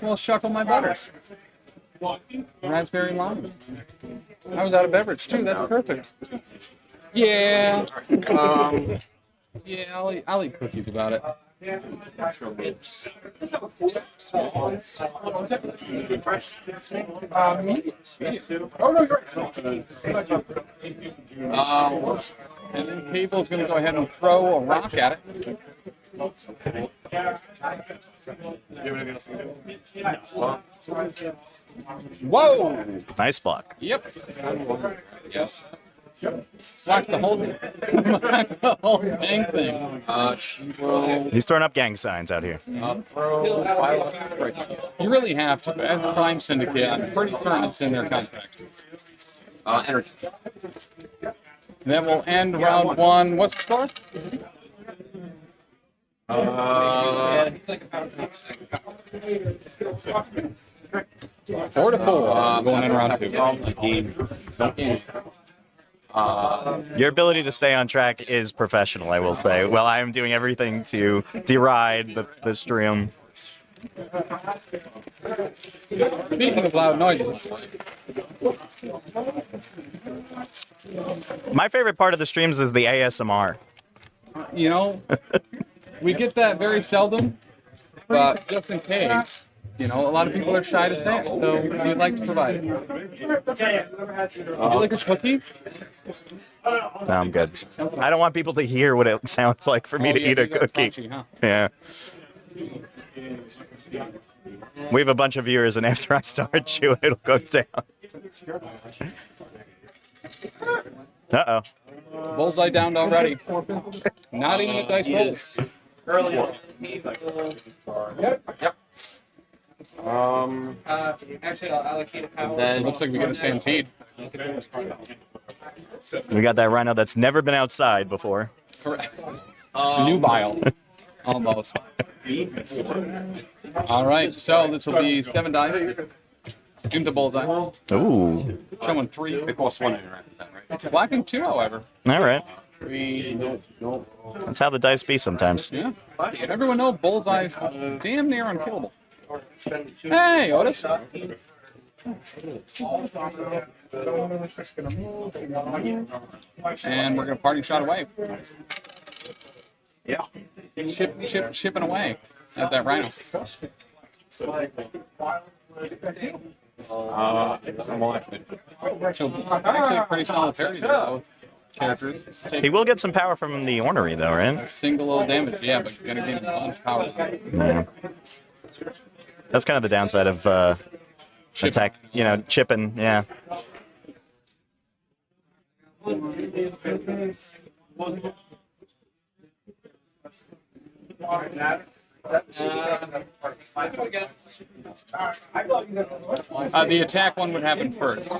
Well, shuckle my butters. Raspberry lime. I was out of beverage too. That's perfect. Yeah. Yeah, I'll eat cookies about it. Medium. Oh no, you're right. And then Cable's going to go ahead and throw a rock at it. Whoa! Nice block. Yep. Yes. Block the whole dang thing. He's throwing up gang signs out here. You really have to. As a crime syndicate, I'm pretty certain it's in their contract. Energy. That will end round 1. What's the score? 4-4. Going in round 2. Your ability to stay on track is professional, I will say. Well, I am doing everything to deride the stream. Speaking of loud noises. My favorite part of the streams was the ASMR. You know, we get that very seldom, but just in case, a lot of people are shy to say it, so we'd like to provide it. Would you like a cookie? No, I'm good. I don't want people to hear what it sounds like for me to eat a cookie. Crunchy, huh? Yeah. We have a bunch of viewers, and after I start chewing, it'll go down. Uh-oh. Bullseye downed already. Not even a dice roll. Earlier. Yep. Actually, I'll allocate a power. Then looks like we get a stampede. We got that rhino that's never been outside before. Correct. Nubile. Almost. All right, so this will be 7 dice. Into bullseye. Ooh. Showing 3. It costs 1 right? Blocking 2, however. All right. 3. That's how the dice be sometimes. Yeah. Everyone knows bullseye's damn near unkillable. Hey, Otis. And we're going to party shot away. Yeah. Chipping away at that rhino. I'm watching. Actually, pretty solid parry there, both characters. He will get some power from the ornery, though, right? Single little damage, yeah, but you're going to gain a bunch of power. Yeah. That's kind of the downside of attack, chipping, yeah. The attack one would happen first.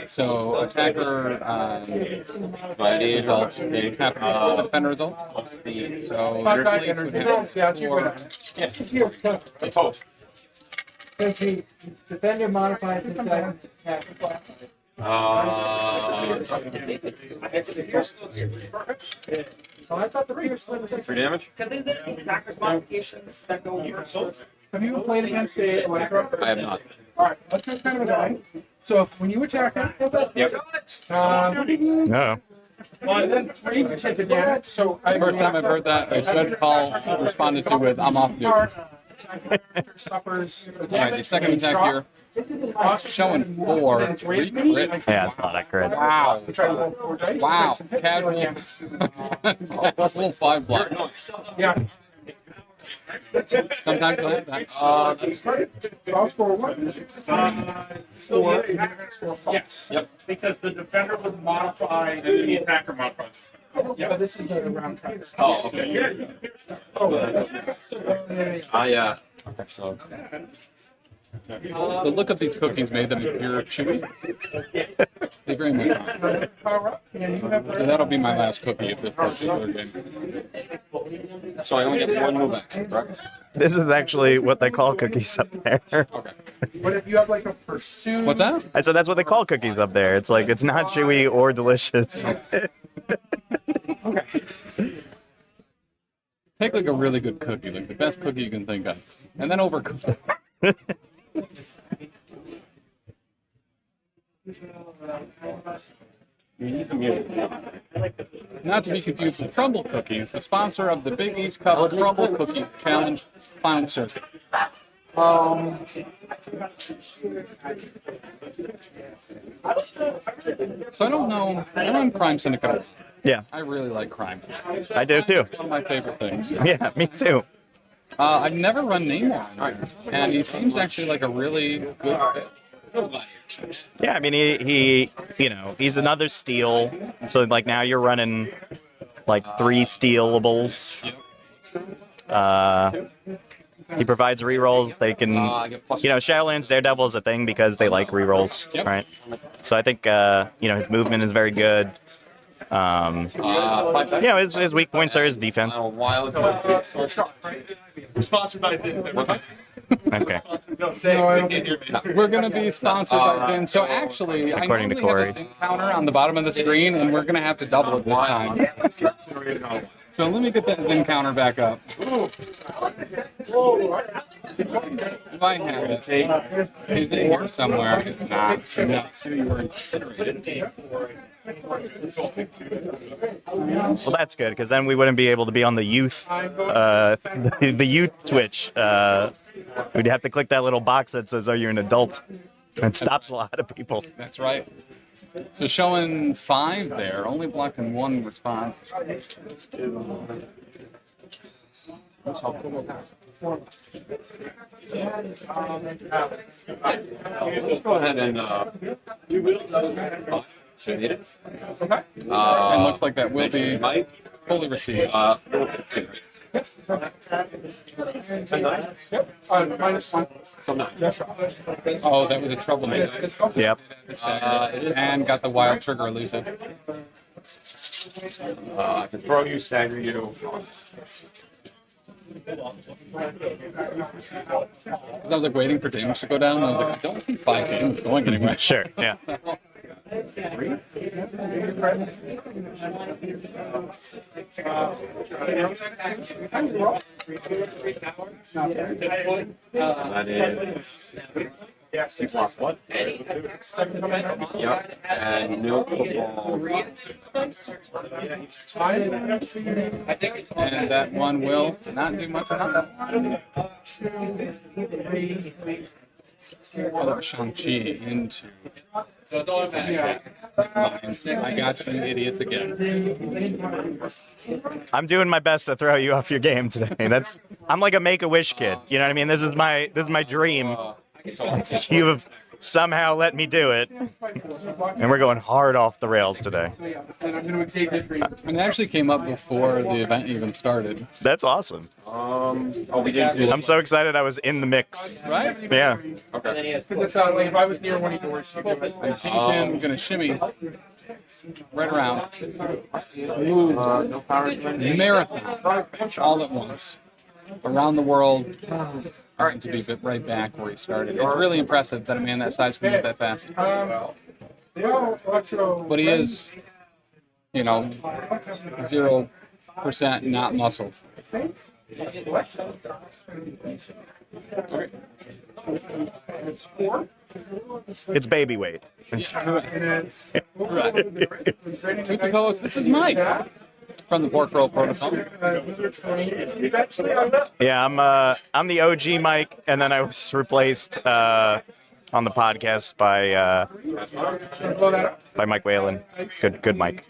So attacker results, they happen before the defender results. So your police would hit for Defender modifies the attack. Oh, I thought the Raiders played the 3 damage. Because there's the attackers modifications that go over. Have you ever played against a Electro? I have not. All right, Electro's kind of a guy. So when you attack him, Yep. No. well, then 3 you take the damage. So First time I've heard that, a judge call responded to with, I'm off duty. Suffers All right, the second attack here, showing 4, 3 crit. Yeah, it's not accurate. Wow. Try to roll 4 dice. Wow. Casual. Casual 5 block. Yeah. Sometimes you'll have that. So I'll score 1. 4. And you're gonna score 5. Yes. Yep. Because the defender would modify the attacker modifier. Yeah, but this is the round tracker. Oh, okay. Okay, so. The look of these cookies made them appear chewy. They very much are. So that'll be my last cookie of this particular game. So I only get 1 move action, correct? This is actually what they call cookies up there. Okay. But if you have like a pursuit. What's that? I said that's what they call cookies up there. It's like it's not chewy or delicious. Take like a really good cookie, like the best cookie you can think of, and then overcook it. Not to be confused with Crumble Cookies, the sponsor of the Big East Cup Crumble Cookie Challenge Clown Circuit. So So I don't know. I run Crime Syndicate. Yeah. I really like crime. I do too. It's one of my favorite things. Yeah, me too. I've never run Namor, and he seems actually like a really good fit. Yeah, I mean he he's another steal. So like now you're running like 3 stealables. He provides rerolls. They can, Shadowlands Daredevil is a thing because they like rerolls, right? So I think his movement is very good. His weak points are his defense. Sponsored by Vin. Okay. We're going to be sponsored by Vin. So actually, According to I Corey. normally have a counter on the bottom of the screen, and we're going to have to double it this time. So let me get that Vin counter back up. If I have it, is it here somewhere? It's not. Well, that's good because then we wouldn't be able to be on the youth, the youth Twitch. We'd have to click that little box that says, "Are you an adult?" It stops a lot of people. That's right. So showing 5 there, only blocking 1 response. Let's go ahead and so you need it? And looks like that will be fully received. Okay. -1. So 9. Oh, that was a troublemaker. Yep. And got the wild trigger elusive. I can throw you, stagger you. I was like waiting for damage to go down. And I was like, I don't think 5 damage is going anywhere. Sure. Yeah. That is. Yeah, 6 lost what? Yep. And no football. And that one will not do much. Oh, that was Shang-Chi into. I got you idiots again. I'm doing my best to throw you off your game today. I'm like a Make-A-Wish kid. You know what I mean? This is my dream. You have somehow let me do it, and we're going hard off the rails today. And it actually came up before the event even started. That's awesome. We didn't do I'm so excited I was in the mix. Right? Yeah. Okay. It's like if I was near one of yours, you give us. I'm gonna shimmy right around. Move marathon all at once around the world. To be right back where he started. It's really impressive that a man that size can move that fast. But he is, 0% not muscle. It's baby weight. Tooth this is Mike from the Pork Roll Protocol. Yeah, I'm the OG Mike, and then I was replaced on the podcast by Mike Whalen. Good Mike.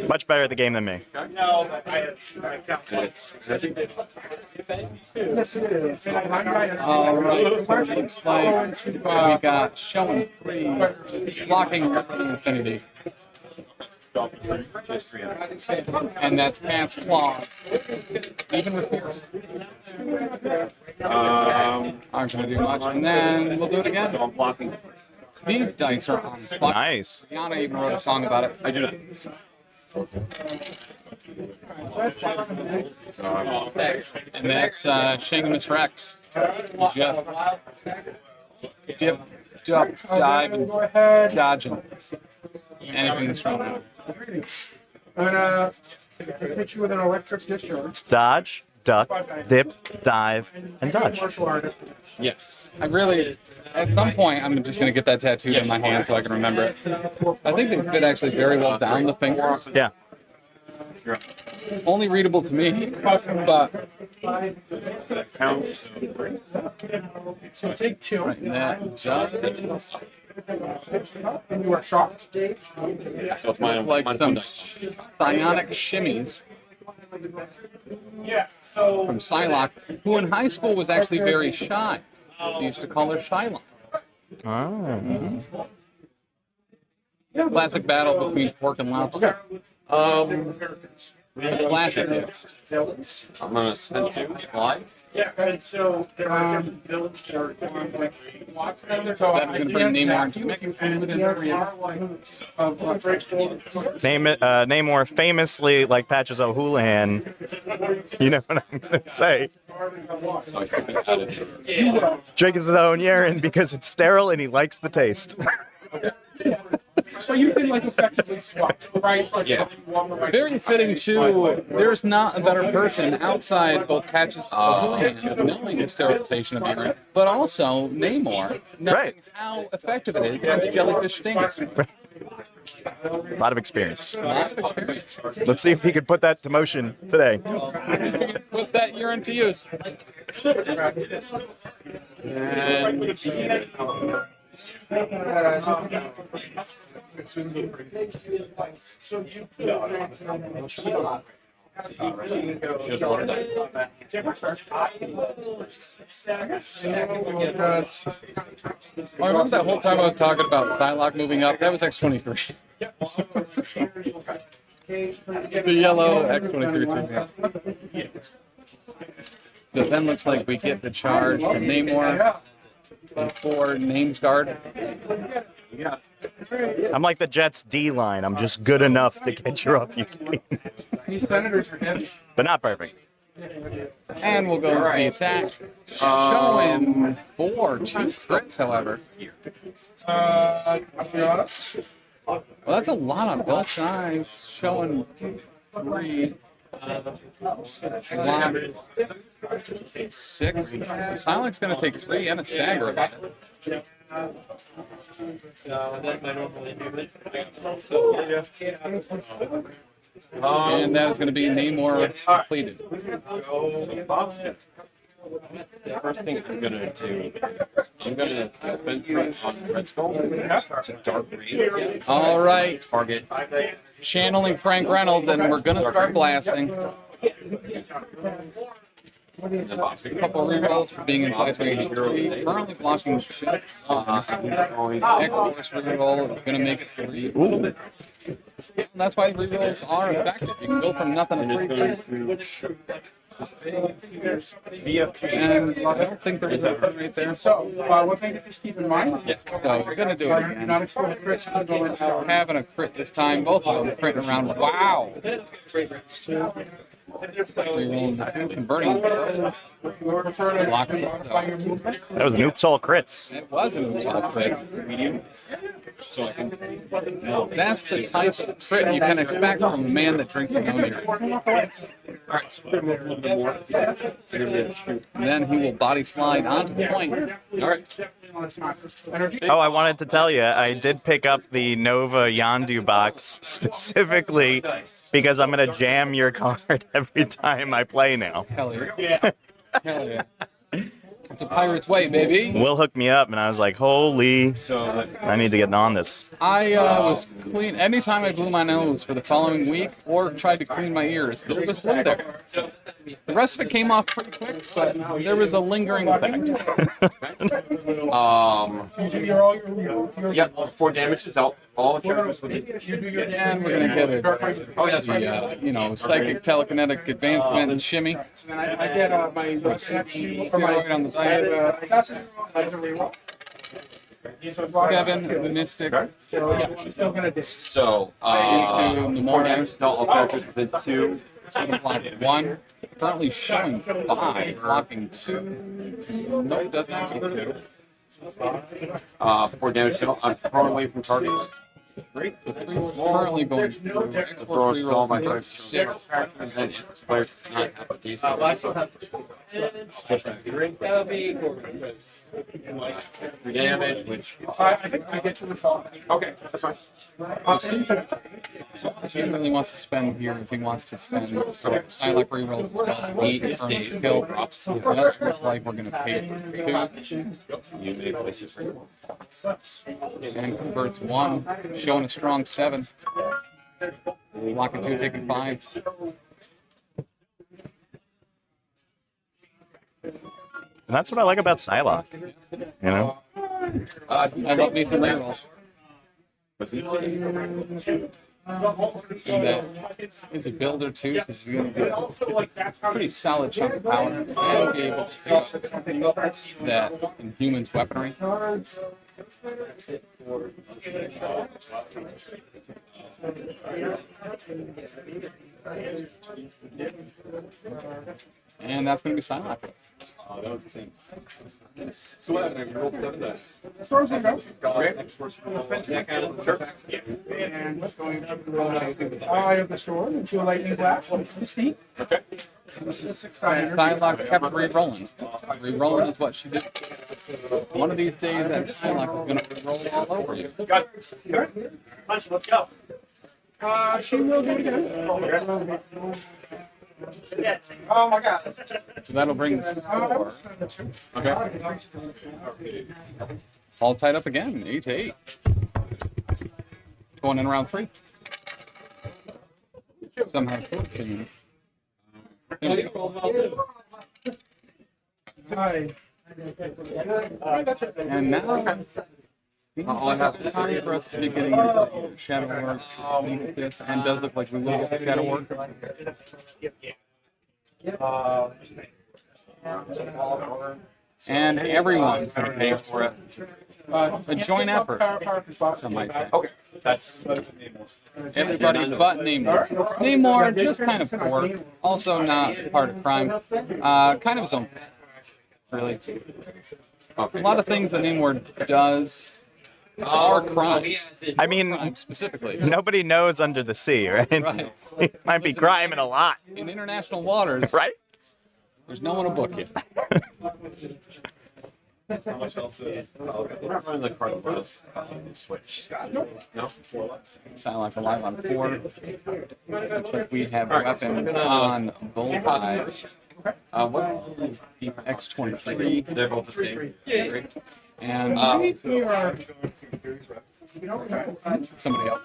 Much better at the game than me. All right, so it looks like we got showing free blocking infinity. And that's pants claw. Even with Pierce. Aren't going to do much. And then we'll do it again. I'm blocking. These dice are on fire. Nice. Yana even wrote a song about it. I do not. And that's Shangamus Rex. Jeff. Dip, duck, dive, and dodging. Anything that's wrong. I'm gonna hit you with an electric discharge. It's dodge, duck, dip, dive, and dodge. Martial artist. Yes. I really, at some point, I'm just going to get that tattooed on my hand so I can remember it. I think they fit actually very well down the fingers. Yeah. Only readable to me, but Counts. So take 2. right, that just And you are shocked. So it's mine. like Mine some dice. psionic shimmies Yeah. So from Psylocke, who in high school was actually very shy. They used to call her Shylock. Oh. Classic battle between Pork and Lobster. The classic hits. I'm gonna spend 2. Fly. yeah. And so there are different villains that are So I'm going to bring Namor and make it Namor famously, like Patches O'Houlihan, you know what I'm gonna say. So I keep it out of Drink his own urine because it's sterile and he likes the taste. So you can like effectively swap, right? Like, Yeah. Very fitting too. There's not a better person outside both Patches O'Houlihan knowing the sterilization of urine, but also Namor knowing Right. how effective it is against jellyfish stings. A lot of experience. Lots of experience. Let's see if he could put that to motion today. Put that urine to use. And Just one dice. I remember that whole time I was talking about Psylocke moving up. That was X-23. The yellow X-23. So then looks like we get the charge from Namor before Names Guard. I'm like the Jets D line. I'm just good enough to get you off your game. These senators are heavy. But not perfect. And we'll go to the attack. Showing 4, 2 crits, however. Well, that's a lot on both sides. Showing 3. 6. Silent's going to take 3 and a stagger of it. And that's going to be Namor completed. First thing I'm gonna do is I'm gonna spend 3 on Red Skull to Dark Reed. All right. Target. Channeling Frank Reynolds, and we're going to start blasting. A couple rerolls for being in size range 3. Currently blocking shit. X-Force reroll is going to make it 3. Ooh. That's why rerolls are effective. You can go from nothing to 3. And I don't think there is a right there. So, one thing to just keep in mind. So we're going to do it again. Not exploring crits. Having a crit this time. Both of them critting around. Wow. Rerolling the 2, converting. Blocking. That was an oops all crits. It was an oops all crit. So I can. That's the type of crit you can expect from a man that drinks an Oneir. Alright, so I'm a little bit more. And then he will body slide onto the point. Alright. Oh, I wanted to tell you, I did pick up the Nova Yondu box specifically because I'm going to jam your card every time I play now. Hell yeah. Hell yeah. It's a pirate's way, baby. Will hooked me up, and I was like, holy, I need to get on this. I was clean. Anytime I blew my nose for the following week or tried to clean my ears, there was flu there. The rest of it came off pretty quick, but there was a lingering effect. Yep, 4 damage is out. All the characters with it. And we're gonna get a psychic telekinetic advancement and shimmy. I get my Right on the side. Kevin, the Mystic. So yeah, she's still gonna do. So, 4 damage to all characters within 2. Block 1. Currently showing 5, blocking 2. No, does not get 2. 4 damage to I'm thrown away from targets. Great. So 3 is currently going through. Throw all my targets. 6. And then if the player does not have a decent That'll be 3 damage, which. I get you the phone. Okay, that's fine. If he really wants to spend here, if he wants to spend Psylocke reroll skill drops, it does look like we're going to pay it 2. You may place it And converts 1, showing a strong 7. Blocking 2, taking 5. And that's what I like about Psylocke. You know? I love me some rerolls. And that is a builder too, because you're going to get a pretty solid chunk of power and be able to pick up that in humans' weaponry. And that's going to be Psylocke. That was the same. So what happened? You rolled 7 dice. As far as I go. Okay. And let's go into the eye of the storm into a lightning blast. 16. Okay. So this is 6 Psylocke kept re-rolling. Re-rolling is what she did. One of these days, that Psylocke is going to re-roll all over you. Got it. Punch, let's go. She will do it again. Oh my god. So that'll bring us 4. Okay. All tied up again, 8-8. Going in round 3. Somehow 14. And now, all I have time for us to be getting into shadow work, this, and does look like we will get the shadow work. And everyone's going to pay for it. A joint effort, some might say. Okay, that's everybody but Namor. Namor, just kind of poor. Also not part of crime. Kind of his own thing, really. A lot of things that Namor does are crimes. I mean, specifically, nobody knows under the sea, right? Right. He might be criming a lot. In international waters, right? There's no one to book you. How much else? We're not running the card switch. No? Sound like a live on 4. Looks like we have weapons on both sides. X23. They're both the same. Yeah. And we are somebody else.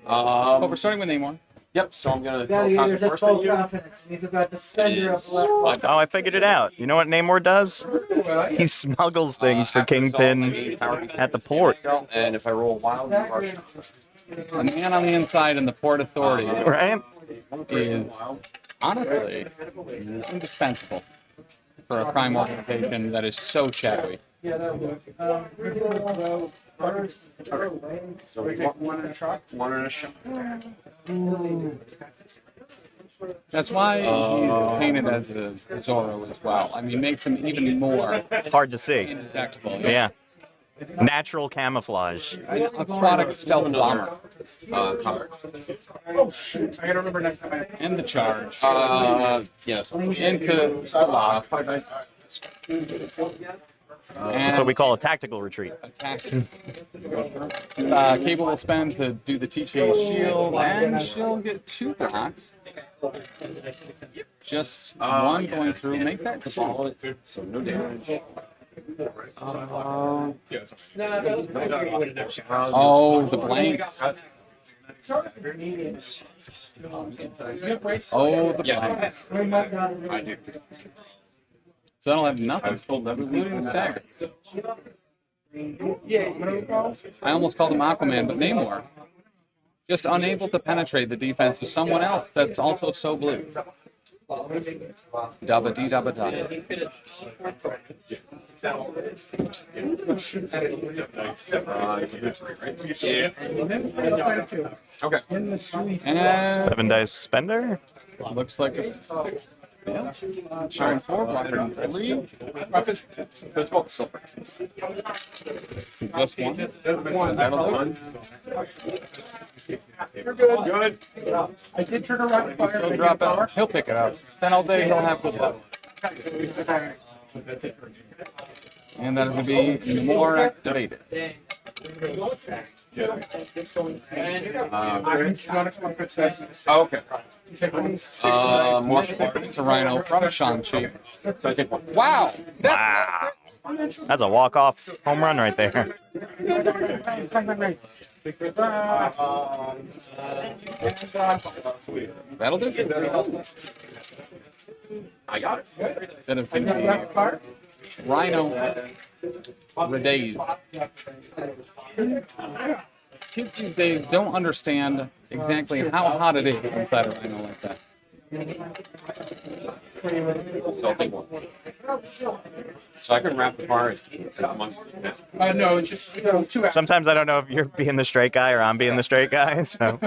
But we're starting with Namor. Yep, so I'm gonna There's a 12 confidence. He's about to spend your Oh, I figured it out. You know what Namor does? He smuggles things for Kingpin at the port. And if I roll wild, The man on the inside in the Port Authority, right, is honestly indispensable for a crime organization that is so shadowy. So we take one in a shot. One in a shot. That's why he's painted as a Zorro as well. I mean, makes him even more hard to see. indetectable. Yeah. Natural camouflage. An aquatic stealth bomber. Oh shoot! I gotta remember next time I. And the charge. Yes. Into the lock. That's what we call a tactical retreat. Cable will spend to do the TJ shield, and she'll get 2 blocks. Just one going through, make that 2. So no damage. Oh, the blanks. Oh, the blanks. I do. So I don't have nothing, including the dagger. I almost called him Aquaman, but Namor. Just unable to penetrate the defense of someone else that's also so blue. Dabba dee dabba da. Okay. And 7 dice spender. looks like a yeah. Showing 4, blocking 3. Physical silver. Just 1. That'll do. You're good. Good. I did trigger rapid fire. He'll drop out. He'll pick it up. Then all day he'll have good luck. And that'll be more activated. Okay. More to Rhino from Shang-Chi. So I take 1. Wow! Wow. That's a walk-off home run right there. That'll do. I got it. That is going to be Rhino Redazed. Kids these days don't understand exactly how hot it is inside a Rhino like that. So I'll take 1. So I can wrap the bar as much as No, it's just 2 hours. Sometimes I don't know if you're being the straight guy or I'm being the straight guy, so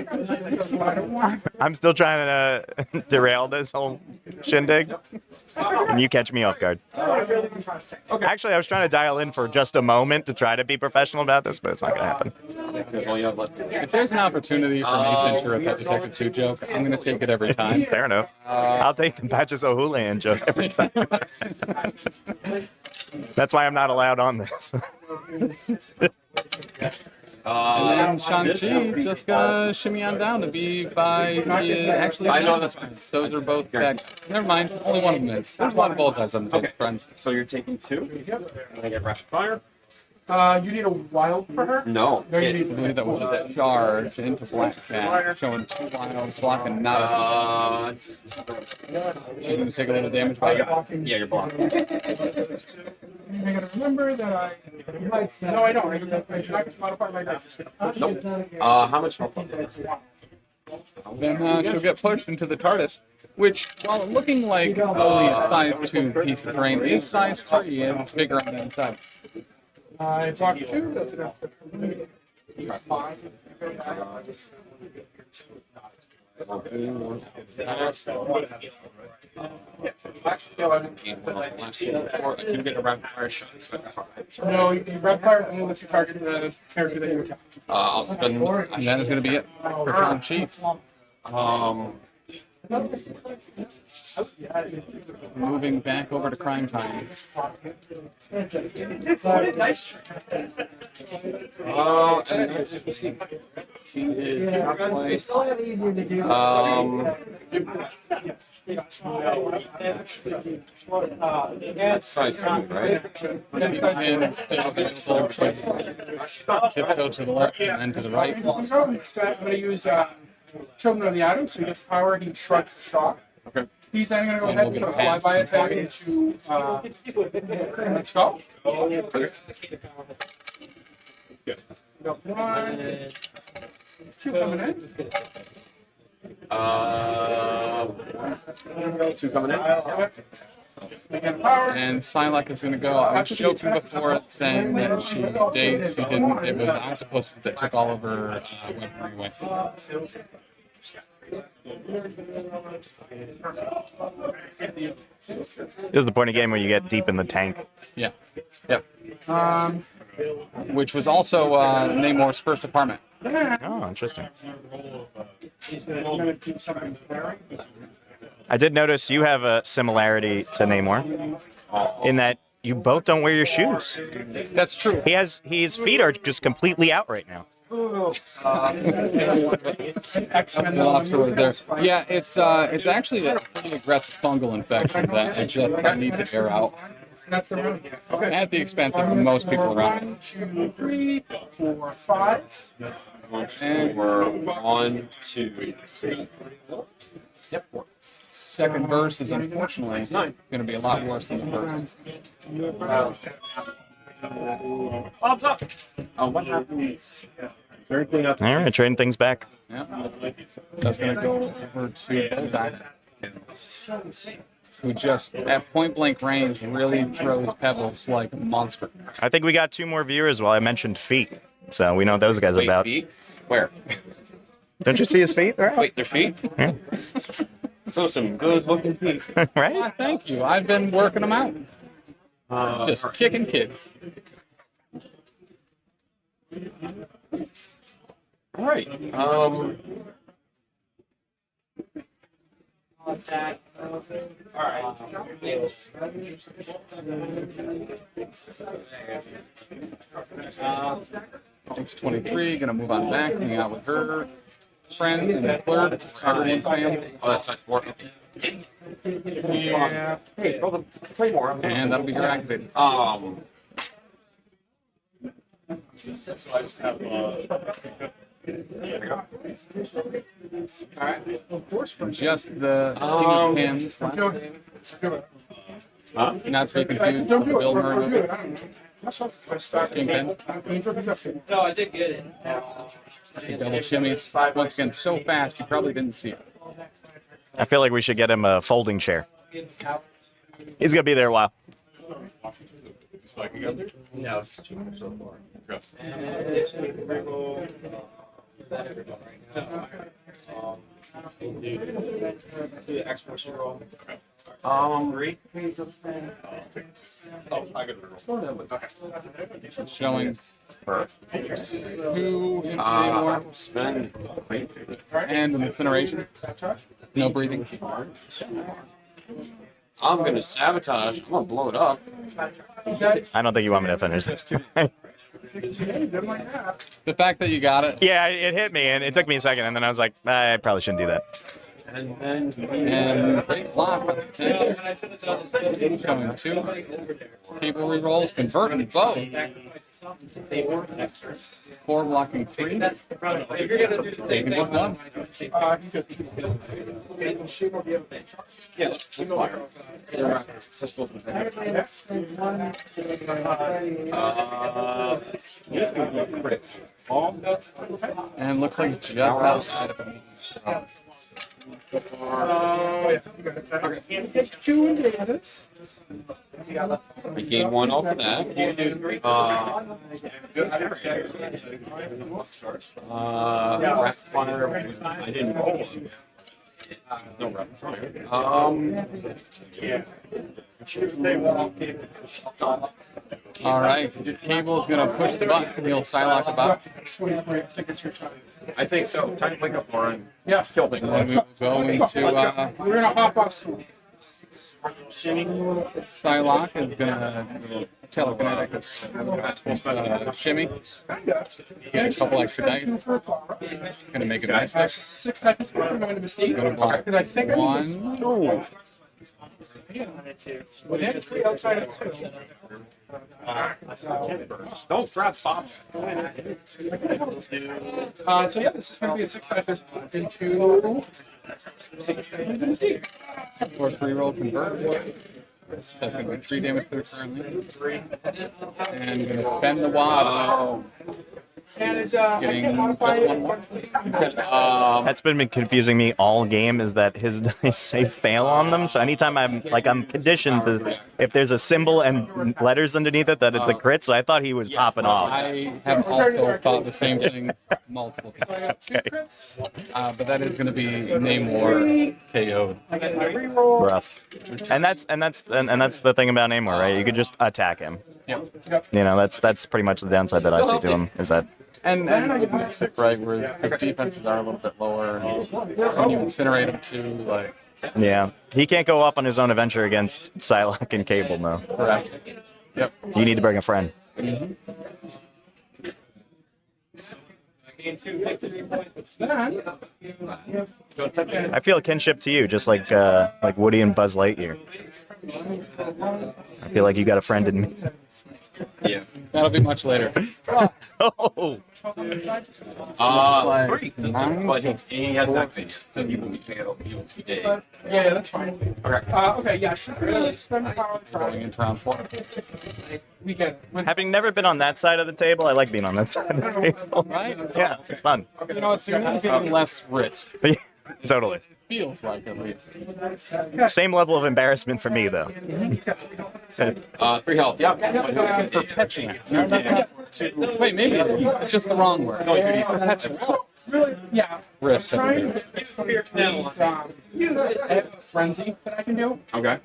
I'm still trying to derail this whole shindig, and you catch me off guard. Actually, I was trying to dial in for just a moment to try to be professional about this, but it's not going to happen. If there's an opportunity for me to ensure a Pet Detective 2 joke, I'm going to take it every time. Fair enough. I'll take the Patches O'Houlihan joke every time. That's why I'm not allowed on this. And then Shang-Chi just gonna shimmy on down to be by the actually. I know that's fine. Those are both back. Never mind. Only one of them is. There's a lot of bullseyes on the Okay. friends. So you're taking 2. And I get rapid fire. You need a wild for her? No. No, you I need. believe that was a charge into Black Cat, showing 2 wilds, blocking not a. She's gonna take a little damage by it. Yeah, you're blocked. I gotta remember that I. No, I don't. I try to modify my dice. Nope. How much health? Then she'll get pushed into the TARDIS, which, while looking like only a size 2 piece of terrain, is size 3 and it's bigger on the inside. I blocked 2. That's enough. You got 5. Actually, no, I can get a rapid fire shot. So that's fine. No, you rapid fire only lets you target the character that you attack. I'll spend. And that is going to be it for Shang-Chi. Moving back over to Crime Time. It's what a nice. And she is place. That's size 2, right? And still available. Tiptoe to the left and then to the right. I'm going to use Children of the Atom, so he gets power, he shrugs the shock. Okay. He's then going to go ahead and put a flyby attack into let's go. Good. Got 1, 2 coming in. 2 coming in. Again, power. And Psylocke is going to go. I was joking before saying that she did. She didn't. It was Octopus that took all of her weaponry away. This is the point of game where you get deep in the tank. Yeah. Yep. Which was also Namor's first apartment. Oh, interesting. I did notice you have a similarity to Namor in that you both don't wear your shoes. That's true. His feet are just completely out right now. Yeah, it's actually a pretty aggressive fungal infection that I just need to air out. At the expense of most people around me. 1, 2, 3, 4, 5. And we're 1, 2, 3. Yep. Second verse is unfortunately going to be a lot worse than the first. Oh, what happened? All right, trading things back. Yep. That's going to go over to Bullseye, who just, at point blank range, really throws pebbles like a monster. I think we got 2 more viewers while I mentioned feet. So we know what those guys are Wait, about. feet? Where? Don't you see his feet? Right? Wait, their feet? Yeah. Those are some good looking feet. Right? Ah, thank you. I've been working them out. Just kicking kids. All right. Six 23, gonna move on back, hang out with her friends and the clerk, everyone's family. Oh, that's nice work. Yeah. Hey, throw the Claymore. And that'll be her activated. Just the King of Pins. Huh? Not to be confused with the Bill Murray movie. Kingpin. No, I did get it. Double shimmies. Once again, so fast you probably didn't see it. I feel like we should get him a folding chair. He's going to be there a while. No, it's 2 so far. The X-Force roll. 3. Oh, I got the Showing roll. 2 more. Spend. And an incineration. No breathing. I'm gonna sabotage. I'm gonna blow it up. I don't think you want me to finish this. The fact that you got it. Yeah, it hit me, and it took me a second, and then I was like, I probably shouldn't do that. And great block. Showing 2. Cable rerolls, converting both. 4 blocking 3. Taking just 1. Yeah, let's fire. And looks like just outside of him. Takes 2 Indiana's. I gain 1 off of that. Rapid fire. I didn't roll one. No rapid fire. All right, Cable's gonna push the button. He'll Psylocke about. I think so. Time to wake up, Lauren. Yeah, Kill things. And we go into we're gonna hop off school. Psylocke is gonna telekinetic shimmy. Get a couple extra dice. Gonna make it a mystic. 6 seconds. I'm going to Mystique. Gonna block I think I 1. Well, they had 3 outside of 2. Don't grab Bob's. So yeah, this is going to be a 6 seconds into 6 seconds into Mystique. Or 3 roll convert. That's gonna be 3 damage to her currently. And gonna bend the wad. And it's I Getting can't modify just it. one more. That's been confusing me all game. Is that his dice say fail on them? So anytime I'm conditioned to, if there's a symbol and letters underneath it, that it's a crit. So I thought he was popping off. I have also thought the same thing multiple times. Okay. But that is going to be Namor KO'd. Rough. And that's the thing about Namor, right? You could just attack him. Yep. You know, that's pretty much the downside that I see to him. Is that. And with Mystic, right, where his defenses are a little bit lower, and when you incinerate him too, like. Yeah, he can't go off on his own adventure against Psylocke and Cable, though. Correct. Yep. You need to bring a friend. Mm-hmm. I feel a kinship to you, just like Woody and Buzz Lightyear. I feel like you got a friend in me. Yeah. That'll be much later. Oh. 3. But he has back face, so he will be KO. He will be dead. Yeah, that's fine. Okay. Okay, yeah, should we spend power Going into round 4. We can. Having never been on that side of the table, I like being on that side of the table. Right? Yeah, it's fun. You know, it's significantly less risk. Totally. It feels like, at least. Same level of embarrassment for me, though. 3 health. Yeah. Perpetuant. No, that's not. Wait, maybe it's just the wrong word. Perpetuant. Really, yeah. Risk. Trying to frenzy that I can do. Okay.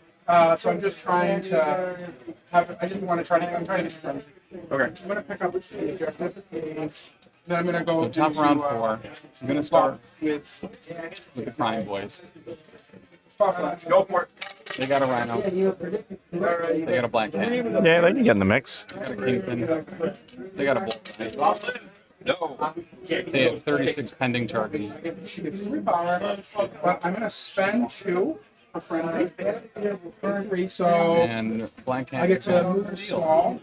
So I'm just trying to have. I just want to try to. I'm trying to get frenzy. Okay. I'm gonna pick up the objective. Then I'm gonna go So top into, round 4. I'm gonna start with the Prime Boys. Go for it. They got a Rhino. They got a Black Cat. Yeah, they can get in the mix. They got a Kingpin. They got a Bullseye. No. They have 36 pending charges. She gets 3 power, but I'm gonna spend 2 for frenzy. 3, so And Black Cat. I get to move small,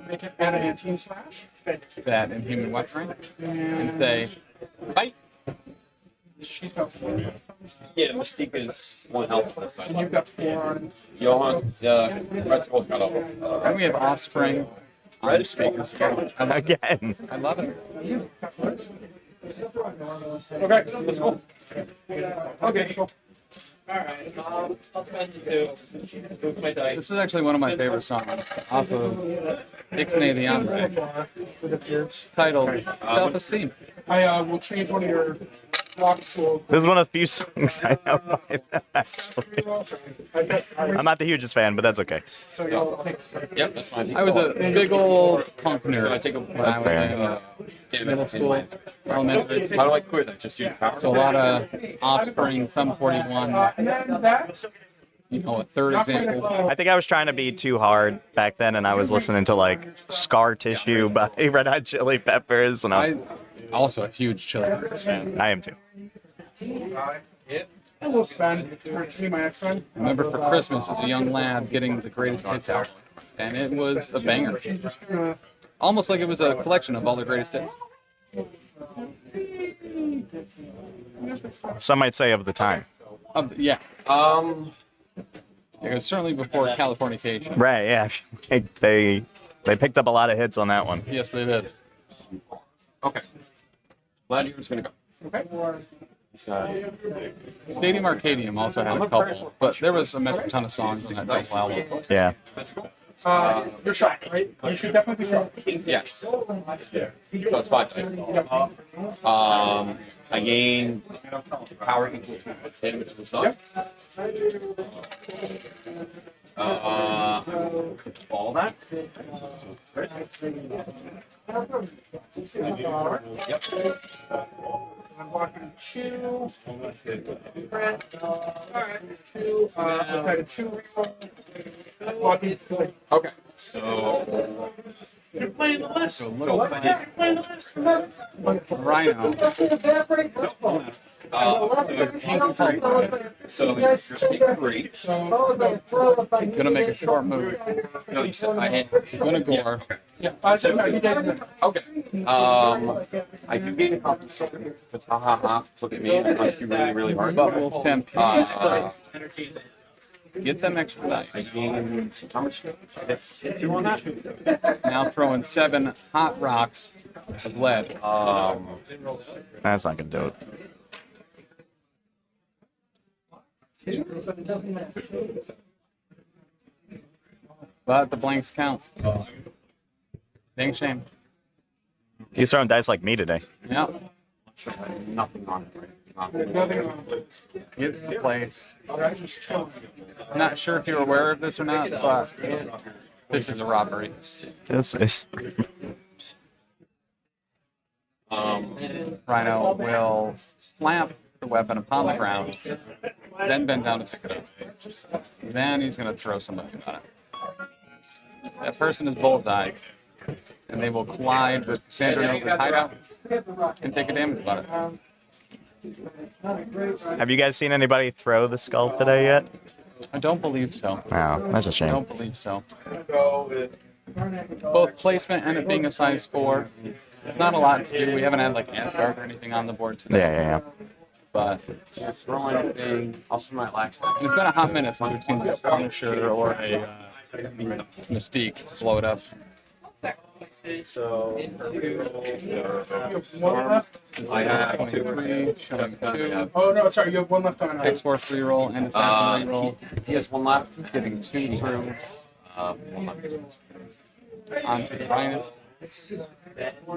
make it adamantine slash. That in human weaponry. And say, fight. She's got 4. Yeah, Mystique is 1 health on this side. And you've got 4 on. Johan, Red Skull's got up. And we have Offspring. Red speakers. Again. I love it. Okay, let's go. Okay. Alright, I'll spend 2. Move my dice. This is actually one of my favorite songs off of Ixnay the Andre, titled Self-Esteem. I will change one of your blocks to. This is one of the few songs I know by them, actually. I'm not the hugest fan, but that's okay. So you'll take. Yep, that's fine. I was a big old punk nerd. I take a That's fair. Middle school, elementary. How do I clear that? Just use power? So a lot of Offspring, Sum 41, And then that. you know, a third example. I think I was trying to be too hard back then, and I was listening to like Scar Tissue by Red Hot Chili Peppers, and I was. Also a huge Chili Peppers fan. I am too. I will spend for me my next one. I remember for Christmas as a young lad getting the greatest hits album, and it was a banger. Almost like it was a collection of all the greatest hits. Some might say of the time. Yeah. It was certainly before Californication. Right? Yeah. They picked up a lot of hits on that one. Yes, they did. Okay. Gladiator's gonna go. Okay. Stadium Arcadium also had a couple, but there was a ton of songs in that double album. Yeah. You're shot, right? You should definitely be shot. Yes. So it's 5 dice. I gain power equal to the damage of the sun. All that. Yep. I'm walking 2. Alright, 2. I decided 2 reroll. Walking 4. Okay. So You're playing the list. So a little bit. You're playing the list. Rhino. so you're speaking 3. Gonna make a short move. No, you said I had. Gonna gore. Yeah, so no, you guys. Okay. I do gain a compensation. It's ha ha ha. Look at me. I punch you really, really hard. But we'll stampede first. Get them extra dice. I gain how much? 2 on that. Now throwing 7 hot rocks of lead. That's not gonna do it. But the blanks count. Dang shame. He's throwing dice like me today. Yeah. Nothing on it. It's the place. I'm not sure if you're aware of this or not, but this is a robbery. This is. Rhino will slam the weapon upon the ground, then bend down to pick it up. Then he's going to throw somebody on it. That person is bullseye, and they will collide with Sandra Nova's hideout and take a damage about it. Have you guys seen anybody throw the skull today yet? I don't believe so. Oh, that's a I shame. don't believe so. Both placement and it being a size 4. Not a lot to do. We haven't had like Asgard or anything on the board today. Yeah. But Throw anything. Also might lack it's been a hot minute since we've seen a Punisher or a Mystique blow it up. So One left? I have 23, showing 2. Oh, no, sorry, you have one left on X-Force reroll and assassin reroll. He has one left. Getting 2 through. One left. Onto the Rhinus.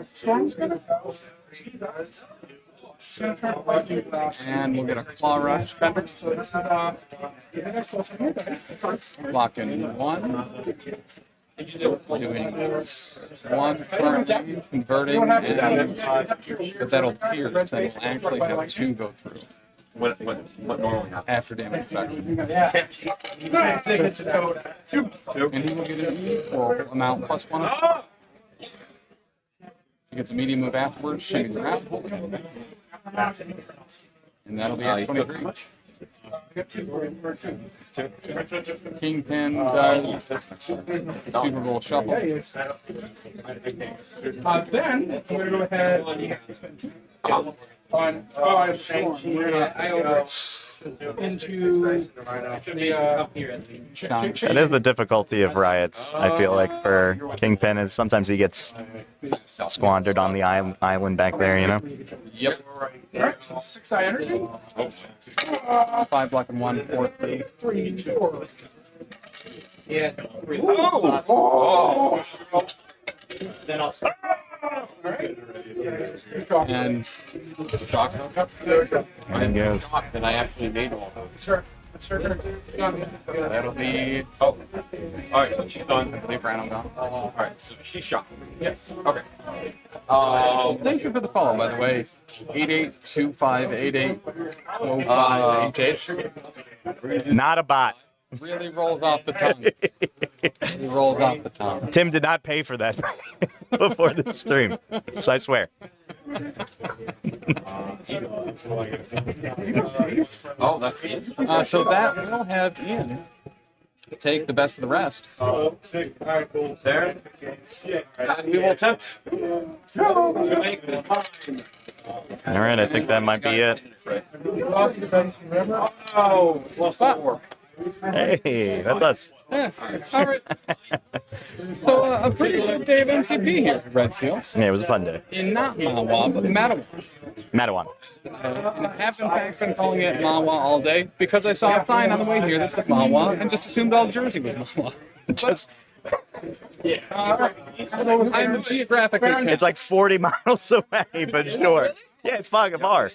Storm's gonna go. And we'll get a claw rush. So this is, Lock in 1. Doing 1 currently, converting, and but that'll pierce. And we'll actually have 2 go through. What normally happens? After damage reduction. And he will get an equal amount plus 1. He gets a medium move afterwards, shooting around. And that'll be at 23. Kingpin does Super Bowl shuffle. then we're going to go ahead on into the That is the difficulty of riots. I feel like for Kingpin is sometimes he gets squandered on the island back there. You know. Yep. Alright, 6 eye energy. 5 block and 1, 4, 3. 3, 4. Yeah. Then I'll start. And Shock. Mine goes. And I actually made all those. Sure. that'll be, Oh. Alright, so she's done. I believe Rhino gone. Alright, so she's shot. Yes. Okay. Thank you for the follow, by the way. 8825880588. Not a bot. Really rolls off the tongue. Really rolls off the tongue. Tim did not pay for that before the stream, so I swear. Oh, that's it. So that will have Ian take the best of the rest. There. And we will attempt to make the time. All right, I think that might be it. Oh, lost that work. Hey, that's us. Yeah. All right. So a pretty good day of MCP here at Red Seal. Yeah, it was a fun day. In not Mawa, but Matawan. Madawan. And I have in fact been calling it Mawa all day because I saw a sign on the way here that said Mawa and just assumed all Jersey was Mawa. Just. I'm geographically. It's like 40 miles away, but sure. Yeah, it's far. Oh.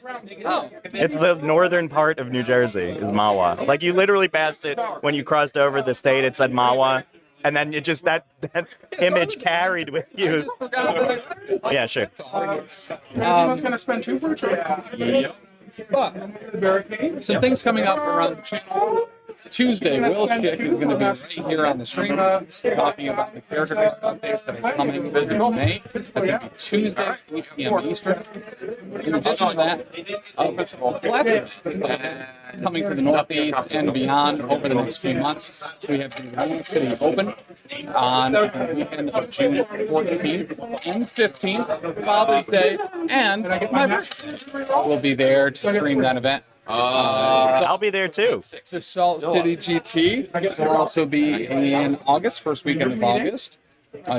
It's the northern part of New Jersey, is Mawa. Like, you literally passed it when you crossed over the state, it said Mawa, and then it just, that image carried with you. Yeah, sure. Anyone's going to spend 2 for a trade. Yep. But some things coming up around the channel. Tuesday, Will Schick is going to be right here on the stream talking about the character updates that are coming in May. That's going to be Tuesday, 8 p.m. Eastern. In addition to that, plethora coming to the Northeast and beyond over the next few months. We have the Atlantic City Open on the weekend of June 14th and 15th, Father's Day, and my birthday. We'll be there to stream that event. I'll be there too. The Salt City GT will also be in August, first weekend of August.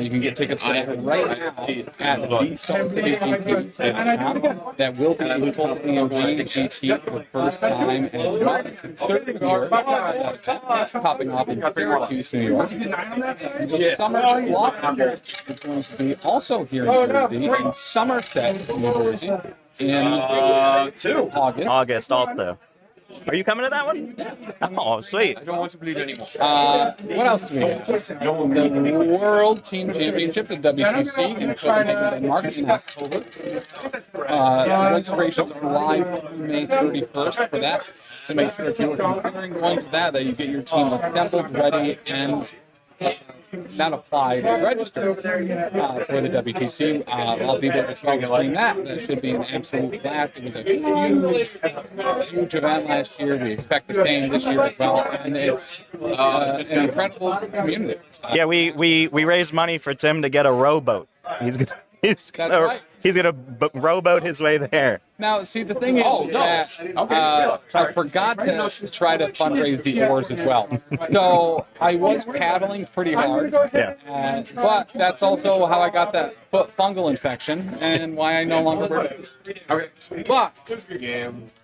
You can get tickets for that right now at thesaltcitygt.com. That will be a full AMG GT for the first time as well. It's its third year popping off in Syracuse, New York. The summer block is going to be also here in Jersey, in Somerset, New Jersey, in August. August also. Are you coming to that one? Oh, sweet. I don't want to bleed anymore. What else do we have? The World Team Championship at WTC in Copenhagen, Denmark in October. Registrations are live through May 31st for that. So make sure if you're considering going to that you get your team assembled, ready, and not applied, registered for the WTC. I'll be there to try to explain that. That should be an absolute blast. It was a huge event last year. We expect the same this year as well, and it's an incredible community. Yeah, we raised money for Tim to get a rowboat. He's gonna rowboat his way there. Now, see, the thing is that I forgot to try to fundraise the oars as well. So I was paddling pretty hard. Yeah. But that's also how I got that foot fungal infection and why I no longer wear it. Okay. But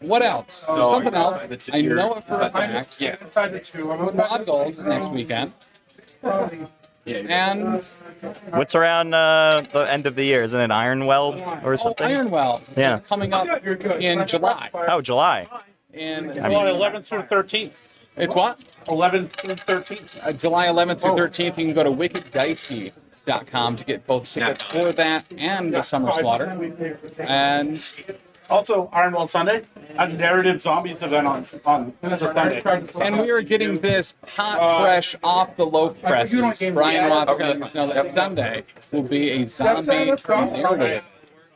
what else? Something else. I know it for a fact. Yeah. Quad goals next weekend. And what's around the end of the year? Isn't it Iron Weld or something? Iron Weld is coming up in July. Oh, July. And 11th through 13th. It's what? 11th through 13th. July 11th through 13th. You can go to wickeddicey.com to get both tickets for that and the Summer Slaughter. And also, Iron Weld Sunday, a narrative zombies event on Sunday. And we are getting this hot, fresh, off the loaf presses. Brian Watson let us know that Sunday will be a zombie narrative.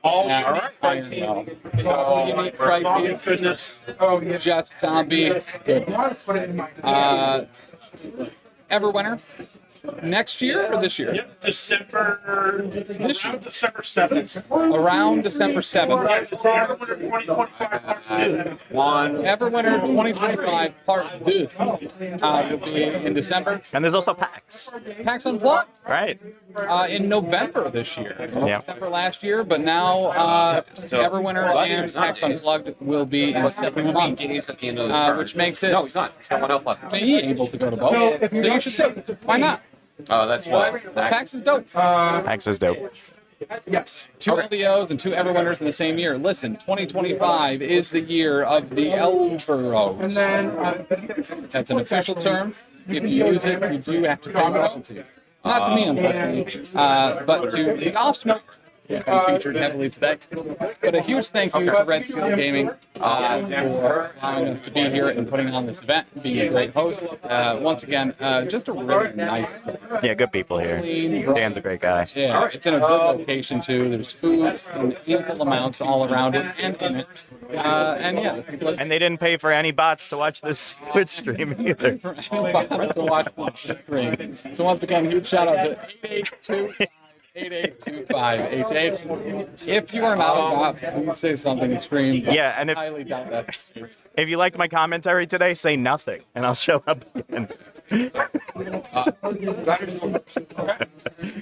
All right. So you need prices. Goodness. Just zombie. Everwinter. Next year or this year? Yep, December 7th. Around December 7th. Everwinter 2025 Part 2 will be in December. And there's also PAX. PAX Unplugged. Right. In November this year. Yeah. December last year, but now Everwinter and PAX Unplugged will be in separate months. Which makes it me able to go to both. So you should too. Why not? Oh, that's why. PAX is dope. PAX is dope. Yes. Two LDOs and two Everwinters in the same year. Listen, 2025 is the year of the Elveros. That's an official term. If you use it, you do have to pay royalties. Not to me, unfortunately, but to the Offsmoke. Who featured heavily today. But a huge thank you to Red Seal Gaming for allowing us to be here and putting on this event, being a great host. Once again, just a really nice. Yeah, good people here. Dan's a great guy. Yeah, it's in a good location too. There's food in ample amounts all around it and in it. And yeah. And they didn't pay for any bots to watch this Twitch stream either. For any bots to watch this stream. So once again, huge shout out to 882. 882588. If you are not a bot, please say something and scream. Yeah, and if, highly doubt that. If you liked my commentary today, say nothing, and I'll show up again.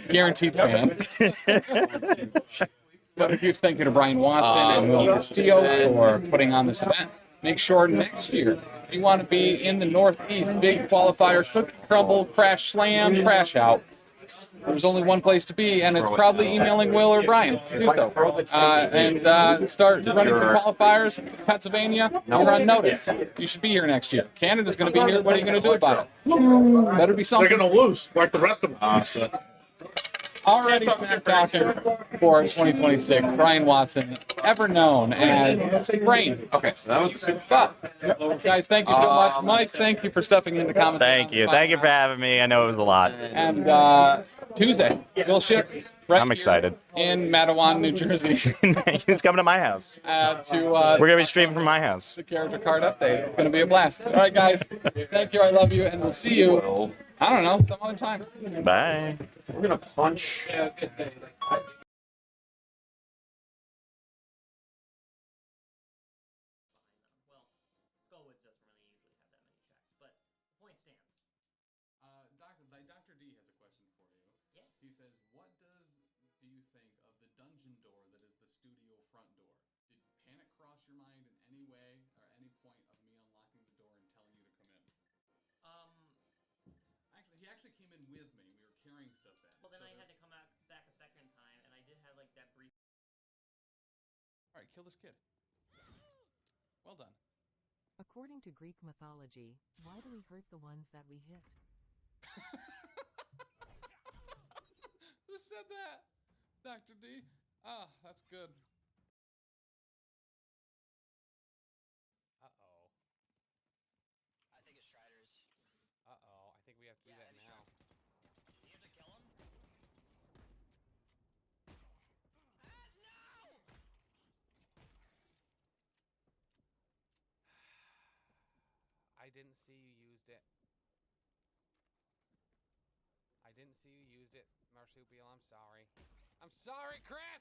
Guaranteed fan. But a huge thank you to Brian Watson and Will Castillo for putting on this event. Make sure next year you want to be in the Northeast, big qualifier, cook, crumble, crash, slam, crash out. There's only one place to be, and it's probably emailing Will or Brian to do so. And start running some qualifiers. Pennsylvania, you're on notice. You should be here next year. Canada's going to be here. What are you going to do about it? Better be something. They're going to lose, like the rest of them. Already smack talking for 2026. Brian Watson, ever known as Brain. Okay, so that was good stuff. Guys, thank you so much. Mike, thank you for stepping in the comments. Thank you. Thank you for having me. I know it was a lot. And Tuesday, we'll ship right I'm excited. In Matawan, New Jersey. He's coming to my house. We're going to be streaming from my house. The character card update. It's going to be a blast. All right, guys. Thank you. I love you. And we'll see you, I don't know, some other time. Bye. We're going to punch. Dr. D has a question for you. He says, "What do you think of the dungeon door that is the studio front door? Did panic cross your mind in any way or any point of me unlocking the door and telling you to come in?" Actually, he actually came in with me. We were carrying stuff in. Well, then I had to come out back a second time, and I did have like that brief. All right, kill this kid. Well done. According to Greek mythology, why do we hurt the ones that we hit? Who said that? Dr. D. Ah, that's good. Uh-oh. I think it's Striders. Uh-oh. I think we have to do that now. You have to kill him? I didn't see you used it. I didn't see you used it, Marsupial. I'm sorry. I'm sorry, Chris!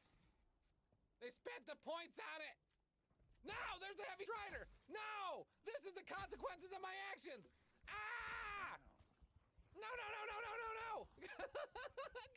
They spent the points on it! No! There's the heavy strider! No! This is the consequences of my actions! Ah! No, no, no, no, no, no, no!